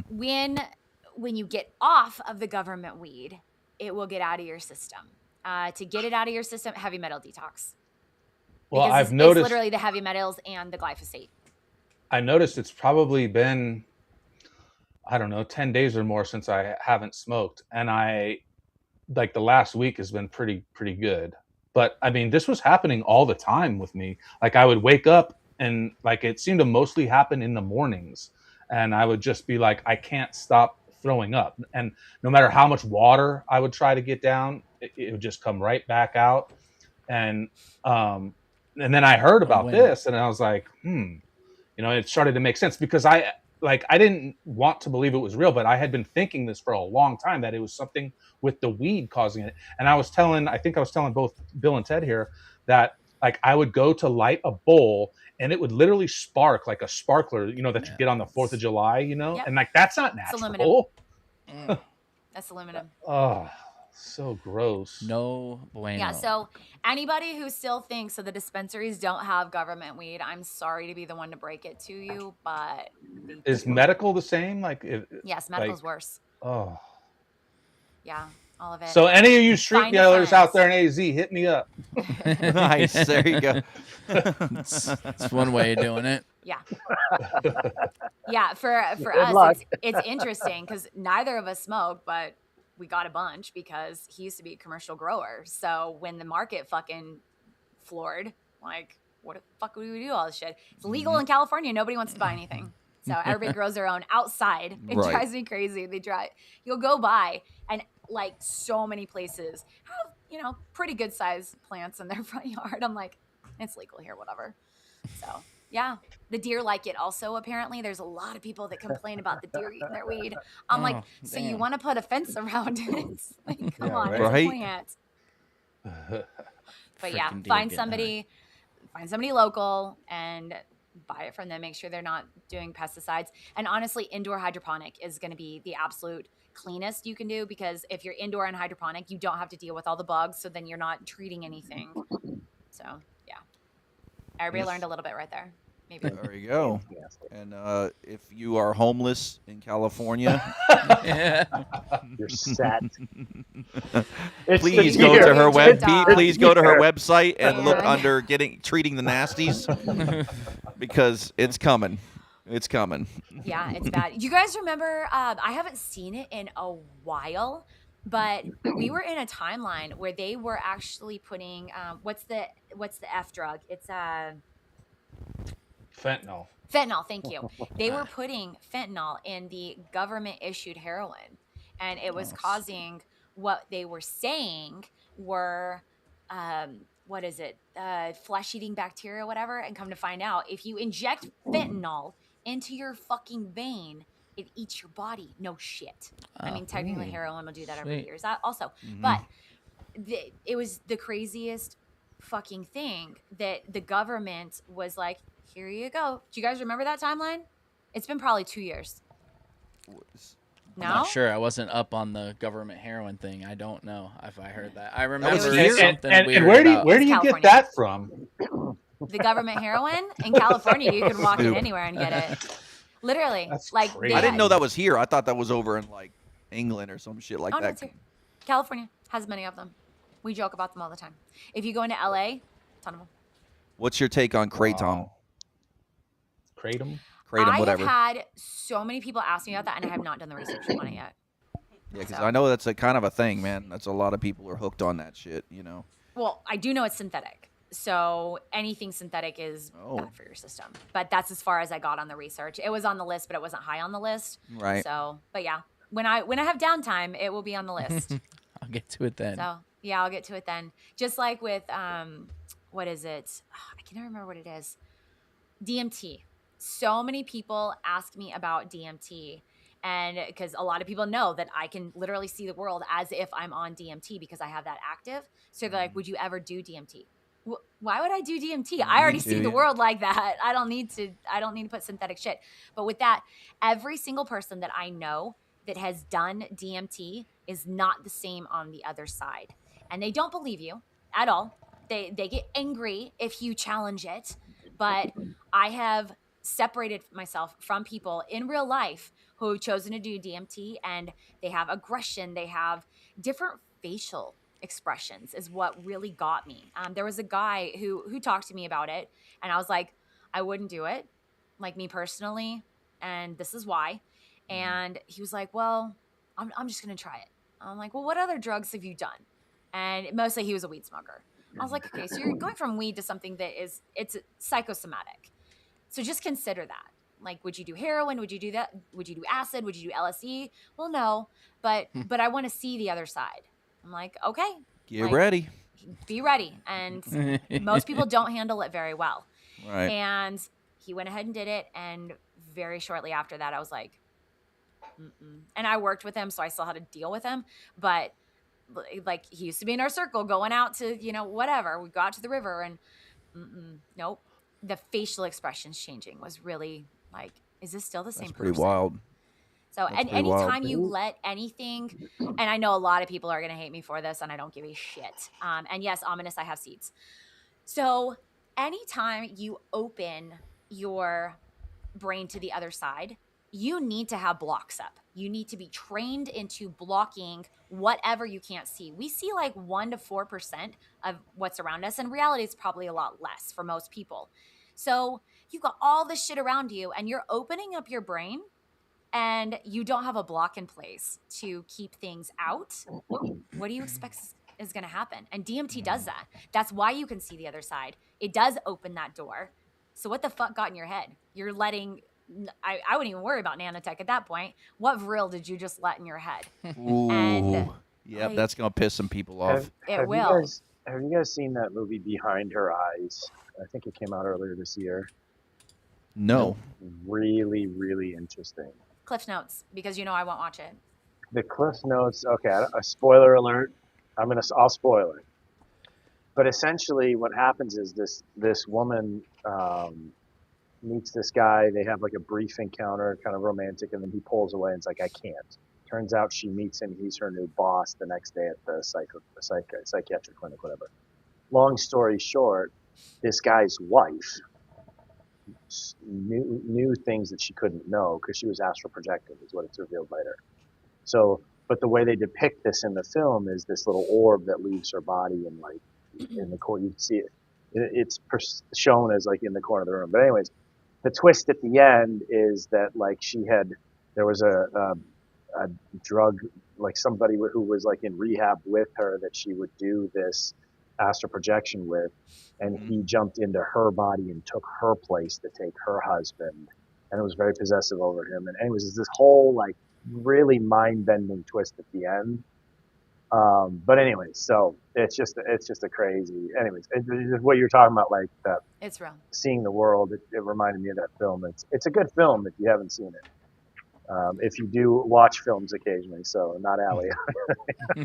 when you get off of the government weed, it will get out of your system. To get it out of your system, heavy metal detox. Well, Because I've noticed it's literally the heavy metals and the glyphosate. I noticed it's probably been, I don't know, 10 days or more since I haven't smoked. And the last week has been pretty good. But I mean, this was happening all the time with me. Like I would wake up and like it seemed to mostly happen in the mornings. And I would just be like, I can't stop throwing up. And no matter how much water I would try to get down, it would just come right back out. And then I heard about this and I was like, it started to make sense because I didn't want to believe it was real, but I had been thinking this for a long time that it was something with the weed causing it. And I think I was telling both Bill and Ted here that like I would go to light a bowl and it would literally spark like a sparkler, that you get on the 4th of July, Yep. and like that's not It's natural. aluminum. That's aluminum. Oh, so gross. No bueno. Yeah, so anybody who still thinks that the dispensaries don't have government weed, I'm sorry to be the one to break it to you, but is medical the same? Yes, medical's worse. Oh. Yeah, all of it. So any of you street Find a dealers friend. out there in AZ, hit me up. Nice. There you go. It's one way of doing it. Yeah. Yeah, for Good us, luck. it's interesting because neither of us smoke, but we got a bunch because he used to be a commercial grower. So when the market fucking floored, like, what the fuck would we do all this shit? It's legal in California. Nobody wants to buy anything. So everybody grows their own outside. It Right. drives me crazy. You'll go by and like so many places have, pretty good sized plants in their front yard. I'm like, it's legal here, whatever. So yeah, the deer like it also. Apparently there's a lot of people that complain about the deer eating their weed. I'm like, so you want to put a fence around it? Like, come on, what's the plant? But yeah, find somebody local and buy it from them. Make sure they're not doing pesticides. And honestly, indoor hydroponic is going to be the absolute cleanest you can do, because if you're indoor and hydroponic, you don't have to deal with all the bugs. So then you're not treating anything. So yeah, everybody learned a little bit right there. Maybe. There you go. And if you are homeless in California, You're set. please go to her website and look under treating the nasties because it's coming. It's coming. Yeah, it's bad. You guys remember? I haven't seen it in a while, but we were in a timeline where they were actually putting what's the F drug? It's Fentanyl. Fentanyl, thank you. They were putting fentanyl in the government-issued heroin, and it was causing what they were saying were, flesh-eating bacteria, whatever, and come to find out, if you inject fentanyl into your fucking vein, it eats your body. No shit. I mean, technically heroin will do that every year. Also. But it was the craziest fucking thing that the government was like, here you go. Do you guys remember that timeline? It's been probably 2 years. No? I'm not sure. I wasn't up on the government heroin thing. I don't know if I heard that. I remember was something and weird where do you California. get that from? The government heroin in California, you can walk in anywhere and get it. Literally. That's like crazy. I didn't know that was here. I thought that was over in like England or some shit like no, that. it's here. California has many of them. We joke about them all the time. If you go into LA, ton of them. What's your take on Kratom? Kratom? Kratom, whatever. I've had so many people ask me about that, and I have not done the research on it yet. Yeah, because I know that's a kind of a thing, man. That's a lot of people are hooked on that shit, Well, I do know it's synthetic. So anything synthetic is bad for your system. But that's as far as I got on the research. It was on the list, but it wasn't high on the list. Right. So, but yeah. when I have downtime, it will be on the list. I'll get to it then. So yeah, I'll get to it then. Just like with what is it? I can't remember what it is. DMT. So many people ask me about DMT, and because a lot of people know that I can literally see the world as if I'm on DMT because I have that active. So they're like, "Would you ever do DMT?" Why would I do DMT? I already see the world like that. I don't need to put synthetic shit. But with that, every single person that I know that has done DMT is not the same on the other side. And they don't believe you at all. They get angry if you challenge it. But I have separated myself from people in real life who have chosen to do DMT, and they have aggression. They have different facial expressions is what really got me. There was a guy who talked to me about it, and I was like, I wouldn't do it, like me personally, and this is why. And he was like, well, I'm just gonna try it. I'm like, well, what other drugs have you done? And mostly he was a weed smoker. I was like, okay, so you're going from weed to something that it's psychosomatic. So just consider that. Like, would you do heroin? Would you do that? Would you do acid? Would you do LSD? Well, no, but I want to see the other side. I'm like, okay. Get ready. Be ready. And most people don't handle it very well. Right. And he went ahead and did it. And very shortly after that, I was like, mm-mm. And I worked with him, so I still had to deal with him. But like, he used to be in our circle going out to, whatever. We got to the river and nope. The facial expressions changing was really like, is this still the same person? Pretty wild. So, and anytime you let anything, and I know a lot of people are going to hate me for this, and I don't give a shit. And yes, ominous, I have seeds. So anytime you open your brain to the other side, you need to have blocks up. You need to be trained into blocking whatever you can't see. We see like 1% to 4% of what's around us. In reality, it's probably a lot less for most people. So you've got all this shit around you, and you're opening up your brain, and you don't have a block in place to keep things out. What do you expect is going to happen? And DMT does that. That's why you can see the other side. It does open that door. So what the fuck got in your head? You're letting... I wouldn't even worry about nanotech at that point. What vril did you just let in your head? Ooh. And yep, that's going to piss some people off. It will. Have you guys seen that movie Behind Her Eyes? I think it came out earlier this year. No. Really, really interesting. Cliff Notes, because I won't watch it. The Cliff Notes, okay, a spoiler alert. I'll spoil it. But essentially what happens is this woman meets this guy. They have like a brief encounter, kind of romantic, and then he pulls away and it's like, I can't. Turns out she meets him. He's her new boss the next day at the psychiatric clinic, whatever. Long story short, this guy's wife knew things that she couldn't know because she was astral projecting, is what it's revealed later. So, but the way they depict this in the film is this little orb that leaves her body and like in the corner. You can see it. It's shown as like in the corner of the room. But anyways, the twist at the end is that like there was a drug, like somebody who was like in rehab with her that she would do this astral projection with, and he jumped into her body and took her place to take her husband, and it was very possessive over him. And anyways, it's this whole like really mind-bending twist at the end. But anyways, so it's just a crazy. Anyways, what you're talking about, like that. It's real. Seeing the world, it reminded me of that film. It's a good film if you haven't seen it. If you do watch films occasionally, so not Allie.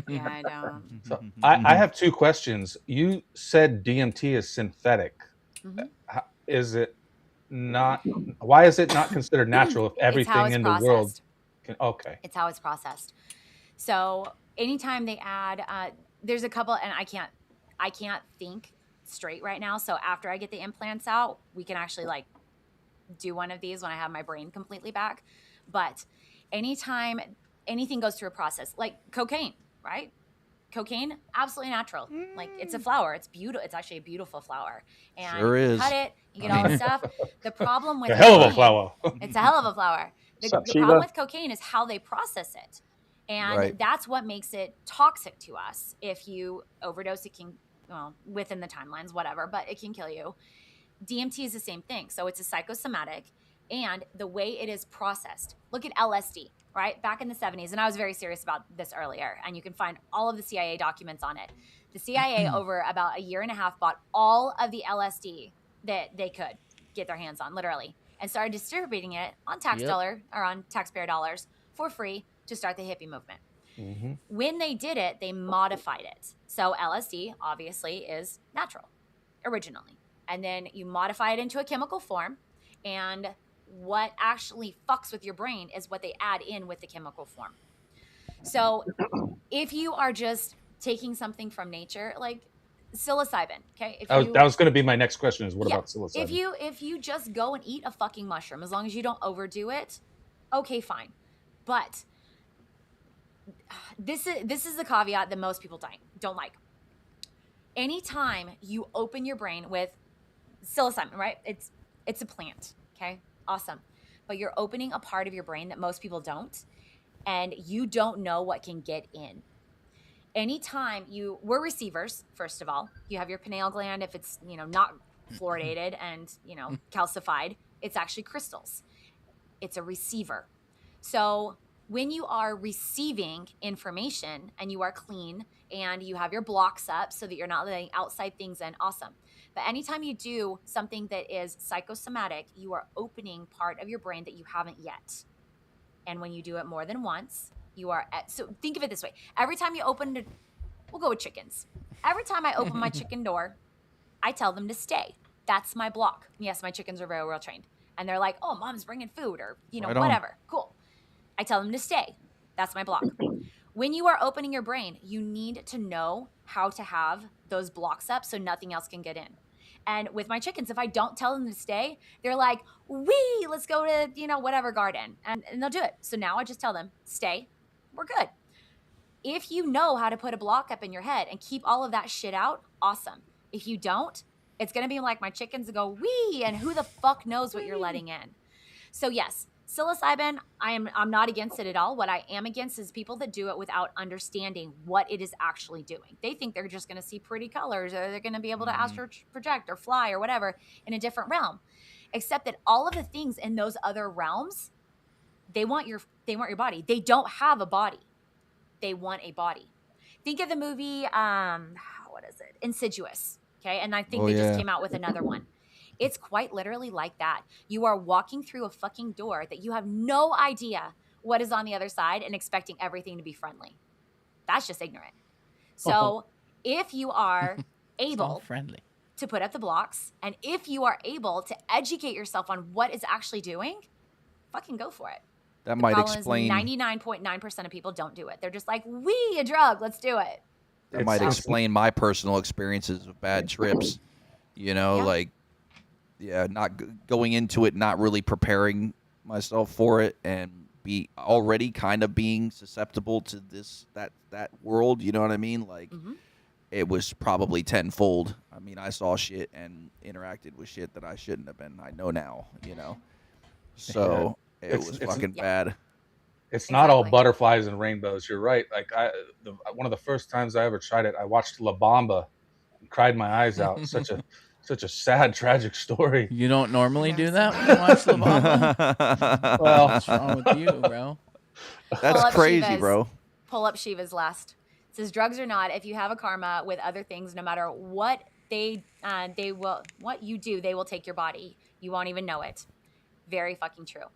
Yeah, I don't. So I have two questions. You said DMT is synthetic. Mm-hmm. Is it not? Why is it not considered natural if everything in the world? Okay. It's how it's processed. So anytime they add, there's a couple, and I can't think straight right now. So after I get the implants out, we can actually like do one of these when I have my brain completely back. But anytime anything goes through a process, like cocaine, right? Cocaine, absolutely natural. Like it's a flower. It's beautiful. It's actually a beautiful flower. And sure is. You cut it, you get all the stuff. The problem with a hell of a flower. It's a hell of a flower. The problem with cocaine is how they process it. And that's what makes it toxic to us. If you overdose, it can, within the timelines, whatever, but it can kill you. DMT is the same thing. So it's a psychosomatic. and the way it is processed. Look at LSD, right? Back in the 70s, and I was very serious about this earlier, and you can find all of the CIA documents on it. The CIA over about a year and a half bought all of the LSD that they could get their hands on, literally, and started distributing it on taxpayer dollars for free to start the hippie movement. Mm-hmm. When they did it, they modified it. So LSD obviously is natural originally. And then you modify it into a chemical form. And what actually fucks with your brain is what they add in with the chemical form. So if you are just taking something from nature, like psilocybin, okay? That was going to be my next question is what about psilocybin? If you just go and eat a fucking mushroom, as long as you don't overdo it, okay, fine. But this is the caveat that most people don't like. Anytime you open your brain with psilocybin, right? It's a plant, okay? Awesome. But you're opening a part of your brain that most people don't, and you don't know what can get in. Anytime we're receivers, first of all. You have your pineal gland. If it's, not fluoridated and, calcified, it's actually crystals. It's a receiver. So when you are receiving information and you are clean and you have your blocks up so that you're not letting outside things in, awesome. But anytime you do something that is psychosomatic, you are opening part of your brain that you haven't yet. And when you do it more than once, so think of it this way. Every time you we'll go with chickens. Every time I open my chicken door, I tell them to stay. That's my block. Yes, my chickens are very well trained. And they're like, oh, mom's bringing food or, Right whatever. Cool. I tell them to stay. That's my block. When you are opening your brain, you need to know how to have those blocks up so nothing else can get in. And with my chickens, if I don't tell them to stay, they're like, let's go to, whatever garden. And they'll do it. So now I just tell them, stay. We're good. If you know how to put a block up in your head and keep all of that shit out, awesome. If you don't, it's going to be like my chickens go, and who the fuck knows what you're letting in. So yes, psilocybin, I'm not against it at all. What I am against is people that do it without understanding what it is actually doing. They think they're just going to see pretty colors, or they're going to be able to astral project or fly or whatever in a different realm. Except that all of the things in those other realms, they want your body. They don't have a body. They want a body. Think of the movie, what is it? Insidious. Okay, and I think they just came out with another one. It's quite literally like that. You are walking through a fucking door that you have no idea what is on the other side and expecting everything to be friendly. That's just ignorant. So if you are able to put up the blocks, and if you are able to educate yourself on what it's actually doing, fucking go for it. That might explain. 99.9% of people don't do it. They're just like, a drug, let's do it. That might explain my personal experiences of bad trips. Not going into it, not really preparing myself for it, and be already kind of being susceptible to that world. You know what I mean? Like, it was probably tenfold. I mean, I saw shit and interacted with shit that I shouldn't have been. I know now, So it was fucking bad. It's not all butterflies and rainbows. You're right. Like one of the first times I ever tried it, I watched La Bamba and cried my eyes out. Such a sad, tragic story. You don't normally do that when you watch La Bamba? Well, what's wrong with you, bro? That's crazy, bro. Pull up Shiva's last. It says, drugs or not, if you have a karma with other things, no matter what what you do, they will take your body. You won't even know it. Very fucking true.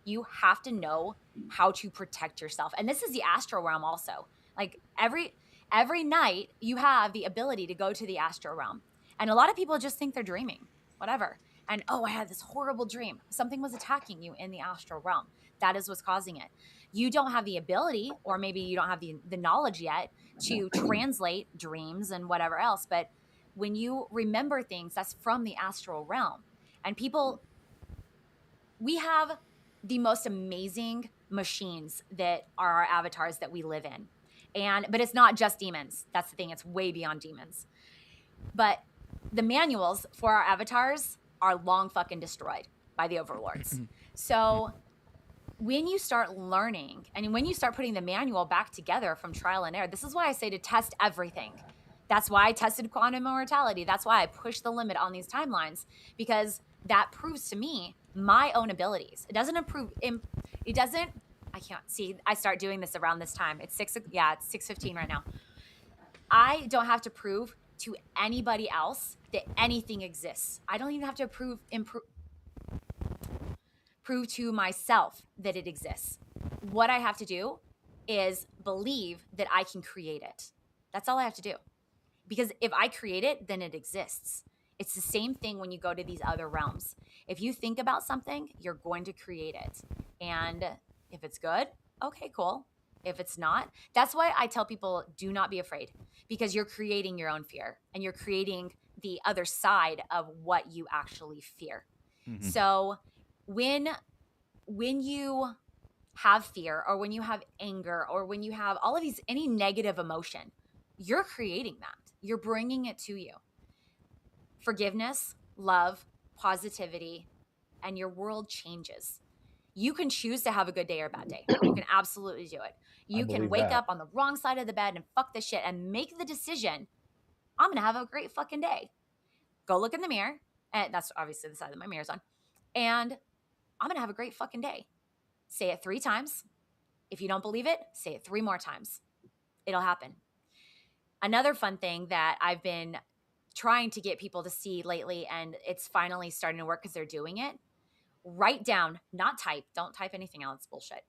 You have to know how to protect yourself. And this is the astral realm also. Like every night you have the ability to go to the astral realm. And a lot of people just think they're dreaming, whatever. And, I had this horrible dream. Something was attacking you in the astral realm. That is what's causing it. You don't have the ability, or maybe you don't have the knowledge yet to translate dreams and whatever else. But when you remember things, that's from the astral realm. And we have the most amazing machines that are our avatars that we live in. But it's not just demons. That's the thing. It's way beyond demons. But the manuals for our avatars are long fucking destroyed by the overlords. So when you start learning and when you start putting the manual back together from trial and error, this is why I say to test everything. That's why I tested quantum immortality. That's why I push the limit on these timelines, because that proves to me my own abilities. It doesn't it doesn't, I can't see. I start doing this around this time. It's 6:15 right now. I don't have to prove to anybody else that anything exists. I don't even have to prove to myself that it exists. What I have to do is believe that I can create it. That's all I have to do. Because if I create it, then it exists. It's the same thing when you go to these other realms. If you think about something, you're going to create it. And if it's good, okay, cool. If it's not, that's why I tell people, do not be afraid, because you're creating your own fear and you're creating the other side of what you actually fear. Mm-hmm. So when you have fear, or when you have anger, or when you have all of these, any negative emotion, you're creating that. You're bringing it to you. Forgiveness, love, positivity, and your world changes. You can choose to have a good day or a bad day. You can absolutely do it. You can wake up on the wrong side of the bed and fuck this shit and make the decision, I'm going to have a great fucking day. Go look in the mirror. And that's obviously the side that my mirror's on. And I'm going to have a great fucking day. Say it 3 times. If you don't believe it, say it 3 more times. It'll happen. Another fun thing that I've been trying to get people to see lately, and it's finally starting to work because they're doing it. Write down, not type. Don't type anything else. Bullshit.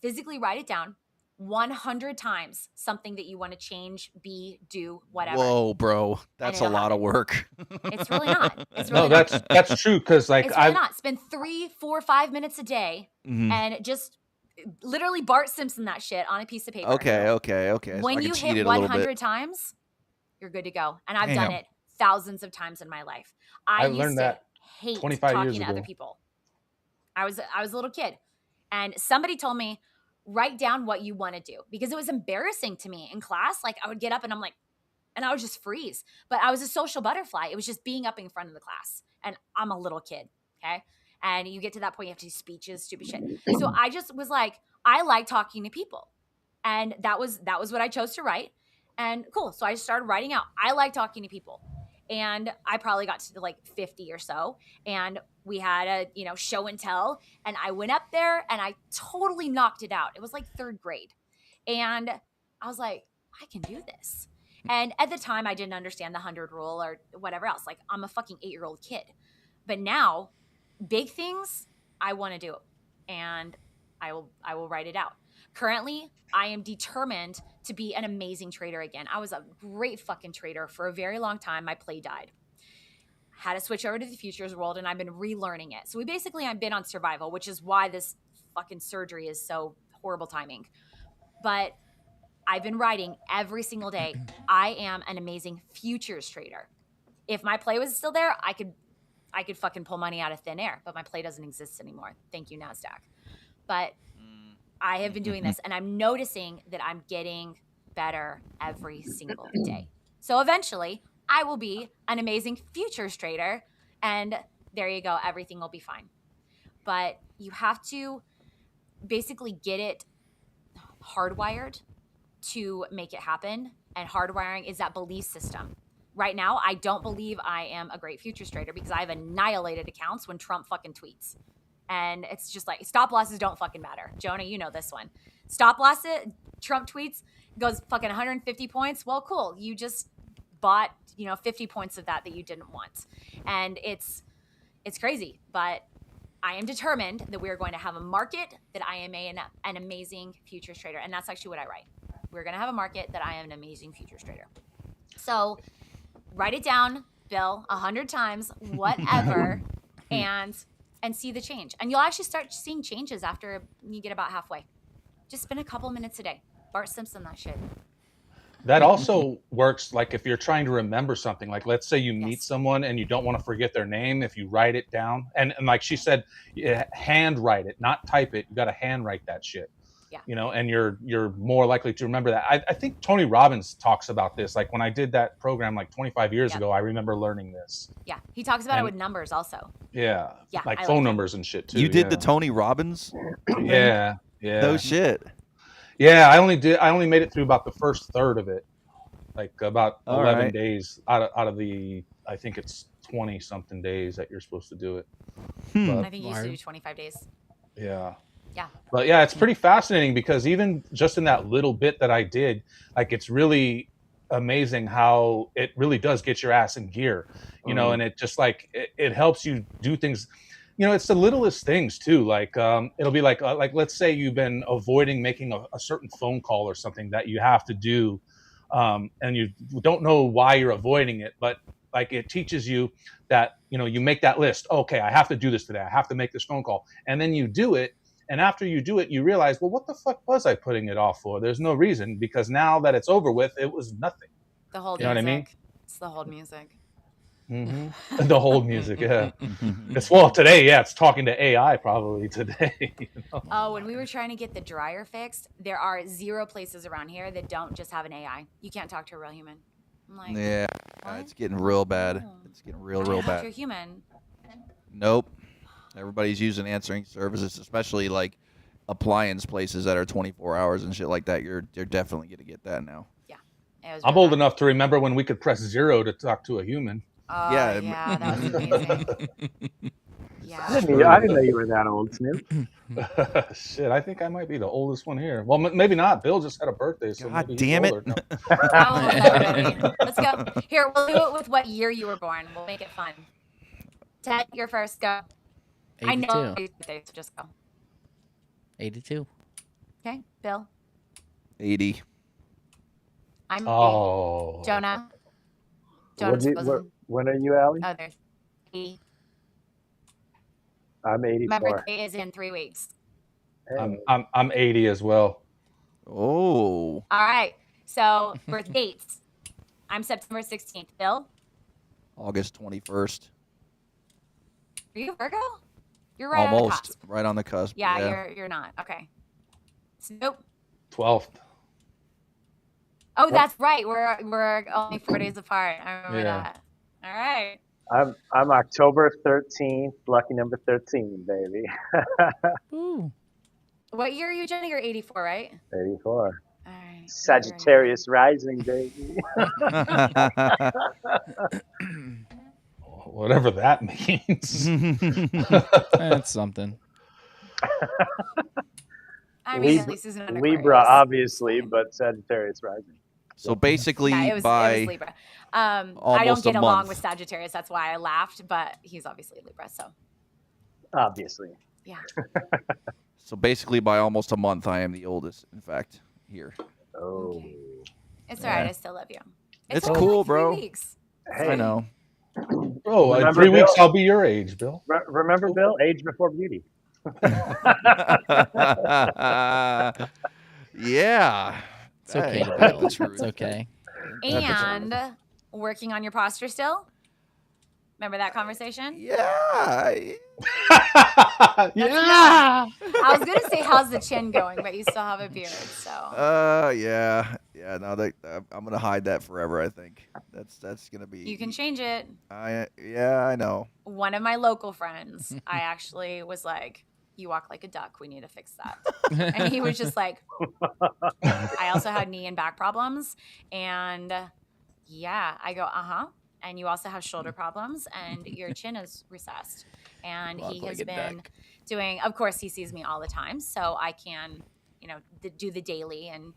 Physically write it down 100 times, something that you want to change, be, do, whatever. Whoa, bro. That's a lot of work. It's really not. It's really not. That's true, because like it's really not. Spend 3, 4, 5 minutes a day and just literally Bart Simpson that shit on a piece of paper. Okay. When so you hit 100 times, you're good to go. And I've done it thousands of times in my life. I learned that hate 25 talking years to ago. other people. I was a little kid, and somebody told me, write down what you want to do, because it was embarrassing to me in class. Like, I would get up and I'm like, and I would just freeze. But I was a social butterfly. It was just being up in front of the class, and I'm a little kid. Okay. And you get to that point, you have to do speeches, stupid shit. So I just was like, I like talking to people. And that was what I chose to write. And cool. So I just started writing out, I like talking to people. And I probably got to like 50 or so. And we had a, show and tell. And I went up there and I totally knocked it out. It was like 3rd grade. And I was like, I can do this. And at the time, I didn't understand the 100 rule or whatever else. Like, I'm a fucking 8-year-old kid. But now, big things, I want to do. And I will write it out. Currently, I am determined to be an amazing trader again. I was a great fucking trader for a very long time. My play died. Had to switch over to the futures world, and I've been relearning it. So I've been on survival, which is why this fucking surgery is so horrible timing. But I've been writing every single day. I am an amazing futures trader. If my play was still there, I could fucking pull money out of thin air, but my play doesn't exist anymore. Thank you, NASDAQ. But I have been doing this, and I'm noticing that I'm getting better every single day. So eventually, I will be an amazing futures trader, and there you go. Everything will be fine. But you have to basically get it hardwired to make it happen, and hardwiring is that belief system. Right now, I don't believe I am a great futures trader because I've annihilated accounts when Trump fucking tweets. And it's just like, stop losses don't fucking matter. Jonah, you know this one. Stop loss it, Trump tweets, goes fucking 150 points. Well, cool. You just bought, 50 points of that you didn't want. And it's crazy. But I am determined that we are going to have a market that I am an amazing futures trader. And that's actually what I write. We're going to have a market that I am an amazing futures trader. So write it down, Bill, 100 times, whatever, and see the change. And you'll actually start seeing changes after you get about halfway. Just spend a couple minutes a day. Bart Simpson, that shit. That also works like if you're trying to remember something. Like, let's say you meet someone and you don't want to forget their name. If you write it down, and like she said, hand write it, not type it. You got to hand write that shit. Yeah. And you're more likely to remember that. I think Tony Robbins talks about this. Like, when I did that program like 25 years ago, I remember learning this. Yeah, he talks about it with numbers also. Yeah, yeah, like phone numbers and shit too. You did the Tony Robbins? Yeah. No shit. Yeah, I only made it through about the first third of it, like about 11 days out of the, I think it's 20 something days that you're supposed to do it. I think you used to do 25 days. Yeah. Yeah. But yeah, it's pretty fascinating because even just in that little bit that I did, like it's really amazing how it really does get your ass in gear, you know, and it just like it helps you do things. You know, it's the littlest things too. Like it'll be like let's say you've been avoiding making a certain phone call or something that you have to do, and you don't know why you're avoiding it, but like it teaches you that, you know, you make that list. Okay, I have to do this today. I have to make this phone call, and then you do it. And after you do it, you realize, well, what the fuck was I putting it off for? There's no reason, because now that it's over with, it was nothing. The whole You know what I mean? It's the whole music. Mm-hmm. The whole music, yeah. Today, it's talking to AI probably today. You know? Oh, when we were trying to get the dryer fixed, there are 0 places around here that don't just have an AI. You can't talk to a real human. I'm like, Yeah, it's getting real bad. It's getting real bad. You're human. Nope. Everybody's using answering services, especially like appliance places that are 24 hours and shit like that. You're definitely going to get that now. Yeah. I'm old enough to remember when we could press 0 to talk to a human. Oh, yeah, that was amazing. Yeah. I didn't know you were that old, Snoop. Shit, I think I might be the oldest one here. Well, maybe not. Bill just had a birthday, so God maybe damn he's it. older. No. Let's go. Here, we'll do it with what year you were born. We'll make it fun. Ted, you're first. Go. 82. I know your birthday, so just go. 82. Okay, Bill. 80. I'm Oh. 80. Jonah. When are you, Allie? Oh, there's 80. I'm 84. My birthday is in 3 weeks. Hey. I'm 80 as well. Oh. All right. So birth dates. I'm September 16th. Bill? August 21st. Are you Virgo? You're right on the Almost. cusp. Right on the cusp. Yeah, you're not. Okay. Snoop. 12th. Oh, that's right. We're only 4 days apart. I remember that. All right. I'm October 13th, lucky number 13, baby. Ooh. What year are you, Jenny? You're 84, right? 84. All right. Sagittarius rising, baby. Whatever that means. That's something. I mean, at least it's an Libra, obviously, but Sagittarius rising. So basically, it was Libra. I don't almost get a along month. with Sagittarius. That's why I laughed, but he's obviously Libra, so. Obviously. Yeah. So basically, by almost a month, I am the oldest, in fact, here. Oh. Okay. It's all right. I still love you. It's only cool, like 3 bro. weeks. Hey. I know. Oh, in Remember, 3 weeks, Bill? I'll be your age, Bill. Remember, Bill? Age before beauty. Yeah. It's okay, Hey, Bill. the truth. It's okay. And working on your posture still? Remember that conversation? Yeah. Yeah. I was gonna say, how's the chin going? But you still have a beard, so. Yeah. No, I'm gonna hide that forever. I think that's gonna be. You can change it. I know. One of my local friends, I actually was like, "You walk like a duck. We need to fix that." And he was just like, I also had knee and back problems, and yeah, I go, and you also have shoulder problems, and your chin is recessed. And he has been doing, of course, he sees me all the time, so I can, do the daily and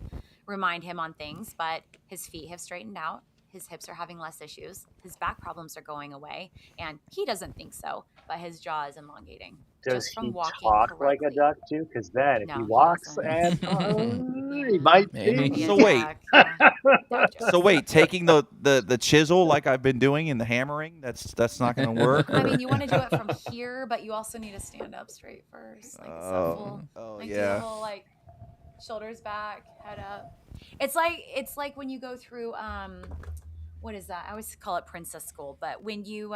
remind him on things, but his feet have straightened out. His hips are having less issues. His back problems are going away, and he doesn't think so, but his jaw is elongating. Does just from he walking talk correctly. like a duck too? Because then, if No, he he walks doesn't. and he might Maybe. be. So wait, taking the chisel like I've been doing in the hammering, that's not gonna work. I mean, you want to do it from here, but you also need to stand up straight first. Like do the whole, like, shoulders back, head up. It's like when you go through what is that? I always call it princess school, but when you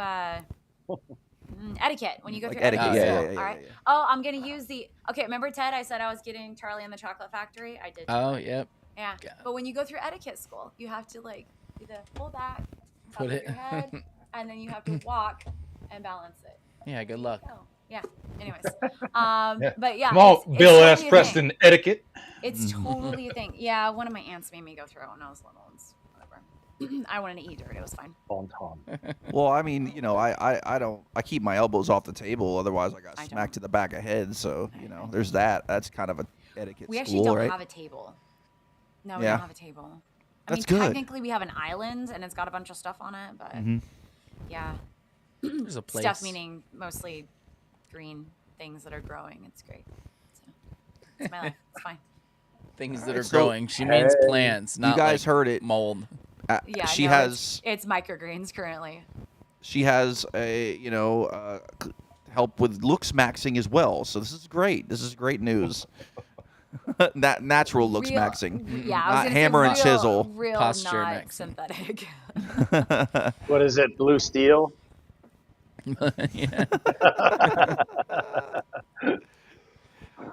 etiquette. When you go Like through etiquette etiquette, school. yeah. All right. Oh, I'm gonna use remember, Ted? I said I was getting Charlie and the Chocolate Factory. I did. Oh, yep. Yeah. But when you go through etiquette school, you have to like do the pull back, Put it. your head, and then you have to walk and balance it. Yeah, good luck. Oh, yeah. Anyways, Yeah. but yeah. Come on, it's Bill totally S. a thing. Preston etiquette. It's totally a thing. Yeah, one of my aunts made me go through it when I was little. It's whatever. I wanted to eat dirt. It was fine. Bon ton. Well, I mean, you know, I don't. I keep my elbows off the table. Otherwise, I got smacked to the back of head. So you know, there's that. That's kind of a etiquette We actually school, don't right? have a table. No, we Yeah. don't have a table. I That's mean, good. technically we have an island and it's got a bunch of stuff on it, but yeah. There's a place. Stuff meaning mostly green things that are growing. It's great. So, it's my life. It's fine. Things All that right, are so- growing. She means plants, not You guys like heard it. mold. Yeah, she no, has. it's microgreens currently. She has a help with looks maxing as well. So this is great. This is great news. Natural looks maxing. Yeah, I was not gonna hammer say and real, chisel. real Posture not maxing. synthetic. What is it? Blue steel? Yeah.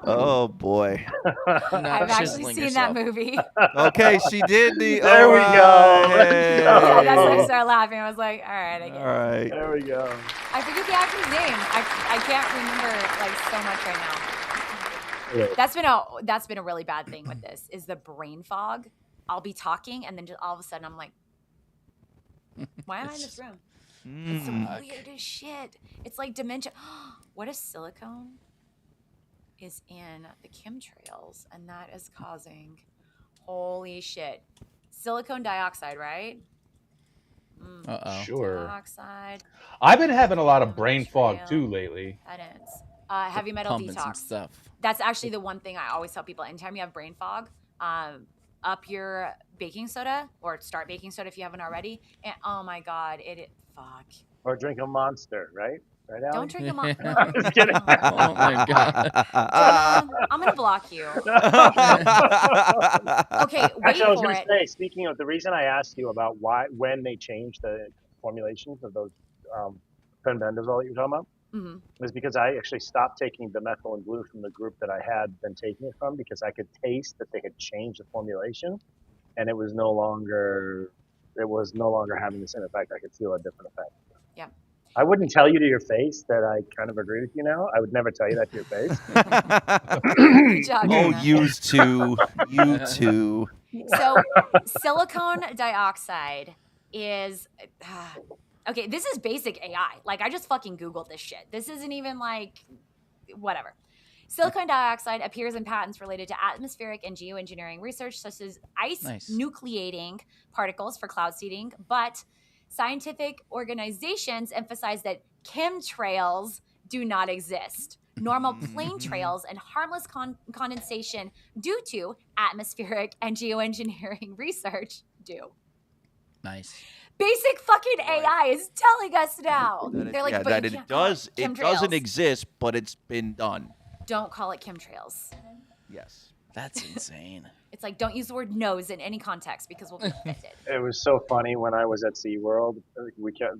Oh boy. I've actually seen that movie. Okay, she did the. There we go. Let's Hey. go. Yeah, that's why I started laughing. I was like, all right, I get All right. There we go. I forget the actor's name. I can't remember like so much right now. Yeah. That's been a really bad thing with this is the brain fog. I'll be talking and then just all of a sudden I'm like, why am I in this room? It's the weirdest shit. It's like dementia. What if silicone is in the chemtrails and that is causing holy shit. Silicone dioxide, right? Uh-oh. Sure. Dioxide. I've been having a lot of brain fog too lately. That is. Heavy metal Pumping some detox. stuff. That's actually the one thing I always tell people. Anytime you have brain fog, up your baking soda or start baking soda if you haven't already. And oh my God, fuck. Or drink a Monster, right? Right, Alan? Don't drink them all. I'm just kidding. Oh my God. Jonah, I'm gonna block you. Okay, wait Actually, I was for going to it. say, speaking of the reason I asked you about when they changed the formulations of those fenbendazole that you're talking about, Mhm. was because I actually stopped taking the methyl and blue from the group that I had been taking it from because I could taste that they had changed the formulation, and it was no longer having the same effect. I could feel a different effect. Yeah. I wouldn't tell you to your face that I kind of agree with you now. I would never tell you that to your face. Good job, Oh, Jonah. used to. You too. So, silicone dioxide is okay. This is basic AI. Like I just fucking Googled this shit. This isn't even like whatever. Silicone dioxide appears in patents related to atmospheric and geoengineering research, such as ice nucleating particles for cloud seeding. But scientific organizations emphasize that chemtrails do not exist. Normal plane trails and harmless condensation due to atmospheric and geoengineering research do. Nice. Basic fucking AI is telling us now. They're like, but that you it can't call does. It chemtrails. doesn't exist, but it's been done. Don't call it chemtrails. Yes. That's insane. It's like, don't use the word nose in any context because we'll get offended. It was so funny when I was at SeaWorld.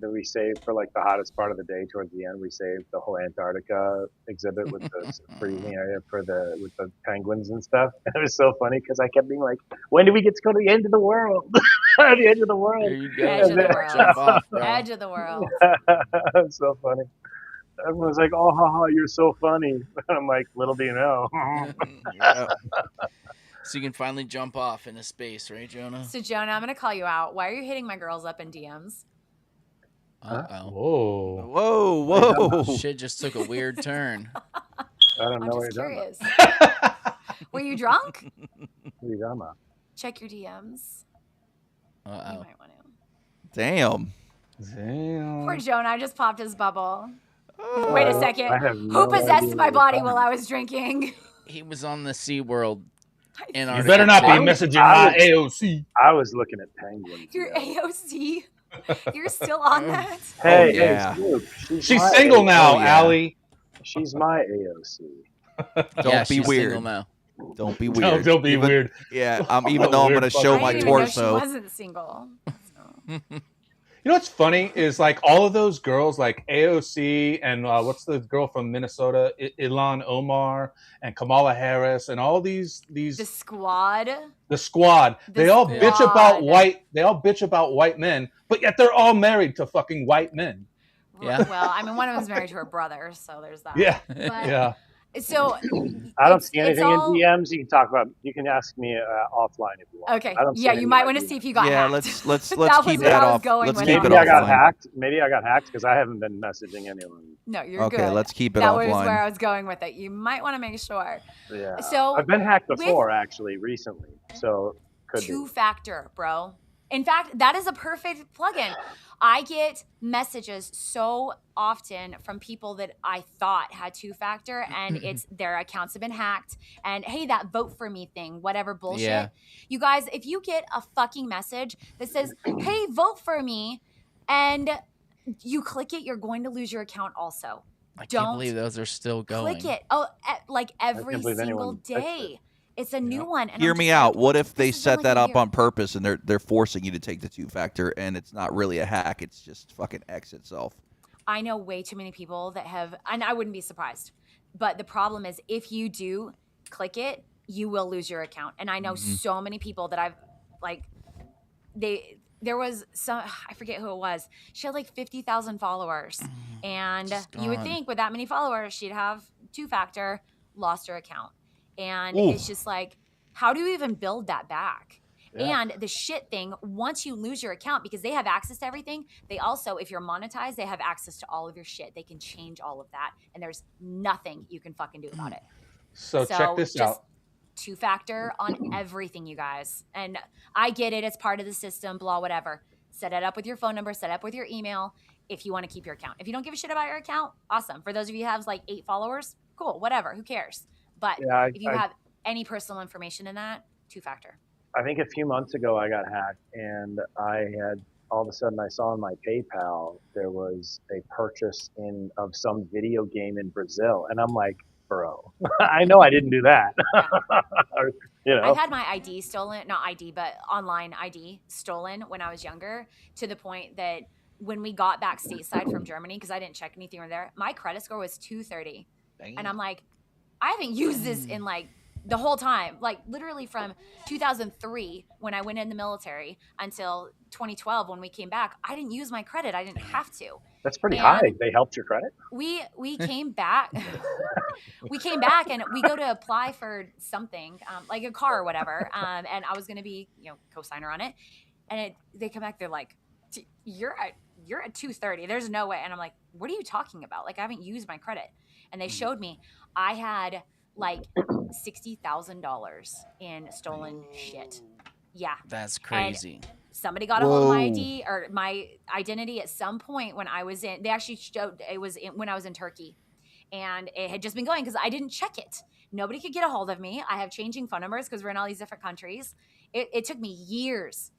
We saved for like the hottest part of the day towards the end. We saved the whole Antarctica exhibit with the freezing area with the penguins and stuff. And it was so funny because I kept being like, "When do we get to go to the end of the world? The edge of the world." There you go. Edge of the world. Jump off, bro. Edge of the world. It's so funny. Everyone's like, "Oh, haha, you're so funny." I'm like, "Little do you know." Yeah. So you can finally jump off into space, right, Jonah? So, Jonah, I'm going to call you out. Why are you hitting my girls up in DMs? Uh-oh. Whoa. Whoa, whoa. Shit just took a weird turn. I don't know I'm what just you're talking curious. Were you drunk? about. What are you talking about? Check your DMs. You Uh-oh. might want to. Damn. Poor Jonah. I just popped his bubble. Wait a second. I have Who no possessed idea my what body you're while I was drinking? He was on the SeaWorld. You better not be messaging my AOC. I was looking at penguins. Your AOC? You're still on that? Hey, yeah. hey, Scoop, She's my single AOC. now, Oh, yeah. Allie. She's my AOC. Don't Yeah, be she's weird. single now. Don't be weird. Don't be Even- weird. Yeah, even though I'm Weird gonna fuck. show I my didn't even know torso. she wasn't single. You know what's funny is like all of those girls, like AOC and what's the girl from Minnesota, Ilhan Omar and Kamala Harris, and all these The squad. the squad. They all squad. bitch about white. They all bitch about white men, but yet they're all married to fucking white men. Yeah. Well, I mean, one of them's married to her brother, so there's that. Yeah, But yeah. So I don't see it's anything all- in DMs. You can talk about. You can ask me offline if you want. Okay. I don't see Yeah, anything you might in want to my see DMs. if you got Yeah, hacked. let's That was keep where that I was off. going Let's with keep that. it Maybe I got offline. hacked. Maybe I got hacked because I haven't been messaging anyone. No, you're Okay, good. let's keep it that offline. was where I was going with it. You might want to make sure. Yeah. So I've been hacked with before, actually, recently. So could be. two-factor, bro. In fact, that is a perfect plugin. I get messages so often from people that I thought had two-factor, and it's their accounts have been hacked. And hey, that vote for me thing, whatever bullshit. Yeah. You guys, if you get a fucking message that says, "Hey, vote for me," and you click it, you're going to lose your account. Also, I can't don't believe those are still going. click it. Oh, like every can't believe single anyone touched day. It's a new one. And Hear I'm me just out. like, What if they this has been set like that a up year. on purpose and they're forcing you to take the two-factor and it's not really a hack? It's just fucking X itself. I know way too many people that have, and I wouldn't be surprised. But the problem is, if you do click it, you will lose your account. And I know so many people that I've like, there was some, I forget who it was. She had like 50,000 followers, and you would gone. think with that many followers, she'd have two-factor. Lost her account, and Ooh. it's just like, how do you even build that back? Yeah. And the shit thing, once you lose your account, because they have access to everything, they also, if you're monetized, they have access to all of your shit. They can change all of that, and there's nothing you can fucking do about it. So check this just out. two-factor on everything, you guys. And I get it. It's part of the system, blah, whatever. Set it up with your phone number, set it up with your email if you want to keep your account. If you don't give a shit about your account, awesome. For those of you who have like 8 followers, cool, whatever, who cares? But Yeah, if you have any personal information in that, two-factor. I think a few months ago I got hacked, and I had all of a sudden I saw in my PayPal there was a purchase of some video game in Brazil, and I'm like, bro, I know I didn't do that. Or, you know, I've had my ID stolen, not ID, but online ID stolen when I was younger, to the point that when we got back stateside from Germany, because I didn't check anything over there, my credit score was 230. And I'm like, I haven't used this in like the whole time, like literally from 2003 when I went in the military until 2012 when we came back. I didn't use my credit. I didn't have to. that's pretty And high. They helped your credit? We came back. We came back and we go to apply for something, like a car or whatever. And I was going to be, co-signer on it. And they come back. They're like, you're at 230. There's no way. And I'm like, what are you talking about? Like, I haven't used my credit. And they showed me I had like $60,000 in stolen shit. Yeah. That's crazy. And somebody got a hold of my ID or my identity at some point when I was in. They actually showed it was when I was in Turkey, and it had just been going because I didn't check it. Nobody could get a hold of me. I have changing phone numbers because we're in all these different countries. It took me years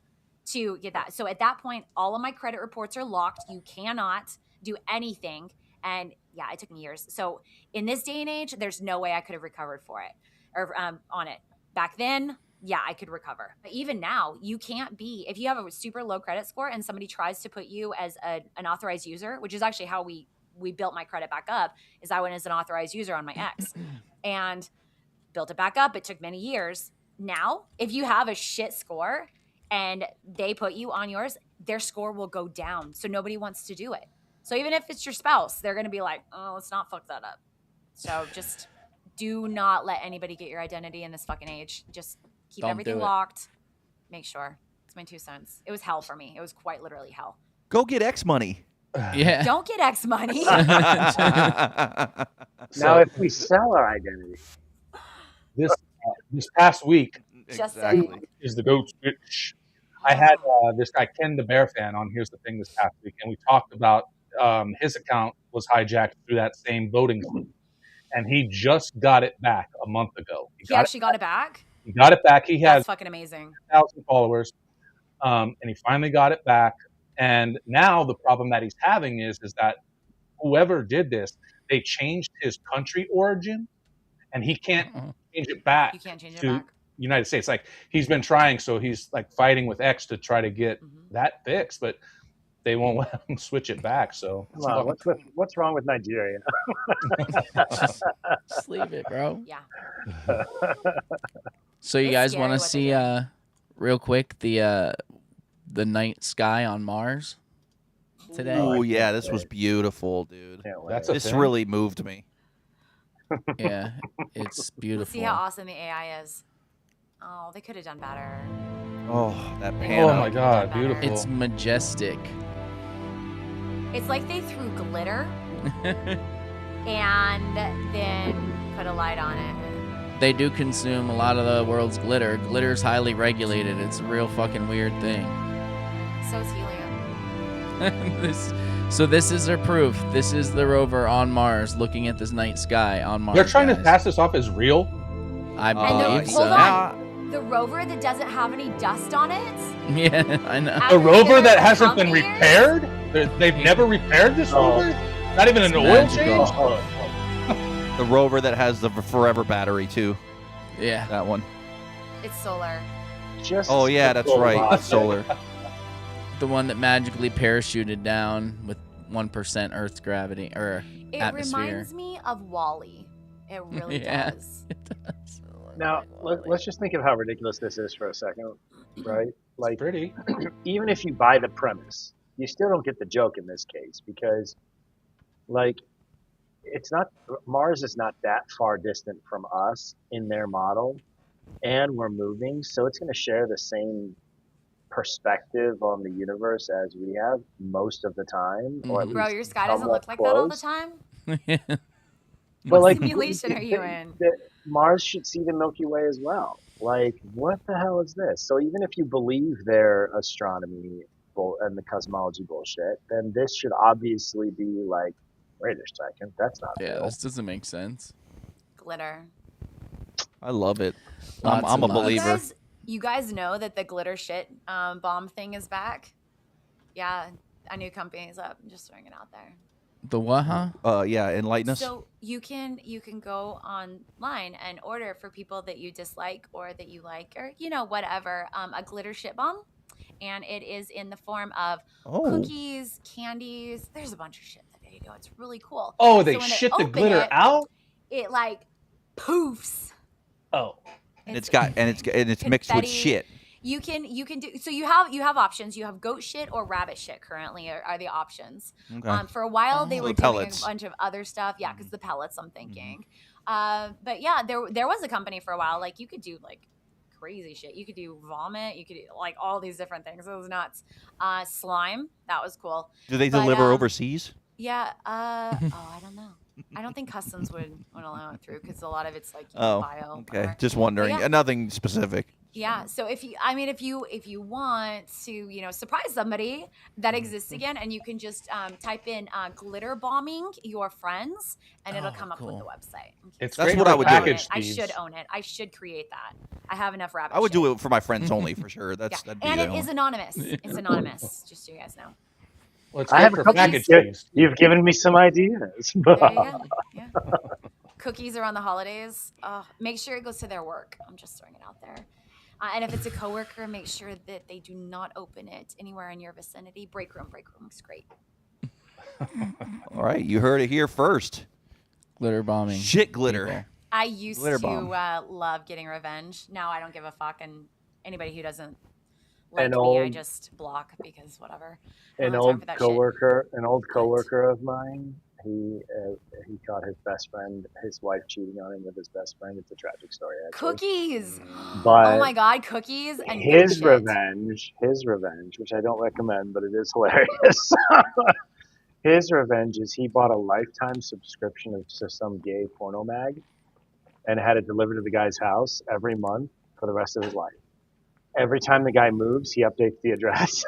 to get that. So at that point, all of my credit reports are locked. You cannot do anything. And yeah, it took me years. So in this day and age, there's no way I could have recovered for it or on it. Back then, yeah, I could recover. But even now, you can't be, if you have a super low credit score and somebody tries to put you as an authorized user, which is actually how we built my credit back up, is I went as an authorized user on my ex and built it back up. It took many years. Now, if you have a shit score and they put you on yours, their score will go down. So nobody wants to do it. So even if it's your spouse, they're going to be like, oh, let's not fuck that up. So just do not let anybody get your identity in this fucking age. Just keep Don't everything do it. locked. Make sure. It's my 2 cents. It was hell for me. It was quite literally hell. Go get X money. Yeah. Don't get X money. Now, if we sell our identity, This past week Just Exactly. is the goat switch. I had this guy Ken the Bear fan on Here's the Thing this past week, and we talked about his account was hijacked through that same voting system, and he just got it back a month ago. He actually got it back? He got it back. He has That's fucking amazing. 1,000 followers, and he finally got it back. And now the problem that he's having is that whoever did this, they changed his country origin, and he can't change it back You can't change it to back. United States. Like, he's been trying, so he's like fighting with X to try to get that fixed, but they won't let him switch it back. So come on, what's wrong with Nigeria? Just leave it, bro. Yeah. So you It's guys scary want to what they see do. real quick the night sky on Mars today? Oh yeah, this was beautiful, dude. Can't wait. That's a This thing. really moved me. Yeah, it's beautiful. See how awesome the AI is. Oh, they could have done better. Oh, that They pan. Oh up. my God, beautiful. It's majestic. It's like they threw glitter and then put a light on it. They do consume a lot of the world's glitter. Glitter's highly regulated. It's a real fucking weird thing. So is helium. This is their proof. This is the rover on Mars looking at this night sky on Mars. They're trying to guys. pass this off as real. I And believe hold so. on. The rover that doesn't have any dust on it. Yeah, I know. After A rover there that for hasn't how been many years? repaired? They've never repaired this Oh. rover? Not even an It's oil magical. change? The rover that has the forever battery too. Yeah. That one. It's solar. Just Oh yeah, that's simple right. logic. It's solar. The one that magically parachuted down with 1% Earth's gravity or It atmosphere. reminds me of Wall-E. It really Yeah. does. Now, let's just think of how ridiculous this is for a second, right? Like, Pretty. even if you buy the premise, you still don't get the joke in this case because, like, it's not Mars is not that far distant from us in their model, and we're moving, so it's going to share the same perspective on the universe as we have most of the time, or at Mhm. Bro, least your sky doesn't somewhat look like that all the close. time? But like, simulation are you in? Mars should see the Milky Way as well. Like, what the hell is this? So even if you believe their astronomy and the cosmology bullshit, then this should obviously be like, wait a second, that's not Yeah, real. this doesn't make sense. Glitter. I love it. Lots I'm a and lots. believer. You guys know that the glitter shit bomb thing is back? Yeah, a new company is up. I'm just throwing it out there. The what, huh? Yeah, enlighten us. So you can go online and order for people that you dislike or that you like or whatever a glitter shit bomb, and it is in the form of cookies, candies. There's a bunch of shit that they do. It's really cool. Oh, they So when shit the open glitter out? It like poofs. Oh. And it's mixed with confetti. shit. You can do so. You have options. You have goat shit or rabbit shit. Currently are the options. Okay. For a while they So were the doing pellets. a bunch of other stuff. Yeah, because the pellets. I'm thinking. But yeah, there was a company for a while. Like you could do like crazy shit. You could do vomit. You could do like all these different things. It was nuts. Slime. That was cool. Do they But, deliver overseas? Yeah. I don't know. I don't think customs would allow it through because a lot of it's like Oh, bio. okay. whatever. Just wondering. But yeah. Nothing specific. Yeah. So if you want to, surprise somebody, that exists again, and you can just type in glitter bombing your friends, and it'll come up with the website. It's That's great what for I would do. package I thieves. should own it. I should create that. I have enough rabbit. I would shit. do it for my friends only for sure. That'd be And the it only- is anonymous. It's anonymous. Just so you guys know. Well, it's I great have a for couple. package Yeah, thieves. you've given me some ideas. There you go. Yeah. Cookies around the holidays. Make sure it goes to their work. I'm just throwing it out there. And if it's a coworker, make sure that they do not open it anywhere in your vicinity. Break room is great. All right, you heard it here first. Glitter bombing. Shit glitter. people. I used Glitter to bomb. love getting revenge. Now I don't give a fuck, and anybody who doesn't like An me, I old- just block because whatever. I don't An have time old for that shit. coworker of mine. He caught his best friend, his wife cheating on him with his best friend. It's a tragic story, actually. Cookies. But Oh my god, cookies and his goat shit. revenge, which I don't recommend, but it is hilarious. His revenge is he bought a lifetime subscription to some gay porno mag and had it delivered to the guy's house every month for the rest of his life. Every time the guy moves, he updates the address.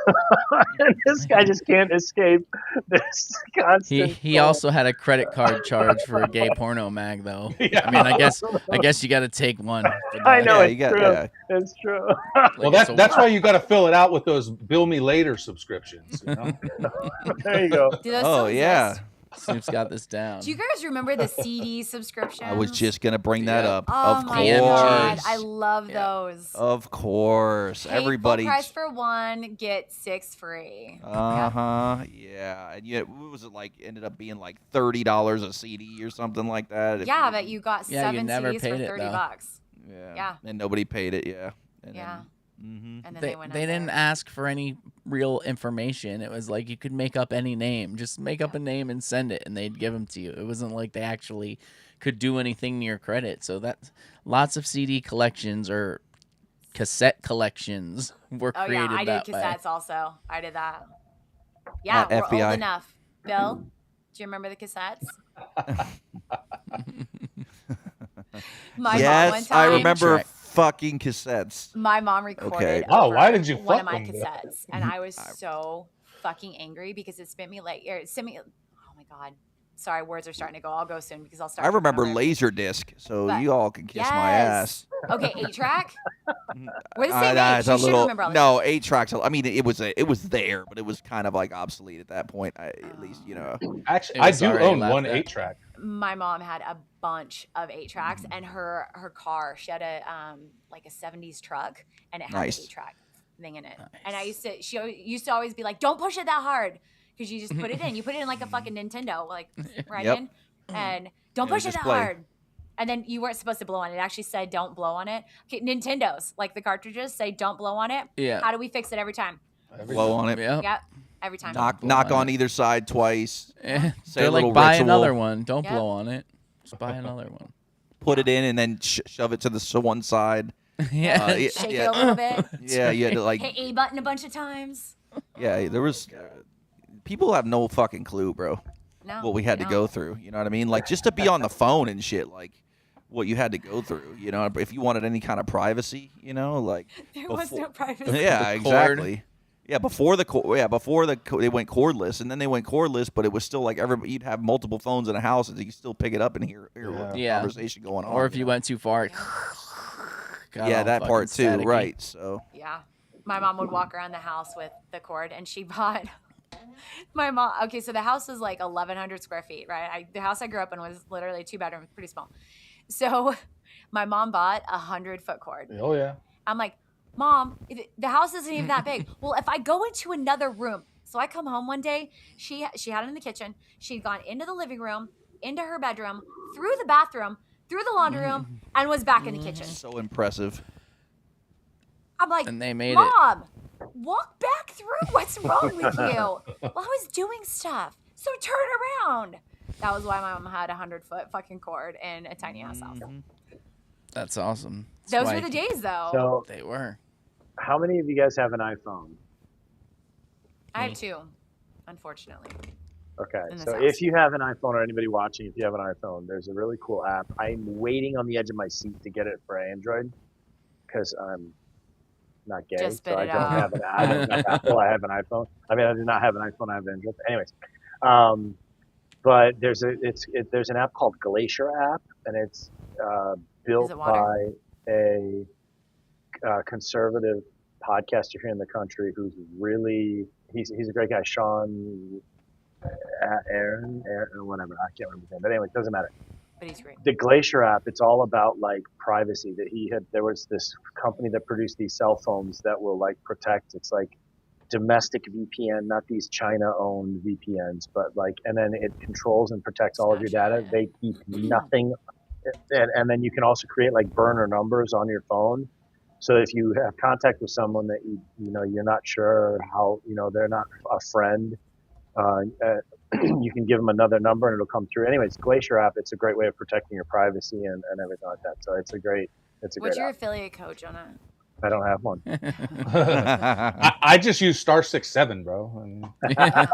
And this guy just can't escape this constant. He also had a credit card charge for a gay porno mag, though. I mean, I guess you got to take one. for I that. know, Yeah, it's you got- true. yeah. It's true. Well, Like, that's why you got to fill it out with those bill me later subscriptions. You know? There you go. Do those Oh still yeah. exist? Snoop's got this down. Do you guys remember the CD subscription? I was just gonna bring that Yeah. up. Oh Of my god, course. I love Yeah. those. Of course. Pay full Everybody. price for one, get 6 free. Uh-huh. Yeah. And yet, what was it like? Ended up being like $30 a CD or something like that. Yeah, but you got Yeah, you 7 never CDs for paid it, $30 though. bucks. Yeah. Yeah. And nobody paid it. Yeah. And Yeah. Mm-hmm. And then They went they under. didn't ask for any real information. It was like you could make up any name. Just make up a name and send it, and they'd give them to you. It wasn't like they actually could do anything to your credit. So that's lots of CD collections or cassette collections were Oh created yeah, I did that way. cassettes also. I did that. Yeah, Not we're FBI. old enough. Bill, do you remember the cassettes? My mom one Yes, I time- remember fucking cassettes. My mom recorded Okay. Oh, why over did you one of fuck my them? cassettes, and I was so fucking angry because it sent me like, oh my god, sorry, words are starting to go. I'll go soon because I'll start. I tripping remember over. Laserdisc, so But- you all can kiss my ass. Okay, 8-track. We're the same age. It's You a should little remember all this. no 8-tracks. I mean, it was there, but it was kind of like obsolete at that point. At least Actually, It I was do already own left one that. 8-track. My mom had a bunch of 8-tracks, and her car, she had a like a 70s truck, and it had Nice. an 8-track thing in it. And she used to always be like, "Don't push it that hard," because you just put it in. You put it in like a fucking Nintendo, like right Yep. in, and don't Yeah, push it just that play. hard. And then you weren't supposed to blow on it. It actually said don't blow on it. Okay, Nintendos, like the cartridges, say don't blow on it. Yeah. How do we fix it every time? blow on it. Yep. Yep, every time. Knock on either side twice. Eh, Say They're a little like, buy ritual. another one. Don't Yep. blow on it. Just buy another one. Put it in and then shove it to the one side. Yeah. Shake it a little bit. Yeah, you had to like Hit A button a bunch of times. yeah. There was people have no fucking clue, bro. No, What we had to no. go through. You know what I mean? Like just to be on the phone and shit. Like what you had to go through. You know, if you wanted any kind of privacy. You know, like There was no privacy. Yeah, The cord. exactly. Yeah, before they went cordless, and then they went cordless, but it was still like you'd have multiple phones in a house, and you could still pick it up and hear what the Yeah. conversation going on. Or if you went too far, it got yeah, all that fucking part too, staticky. right? So Yeah. My mom would walk around the house with the cord, and she bought my mom. Okay, so the house was like 1,100 square feet, right? The house I grew up in was literally 2 bedrooms, pretty small. So my mom bought 100-foot cord. Oh yeah. I'm like, Mom, the house isn't even that big. Well, if I go into another room, so I come home one day, she had it in the kitchen. She'd gone into the living room, into her bedroom, through the bathroom, through the laundry room, and was back in the kitchen. so impressive. I'm like, And they made it. Mom, walk back through. What's wrong with you? Well, I was doing stuff. So turn around. That was why my mom had a 100-foot fucking cord in a tiny ass house. That's awesome. That's Those why were the days, though. So, They were. how many of you guys have an iPhone? I have 2, unfortunately. Okay, In this so house. if you have an iPhone or anybody watching, if you have an iPhone, there's a really cool app. I'm waiting on the edge of my seat to get it for Android because I'm not gay, Just spit so I it don't out. have I don't have Apple. I have an iPhone. I mean, I do not have an iPhone. I have Android. Anyways, but there's an app called Glacier app, and it's built it water? by a conservative podcaster here in the country who's really he's a great guy, Sean Aaron, whatever, I can't remember his name, but anyway, it doesn't matter. But he's great. The Glacier app, it's all about like privacy. There was this company that produced these cell phones that will like protect. It's like domestic VPN, not these China-owned VPNs, but like, and then it controls and protects all of your data. They keep nothing, and then you can also create like burner numbers on your phone. So if you have contact with someone that you know you're not sure how, they're not a friend, you can give them another number and it'll come through. Anyways, Glacier app, it's a great way of protecting your privacy and everything like that. So it's a great What's your app. affiliate code, Jonah? I don't have one. I just use *67, bro. I mean, That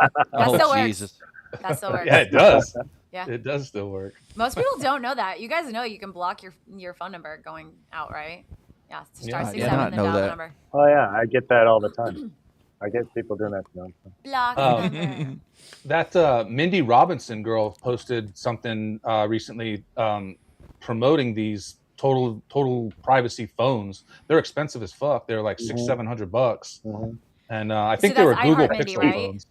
still works. Jesus. That still works. yeah, it does. Yeah. It does still work. Most people don't know that. You guys know you can block your phone number going out, right? Yeah, it's Yeah, I *67 did not the know dial that. number. Oh yeah, I get that all the time. I get people doing that to me. Block Um, number. That Mindy Robinson girl posted something recently promoting these total privacy phones. They're expensive as fuck. They're like $600-700, and I think So they were that's Google iHeart Mindy, Pixel right? phones.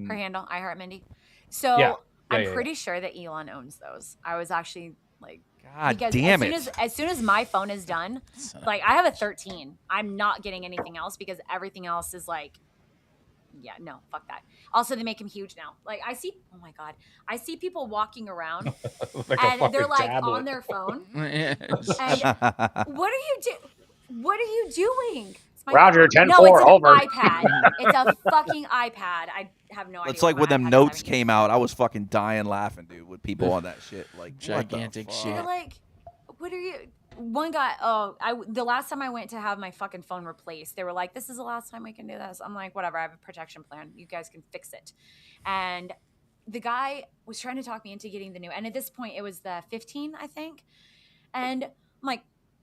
Her handle, iHeart Mindy. So Yeah. Yeah, I'm yeah, pretty sure that Elon owns those. I was actually like, God because damn as soon as my phone is done, like I have a 13. I'm not getting anything else because everything else is like, yeah, no, fuck that. Also, they make him huge now. Like I see, oh my god, I see people walking around Like a and they're fucking like tablet. on their phone. And what are you doing? It's It's my Roger, phone. 10-4, No, it's an over. iPad. It's a fucking iPad. I have no idea. It's like what when my them iPad is notes having. came out, I was fucking dying laughing, dude, with people on that shit. Like, Gigantic what the shit. You're like, what are you? One guy, the last time I went to have my fucking phone replaced, they were like, this is the last time we can do this. I'm like, whatever, I have a protection plan. You guys can fix it. And the guy was trying to talk me into getting the new, and at this point it was the 15, I think. And I'm like,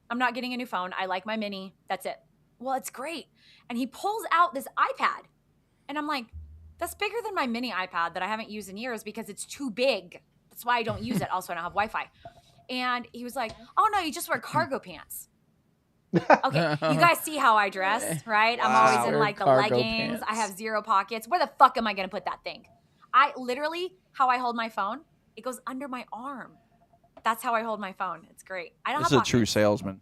I'm not getting a new phone. I like my mini. That's it. Well, it's great. And he pulls out this iPad. And I'm like, that's bigger than my mini iPad that I haven't used in years because it's too big. That's why I don't use it. Also, I don't have Wi-Fi. And he was like, oh, no, you just wear cargo pants. Okay, you guys see how I dress, right? I'm always in like the leggings. I have 0 pockets. Where the fuck am I going to put that thing? I literally, how I hold my phone, it goes under my arm. That's how I hold my phone. It's great. I don't This have is a true salesman.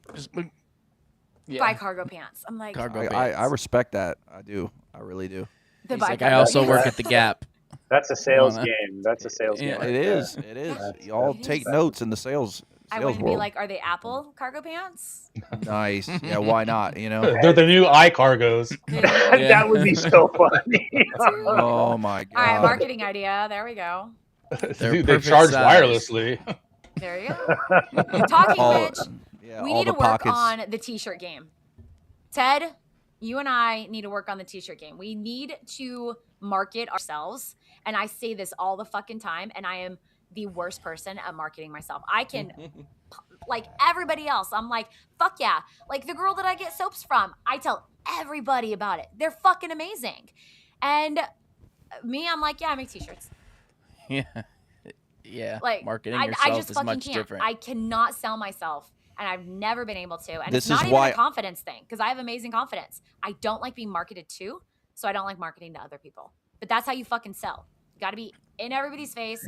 buy cargo pants. I'm like, I respect that. I do. I really do. The Like, I also work at the Gap. That's a sales game. That's a sales game. It is. It is. Y'all take notes in the sales I wouldn't world. be like, are they Apple cargo pants? Nice. Yeah, why not? You know? They're the new iCargos. That would be so funny. Oh my god. All right, marketing idea. There we go. Dude, they charge wirelessly. There you go. Talking which, we all need to the work pockets. on the t-shirt game. Ted, you and I need to work on the t-shirt game. We need to market ourselves. And I say this all the fucking time, and I am the worst person at marketing myself. I can, like everybody else, I'm like, fuck yeah. Like the girl that I get soaps from, I tell everybody about it. They're fucking amazing. And me, I'm like, yeah, I make t-shirts. Yeah. Yeah. Like Marketing I yourself just is fucking much can't. different. I cannot sell myself, and I've never been able to. And This it's not is even why- a confidence thing because I have amazing confidence. I don't like being marketed to, so I don't like marketing to other people. But that's how you fucking sell. You got to be in everybody's face.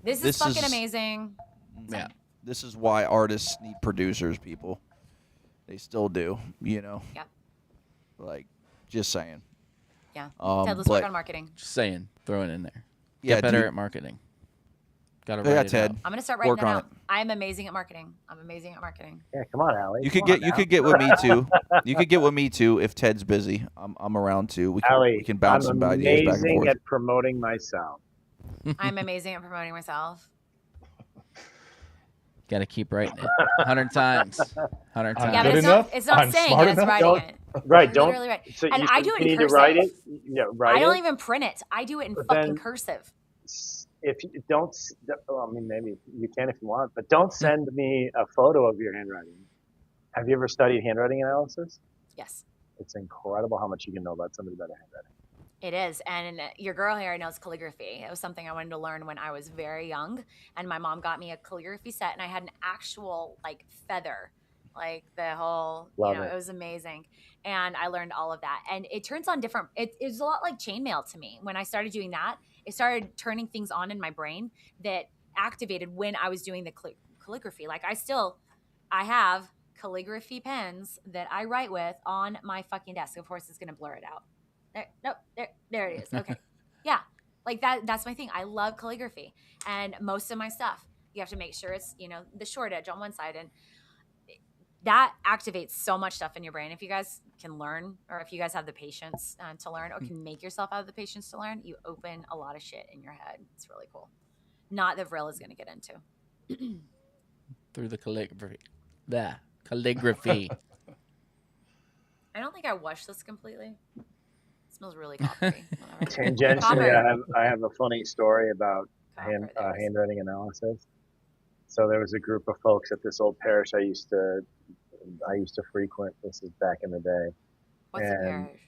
This is fucking amazing. Yeah. This is why artists need producers, people. They still do, you know. Yeah. Like, just saying. Yeah. Ted, let's work on marketing. Just saying. Throw it in there. Yeah, Get better dude. at marketing. Got to Yeah, write it Ted. out. I'm gonna start writing Work it on out. I'm amazing at marketing. I'm amazing at marketing. Yeah, come on, Allie. You could get with me too. You could get with me too if Ted's busy. I'm around too. Allie, We can bounce I'm some ideas back and amazing forth. at promoting myself. I'm amazing at promoting myself. Got to keep writing it 100 times. 100 times. Yeah, but it's not saying it. It's writing it. Right, I don't. literally write. So And you I do it in continue to cursive. write it. Yeah, write I don't it. even print it. I do it in But fucking then- cursive. If you don't, well, I mean, maybe you can if you want, but don't send me a photo of your handwriting. Have you ever studied handwriting analysis? Yes, It's incredible how much you can know about somebody by their handwriting. it is. And your girl here knows calligraphy. It was something I wanted to learn when I was very young. And my mom got me a calligraphy set, and I had an actual like feather, like the whole. Love it it. was amazing. And I learned all of that. And it turns on different. It's a lot like chainmail to me. When I started doing that, it started turning things on in my brain that activated when I was doing the calligraphy. Like I have calligraphy pens that I write with on my fucking desk. Of course, it's gonna blur it out. There it is. Okay, yeah, like that's my thing. I love calligraphy, and most of my stuff, you have to make sure it's the short edge on one side, and that activates so much stuff in your brain. If you guys can learn, or if you guys have the patience to learn, or can make yourself have the patience to learn, you open a lot of shit in your head. It's really cool. Not that Vril is going to get into. Through the calligraphy. The calligraphy. I don't think I washed this completely. It smells really coppery. Tangentially, I have a funny story about handwriting analysis. So there was a group of folks at this old parish I used to frequent. This is back in the day. What's the parish?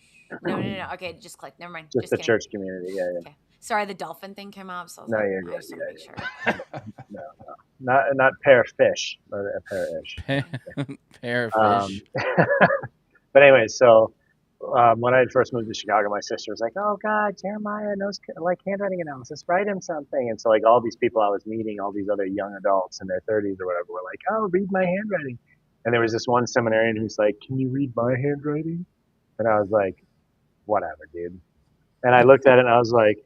No. Okay, just click. Never mind. Just the kidding. church community. Yeah. Okay. Sorry, the dolphin thing came up. So I was No, like, you're I good. just want to make sure. No. Not parish fish, but a parish. Pair of fish. But anyway, so when I had first moved to Chicago, my sister was like, "Oh God, Jeremiah knows like handwriting analysis. Write him something." And so like all these people I was meeting, all these other young adults in their 30s or whatever, were like, "Oh, read my handwriting." And there was this one seminarian who's like, "Can you read my handwriting?" And I was like, "Whatever, dude." And I looked at it and I was like,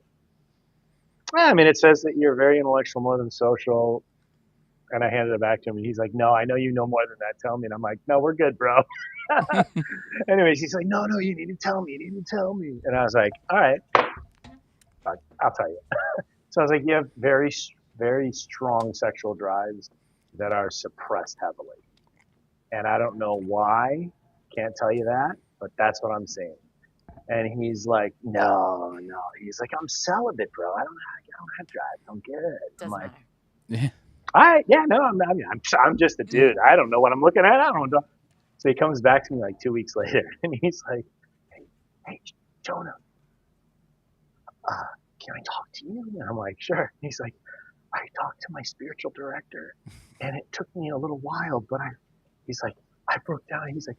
I mean, it says that you're very intellectual more than social. And I handed it back to him, and he's like, "No, I know you know more than that. Tell me." And I'm like, "No, we're good, bro." Anyways, he's like, "No, no, you need to tell me. You need to tell me." And I was like, "All right, I'll tell you." So I was like, "You have very, very strong sexual drives that are suppressed heavily, and I don't know why. Can't tell you that, but that's what I'm seeing." And he's like, "No, no." He's like, "I'm celibate, bro. I don't have drives. I'm good." I'm Doesn't like, matter. "All right, yeah, no, I'm just a dude. I don't know what I'm looking at. I don't know." So he comes back to me like 2 weeks later, and he's like, "Hey, Jonah, can I talk to you?" And I'm like, "Sure." He's like, "I talked to my spiritual director, and it took me a little while, but he's like, I broke down. He's like,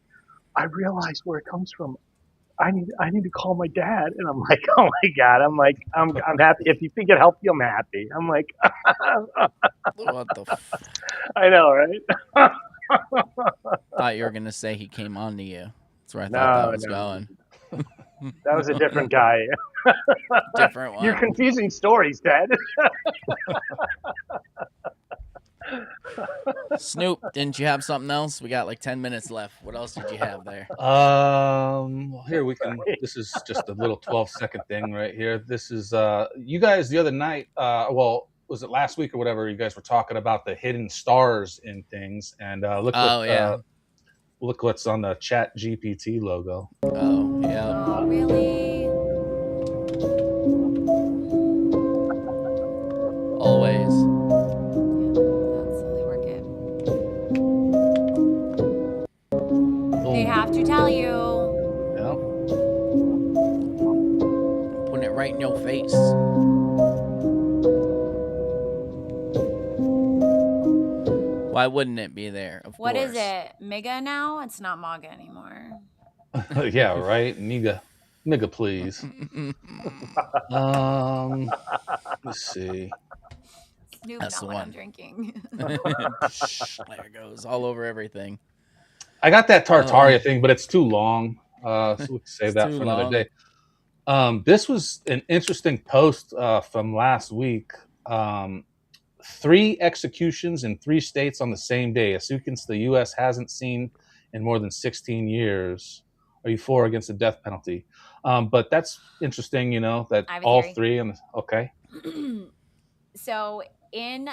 I realized where it comes from. I need to call my dad." And I'm like, "Oh my God." I'm like, I'm happy. If you think it helped you, I'm happy. I'm like, What the I know, right? Thought you were gonna say he came on to you. That's where I thought No, that was no. going. That was a different guy. Different one. You're confusing stories, Ted. Snoop, didn't you have something else? We got like 10 minutes left. What else did you have there? Here we can. This is just a little 12-second thing right here. This is you guys the other night. Well, was it last week or whatever? You guys were talking about the hidden stars in things, and look what's on the Chat GPT logo. Oh yeah. Oh, really? Always. They have to tell you. Yeah. Putting it right in your face. Why wouldn't it be there? Of What course. is it? MIGA now? It's not MAGA anymore. Yeah, right. Nigga, please. Let's see. Snoop, That's not the what I'm one. drinking. There it goes, all over everything. I got that Tartaria thing, but it's too long. So we can save that too for another long. day. This was an interesting post from last week. 3 executions in 3 states on the same day, a sequence the U.S. hasn't seen in more than 16 years. Are you for or against the death penalty? But that's interesting, that I have a all theory. 3 and okay. So in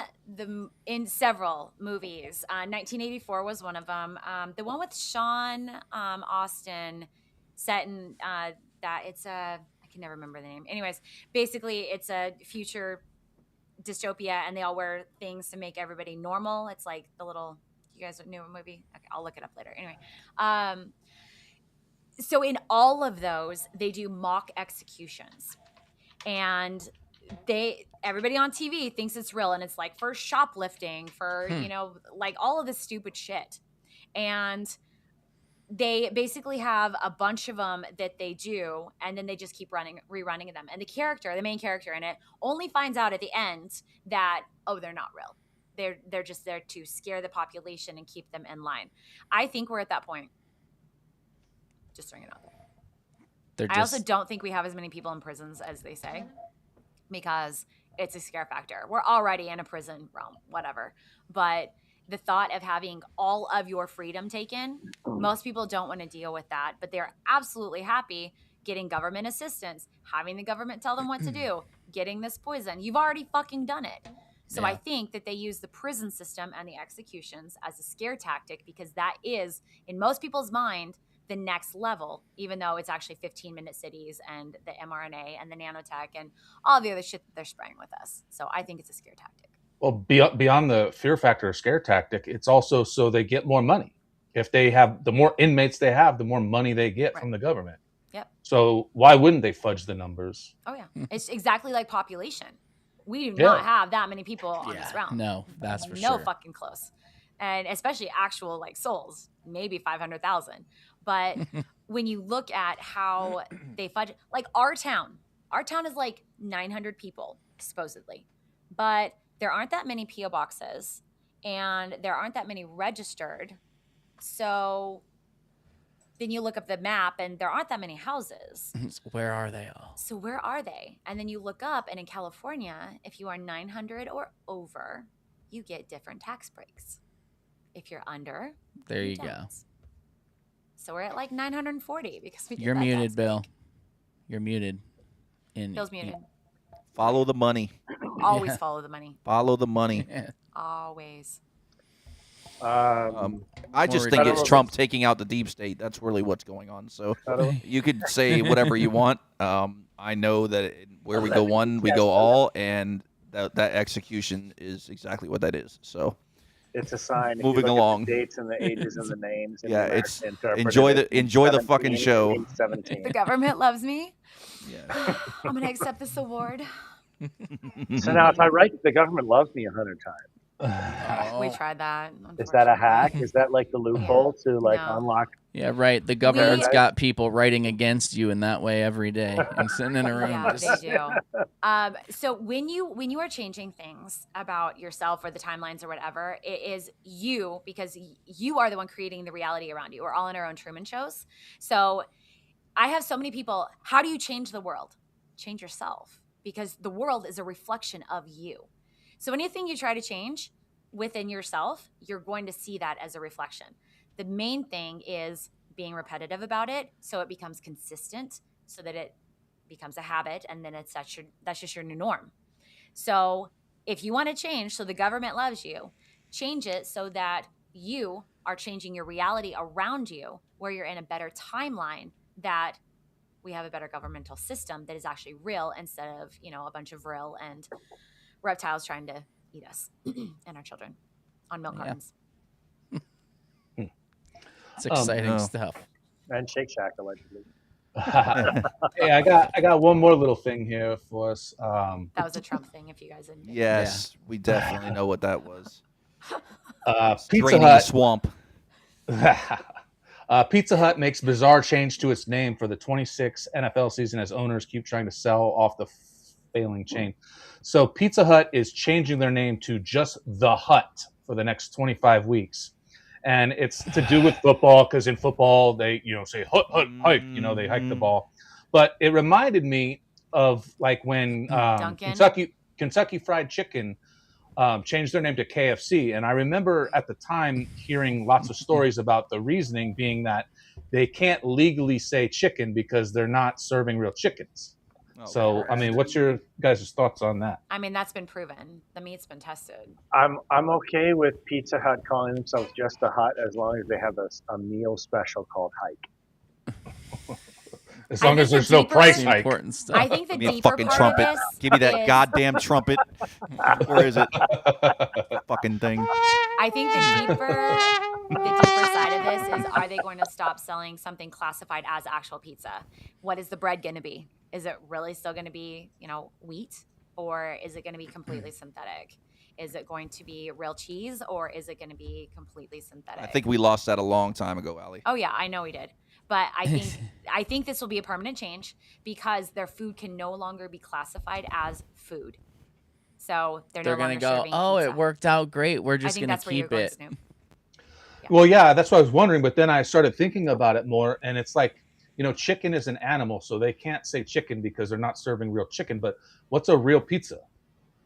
several movies, 1984 was one of them. The one with Sean Austin, set in that it's a I can never remember the name. Anyways, basically it's a future dystopia, and they all wear things to make everybody normal. It's like the little. You guys knew a movie? Okay, I'll look it up later. Anyway, so in all of those, they do mock executions, and everybody on TV thinks it's real, and it's like for shoplifting, for like all of this stupid shit. And they basically have a bunch of them that they do, and then they just keep rerunning them. And the main character in it, only finds out at the end that they're not real. They're just there to scare the population and keep them in line. I think we're at that point. Just throwing it out there. I also don't think we have as many people in prisons as they say, because it's a scare factor. We're already in a prison realm, whatever. But the thought of having all of your freedom taken, most people don't want to deal with that, but they're absolutely happy getting government assistance, having the government tell them what to do, getting this poison. You've already fucking done it. So I think that they use the prison system and the executions as a scare tactic, because that is, in most people's mind, the next level, even though it's actually 15-minute cities and the mRNA and the nanotech and all the other shit that they're spraying with us. So I think it's a scare tactic. Well, beyond the fear factor or scare tactic, it's also so they get more money. If they have, the more inmates they have, the more money they get from the government. Yep. So why wouldn't they fudge the numbers? Oh yeah, it's exactly like population. We do not have that many people on this realm. No, that's for no sure. fucking close. And especially actual like souls, maybe 500,000. But when you look at how they fudge, like our town is like 900 people supposedly, but there aren't that many PO boxes, and there aren't that many registered. So then you look up the map, and there aren't that many houses. Where are they all? So where are they? And then you look up, and in California, if you are 900 or over, you get different tax breaks. If you're under, There you don't. go. So we're at like 940 because we get You're that muted, tax Bill. break. You're muted. Bill's muted. Follow the money. Always follow the money. Follow the money. Always. I just think it's Trump taking out the deep state. That's really what's going on. So you could say whatever you want. I know that where we go one, we go all, and that execution is exactly what that is. So it's a sign. Moving along. The dates and the ages and the names. And yeah, the it's interpreted enjoy the fucking show. 17. The government loves me. Yeah. I'm gonna accept this award. So now, if I write "the government loves me" 100 times, We tried that. is that a hack? Is that like the loophole to like unlock? Yeah, right. The government's got people writing against you in that way every day and sitting in a room. Yeah, just- they do. So when you are changing things about yourself or the timelines or whatever, it is you, because you are the one creating the reality around you. We're all in our own Truman shows. So I have so many people. How do you change the world? Change yourself, because the world is a reflection of you. So anything you try to change within yourself, you're going to see that as a reflection. The main thing is being repetitive about it so it becomes consistent, so that it becomes a habit, and then that's just your new norm. So if you want to change so the government loves you, change it so that you are changing your reality around you, where you're in a better timeline, that we have a better governmental system that is actually real, instead of, a bunch of real and reptiles trying to eat us and our children on milk cartons. It's exciting stuff. And Shake Shack allegedly. Hey, I got one more little thing here for us. That was a Trump thing, if you guys didn't. Yes, we definitely know what that was. Pizza Draining the Hut swamp. Pizza Hut makes bizarre change to its name for the 26th NFL season as owners keep trying to sell off the failing chain. So Pizza Hut is changing their name to just The Hut for the next 25 weeks. And it's to do with football, because in football they, say hut, hike, they hike the ball. But it reminded me of like when Kentucky Fried Chicken changed their name to KFC. And I remember at the time hearing lots of stories about the reasoning being that they can't legally say chicken because they're not serving real chickens. So, I mean, what's your guys' thoughts on that? I mean, that's been proven. The meat's been tested. I'm okay with Pizza Hut calling themselves just a Hut, as long as they have a meal special called Hike. As long as there's no price hike. Important stuff. I think the Give me a deeper fucking part trumpet. of this Give me that is- goddamn trumpet. Where is it? Fucking thing. I think the deeper side of this is, are they going to stop selling something classified as actual pizza? What is the bread going to be? Is it really still going to be, wheat, or is it going to be completely synthetic? Is it going to be real cheese, or is it going to be completely synthetic? I think we lost that a long time ago, Allie. Oh yeah, I know we did. But I think this will be a permanent change, because their food can no longer be classified as food. So they're no going longer to go, serving oh, pizza. it worked out great. We're I just think going that's to where you're keep going, it. Snoop. Well, yeah, that's what I was wondering. But then I started thinking about it more, and it's like, chicken is an animal, so they can't say chicken because they're not serving real chicken. But what's a real pizza?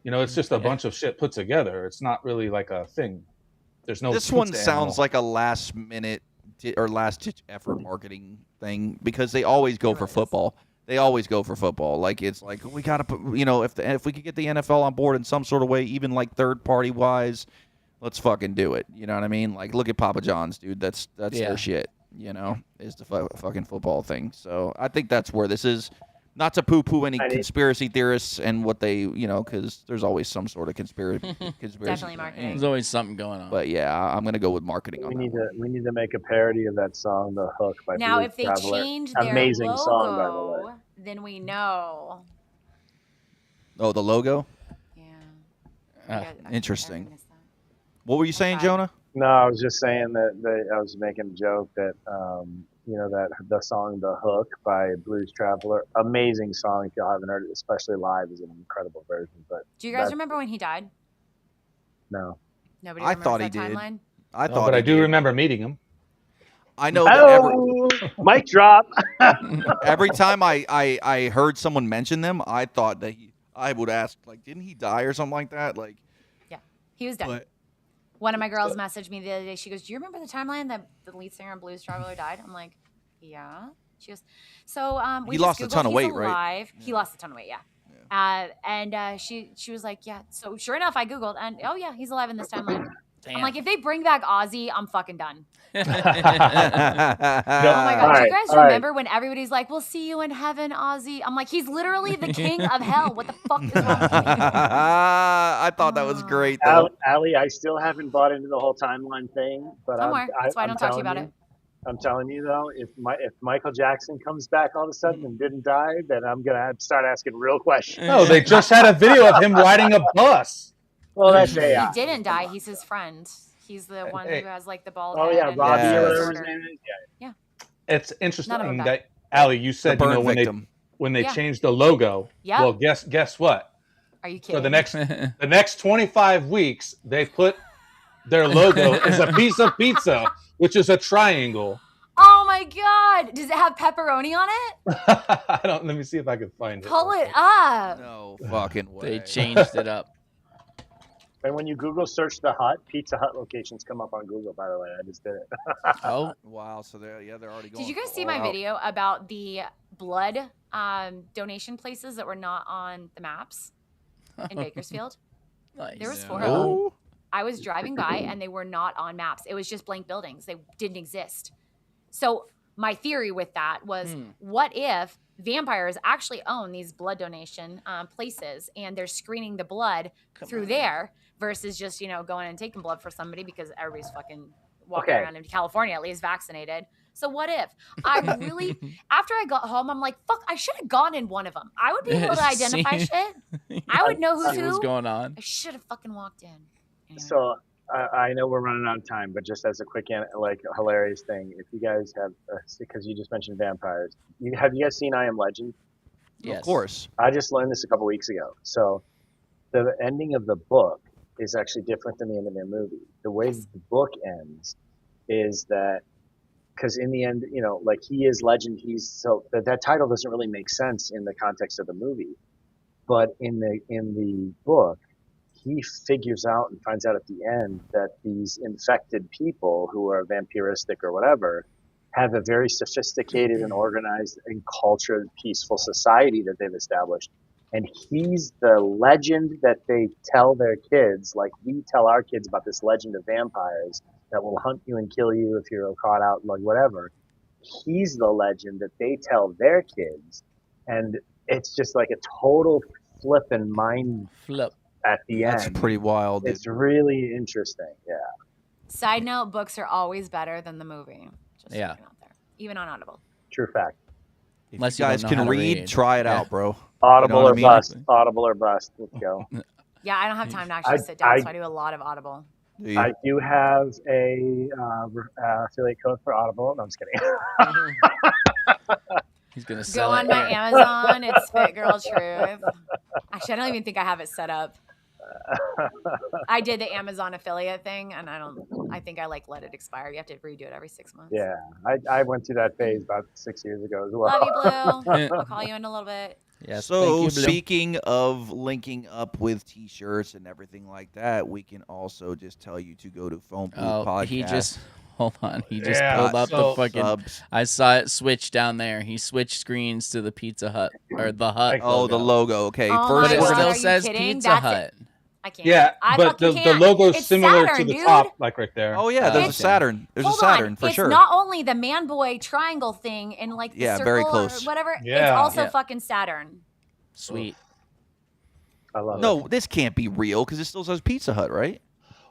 It's just a bunch of shit put together. It's not really like a thing. There's no. This pizza one animal. sounds like a last-minute or last-ditch effort marketing thing, because they always go for football. They always go for football. Like, it's like, we got to put, if we could get the NFL on board in some sort of way, even like third-party wise, let's fucking do it. You know what I mean? Like, look at Papa John's, dude. That's their shit. Is the fucking football thing. So I think that's where this is. Not to poo-poo any conspiracy theorists and what they, because there's always some sort of conspiracy. Definitely marketing. There's always something going on. But yeah, I'm gonna go with marketing on that. We need to make a parody of that song, "The Hook" by Now, Blues if they Traveler. change their Amazing logo, song, by the way. then we know. Oh, the logo? Yeah. Interesting. What were you saying, Jonah? No, I was just saying that I was making a joke that that the song "The Hook" by Blues Traveler, amazing song. If y'all haven't heard it, especially live, is an incredible version. But Do you guys remember when he died? No. Nobody I remembers thought he that did. timeline? I No, thought, but I he do did. remember meeting him. I know that mic drop. every time I heard someone mention them, I thought that I would ask, like, didn't he die or something like that? Like, He was dead. But One of my girls messaged me the other day. She goes, "Do you remember the timeline that the lead singer of Blues Traveler died?" I'm like, "Yeah." She goes, "So we he just lost a Googled, ton of he's weight, alive. right? He lost a ton of weight, yeah. And she was like, "Yeah." So sure enough, I Googled, and oh yeah, he's alive in this timeline. Damn. I'm like, if they bring back Ozzy, I'm fucking done. No. Oh my god, do you guys remember when everybody's like, "We'll see you in heaven, Ozzy"? I'm like, he's literally the king of hell. What the fuck is wrong with you? I thought that was great, though. Allie, I still haven't bought into the whole timeline thing, but Don't worry. That's why I don't talk to you about it. I'm telling you though, if Michael Jackson comes back all of a sudden and didn't die, then I'm gonna have to start asking real questions. No, they just had a video of him riding a bus. Well, that's He AI. didn't die. He's his friend. He's the one who has like the bald Oh head. yeah, and Robbie the or whatever his disorder. name is. Yeah. It's None of them interesting died. that Allie, you said The you know burn when they Yeah. changed the logo. Yep. Well, guess what? Are you kidding? For the next 25 weeks, they put their logo as a piece of pizza, which is a triangle. Oh my god! Does it have pepperoni on it? I don't. Let me see if I can find it. Pull it up. No fucking way. They changed it up. And when you Google search the Hut, Pizza Hut locations come up on Google. By the way, I just did it. Oh wow! So they're already going. Did you guys see my video about the blood donation places that were not on the maps in Bakersfield? Nice. There was 4 of them. I was driving by and they were not on maps. It was just blank buildings. They didn't exist. So my theory with that was, what if vampires actually own these blood donation places and they're screening the blood through there versus just, going and taking blood for somebody because everybody's fucking walking around in California, at least vaccinated. So what if I really, after I got home, I'm like, fuck, I should have gone in one of them. I would be able to identify shit. I would know who's See what's who. going on. I should have fucking walked in. Anyway. So I know we're running out of time, but just as a quick, hilarious thing, if you guys have, because you just mentioned vampires, have you guys seen I Am Legend? Yes. Of course. I just learned this a couple weeks ago. So the ending of the book is actually different than the end of the movie. The way the book ends is that, because in the end, he is legend. That title doesn't really make sense in the context of the movie, but in the book, he figures out and finds out at the end that these infected people who are vampiristic or whatever have a very sophisticated and organized and cultured, peaceful society that they've established. And he's the legend that they tell their kids, like we tell our kids about this legend of vampires that will hunt you and kill you if you're caught out, like whatever. He's the legend that they tell their kids. And it's just like a total flip and mind flip at the end. That's pretty wild. It's really interesting. Yeah. Side note, books are always better than the movie. Just Yeah. out there. Even on Audible. True fact. If Unless you you guys don't know can how to read, read. try it Yeah. out, bro. Audible You know what or I mean? bust. Audible or bust. Let's go. Yeah, I don't have time to actually sit down, so I do a lot of Audible. Do you? I do have a affiliate code for Audible. No, I'm just kidding. He's gonna Go sell on it. my Amazon. It's Fit Girl Truth. Actually, I don't even think I have it set up. I did the Amazon affiliate thing, and I think I let it expire. You have to redo it every 6 months. Yeah, I went through that phase about 6 years ago as well. Love you, Blue. I'll call you in a little bit. Yes. So thank you, Blue. speaking of linking up with T-shirts and everything like that, we can also just tell you to go to PhoneBooth Podcast. He just hold on. He just Yeah, pulled up so- the fucking. Subs. I saw it switch down there. He switched screens to the Pizza Hut or the Hut. Oh, the logo. Okay, Oh first my But it we're God, still are gonna. you says kidding? Pizza That's Hut. I can't. Yeah, I but fucking the can't. logo's It's similar Saturn, to the dude. top, like right there. Oh yeah, there's a It's- Saturn. There's Hold a Saturn on. for It's sure. not only the man boy triangle thing in the Yeah, circle very or close. whatever. It's Yeah. also Yeah. fucking Saturn. Sweet. I love it. No, this can't be real because it still says Pizza Hut, right?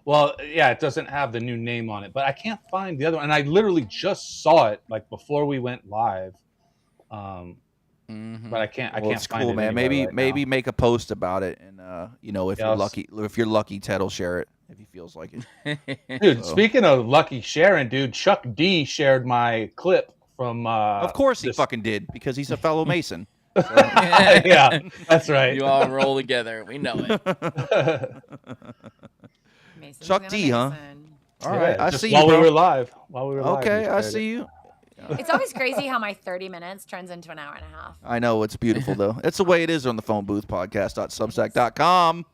Well, yeah, it doesn't have the new name on it, but I can't find the other one. And I literally just saw it before we went live. But I can't. Well, it's find cool, it man. anywhere Maybe right maybe make a post about it, and if you're lucky, Ted will share it if he feels like it. now. Dude, So- speaking of lucky sharing, dude, Chuck D shared my clip from. Of course he this- fucking did because he's a fellow Mason. Yeah, that's right. You all roll together. We know it. Mason's Chuck gonna D, huh? Mason. All right, Yeah, I just see you, while bro. we were live. While we were live. Okay, he I shared see it. you. It's always crazy how my 30 minutes turns into an hour and a half. I know it's beautiful though. It's the way it is on the Phone Booth Podcast.substack.com.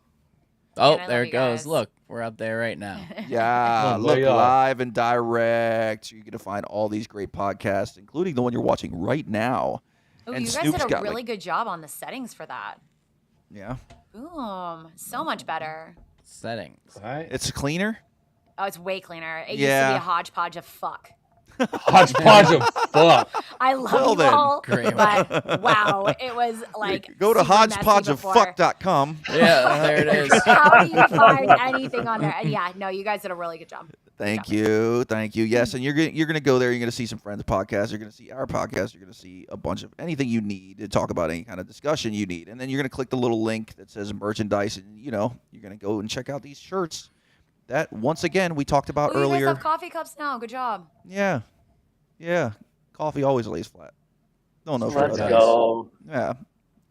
Oh, And I there love it you goes. guys. Look, we're up there right now. Yeah, Oh, look there you are. live and direct. You're gonna find all these great podcasts, including the one you're watching right now. Oh, And you guys Snoop's did a got, really like- good job on the settings for that. Yeah, Boom. So much better. Settings. Right? it's cleaner. Oh, it's way cleaner. It used to Yeah. be a hodgepodge of fuck. Hodgepodge of fuck. I love Well you then. all, Great. but wow, it was like Go to super messy before. hodgepodgeoffuck.com. Yeah, there it is. How do you find anything on there? And yeah, no, you guys did a really good job. Thank you. Yes, and you're gonna go there. You're gonna see some friends' podcasts. You're gonna see our podcast. You're gonna see a bunch of anything you need to talk about any kind of discussion you need, and then you're gonna click the little link that says merchandise, and you're gonna go and check out these shirts. That once again we talked about Oh, you earlier. guys have coffee cups now. Good job. Yeah. Coffee always lays flat. Don't know if Let's you know that. go. Yeah,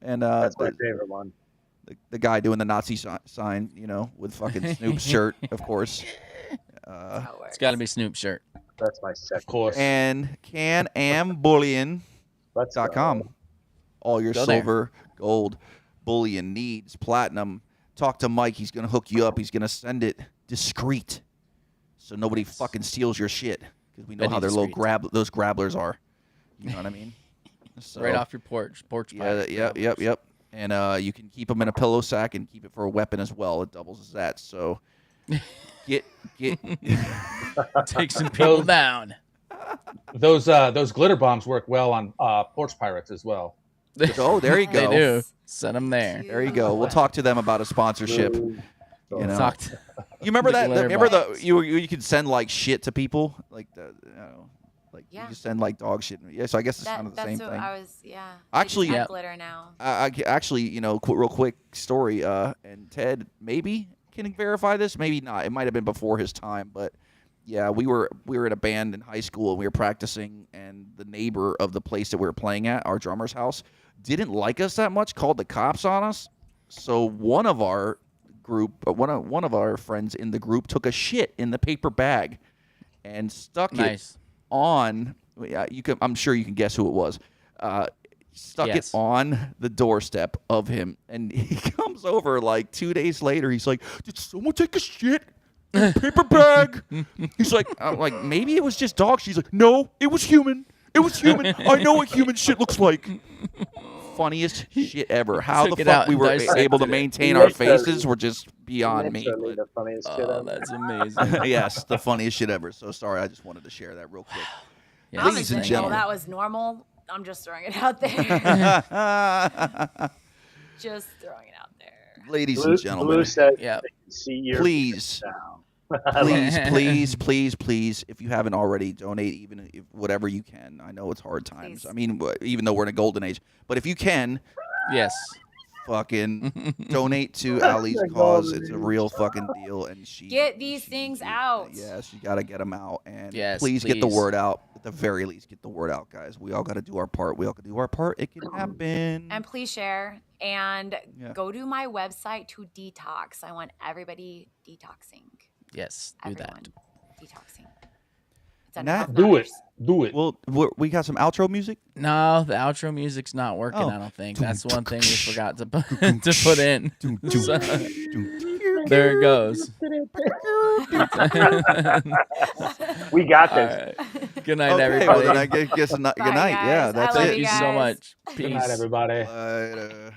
and That's my favorite one. the guy doing the Nazi sign, with fucking Snoop's shirt, of course. It's got to be Snoop's shirt. That's my second. Of course. And canambullion.com. All your Go there. silver, gold, bullion needs, platinum. Talk to Mike. He's going to hook you up. He's going to send it discreet so nobody fucking steals your shit, because we know Very how their little discreet. those grabblers are. You know what I mean? So, Right off your porch. Yep. And you can keep them in a pillow sack and keep it for a weapon as well. It doubles as that. So get Take some people down. Those glitter bombs work well on porch pirates as well. Oh, there you They go. do. Send them there. There you go. We'll talk to them about a sponsorship. You know. Talk to- You remember The that? glitter Remember bombs. you could send like shit to people, like Yeah. you just send like dog shit. Yeah, so I guess it's kind of the That's same what thing. I was. Yeah. Actually- they just Yeah. have glitter now. I actually, real quick story. And Ted maybe can verify this, maybe not. It might have been before his time, but yeah, we were in a band in high school and we were practicing, and the neighbor of the place that we were playing at, our drummer's house, didn't like us that much, called the cops on us. So one of our group, one of our friends in the group, took a shit in the paper bag and stuck Nice. it on. I'm sure you can guess who it was. Stuck Yes. it on the doorstep of him, and he comes over like 2 days later. He's like, "Did someone take a shit in a paper bag?" He's like, "I'm like, maybe it was just dog." She's like, "No, it was human. It was human. I know what human shit looks like." Funniest shit ever. How Took the it out fuck we and were dissected able to it. maintain our faces were just beyond me. Literally the funniest shit Oh, ever. that's amazing. Yes, the funniest shit ever. So sorry, I just wanted to share that real quick. Yeah. I was Ladies and thinking, gentlemen. that was normal. I'm just throwing it out there. Just throwing it out there. Ladies Blue, and gentlemen, Blue said Yeah. they can see your please, now. please, if you haven't already, donate even if whatever you can. I know it's hard times. Please. I mean, even though we're in a golden age, but if you can, Yes. fucking donate to Ali's cause. It's a real fucking deal, and Get these things out. Yes, you got to get them out, and Yes, please get the please. word out. At the very least, get the word out, guys. We all got to do our part. We all got to do our part. It can happen. And please share and Yeah. go to my website to detox. I want everybody detoxing. Yes. Do Everyone that. detoxing. It's And that- Do it. Do it. Well, we got some outro music. No, the outro music's not working. Oh. I don't think that's one thing we forgot to put to put in. So, there it goes. We got All this. right. Good night, Okay, everybody. well, then I guess good night. Bye, Yeah, guys. that's I love it. Thank you so guys. much. Good night, Peace. everybody. Later.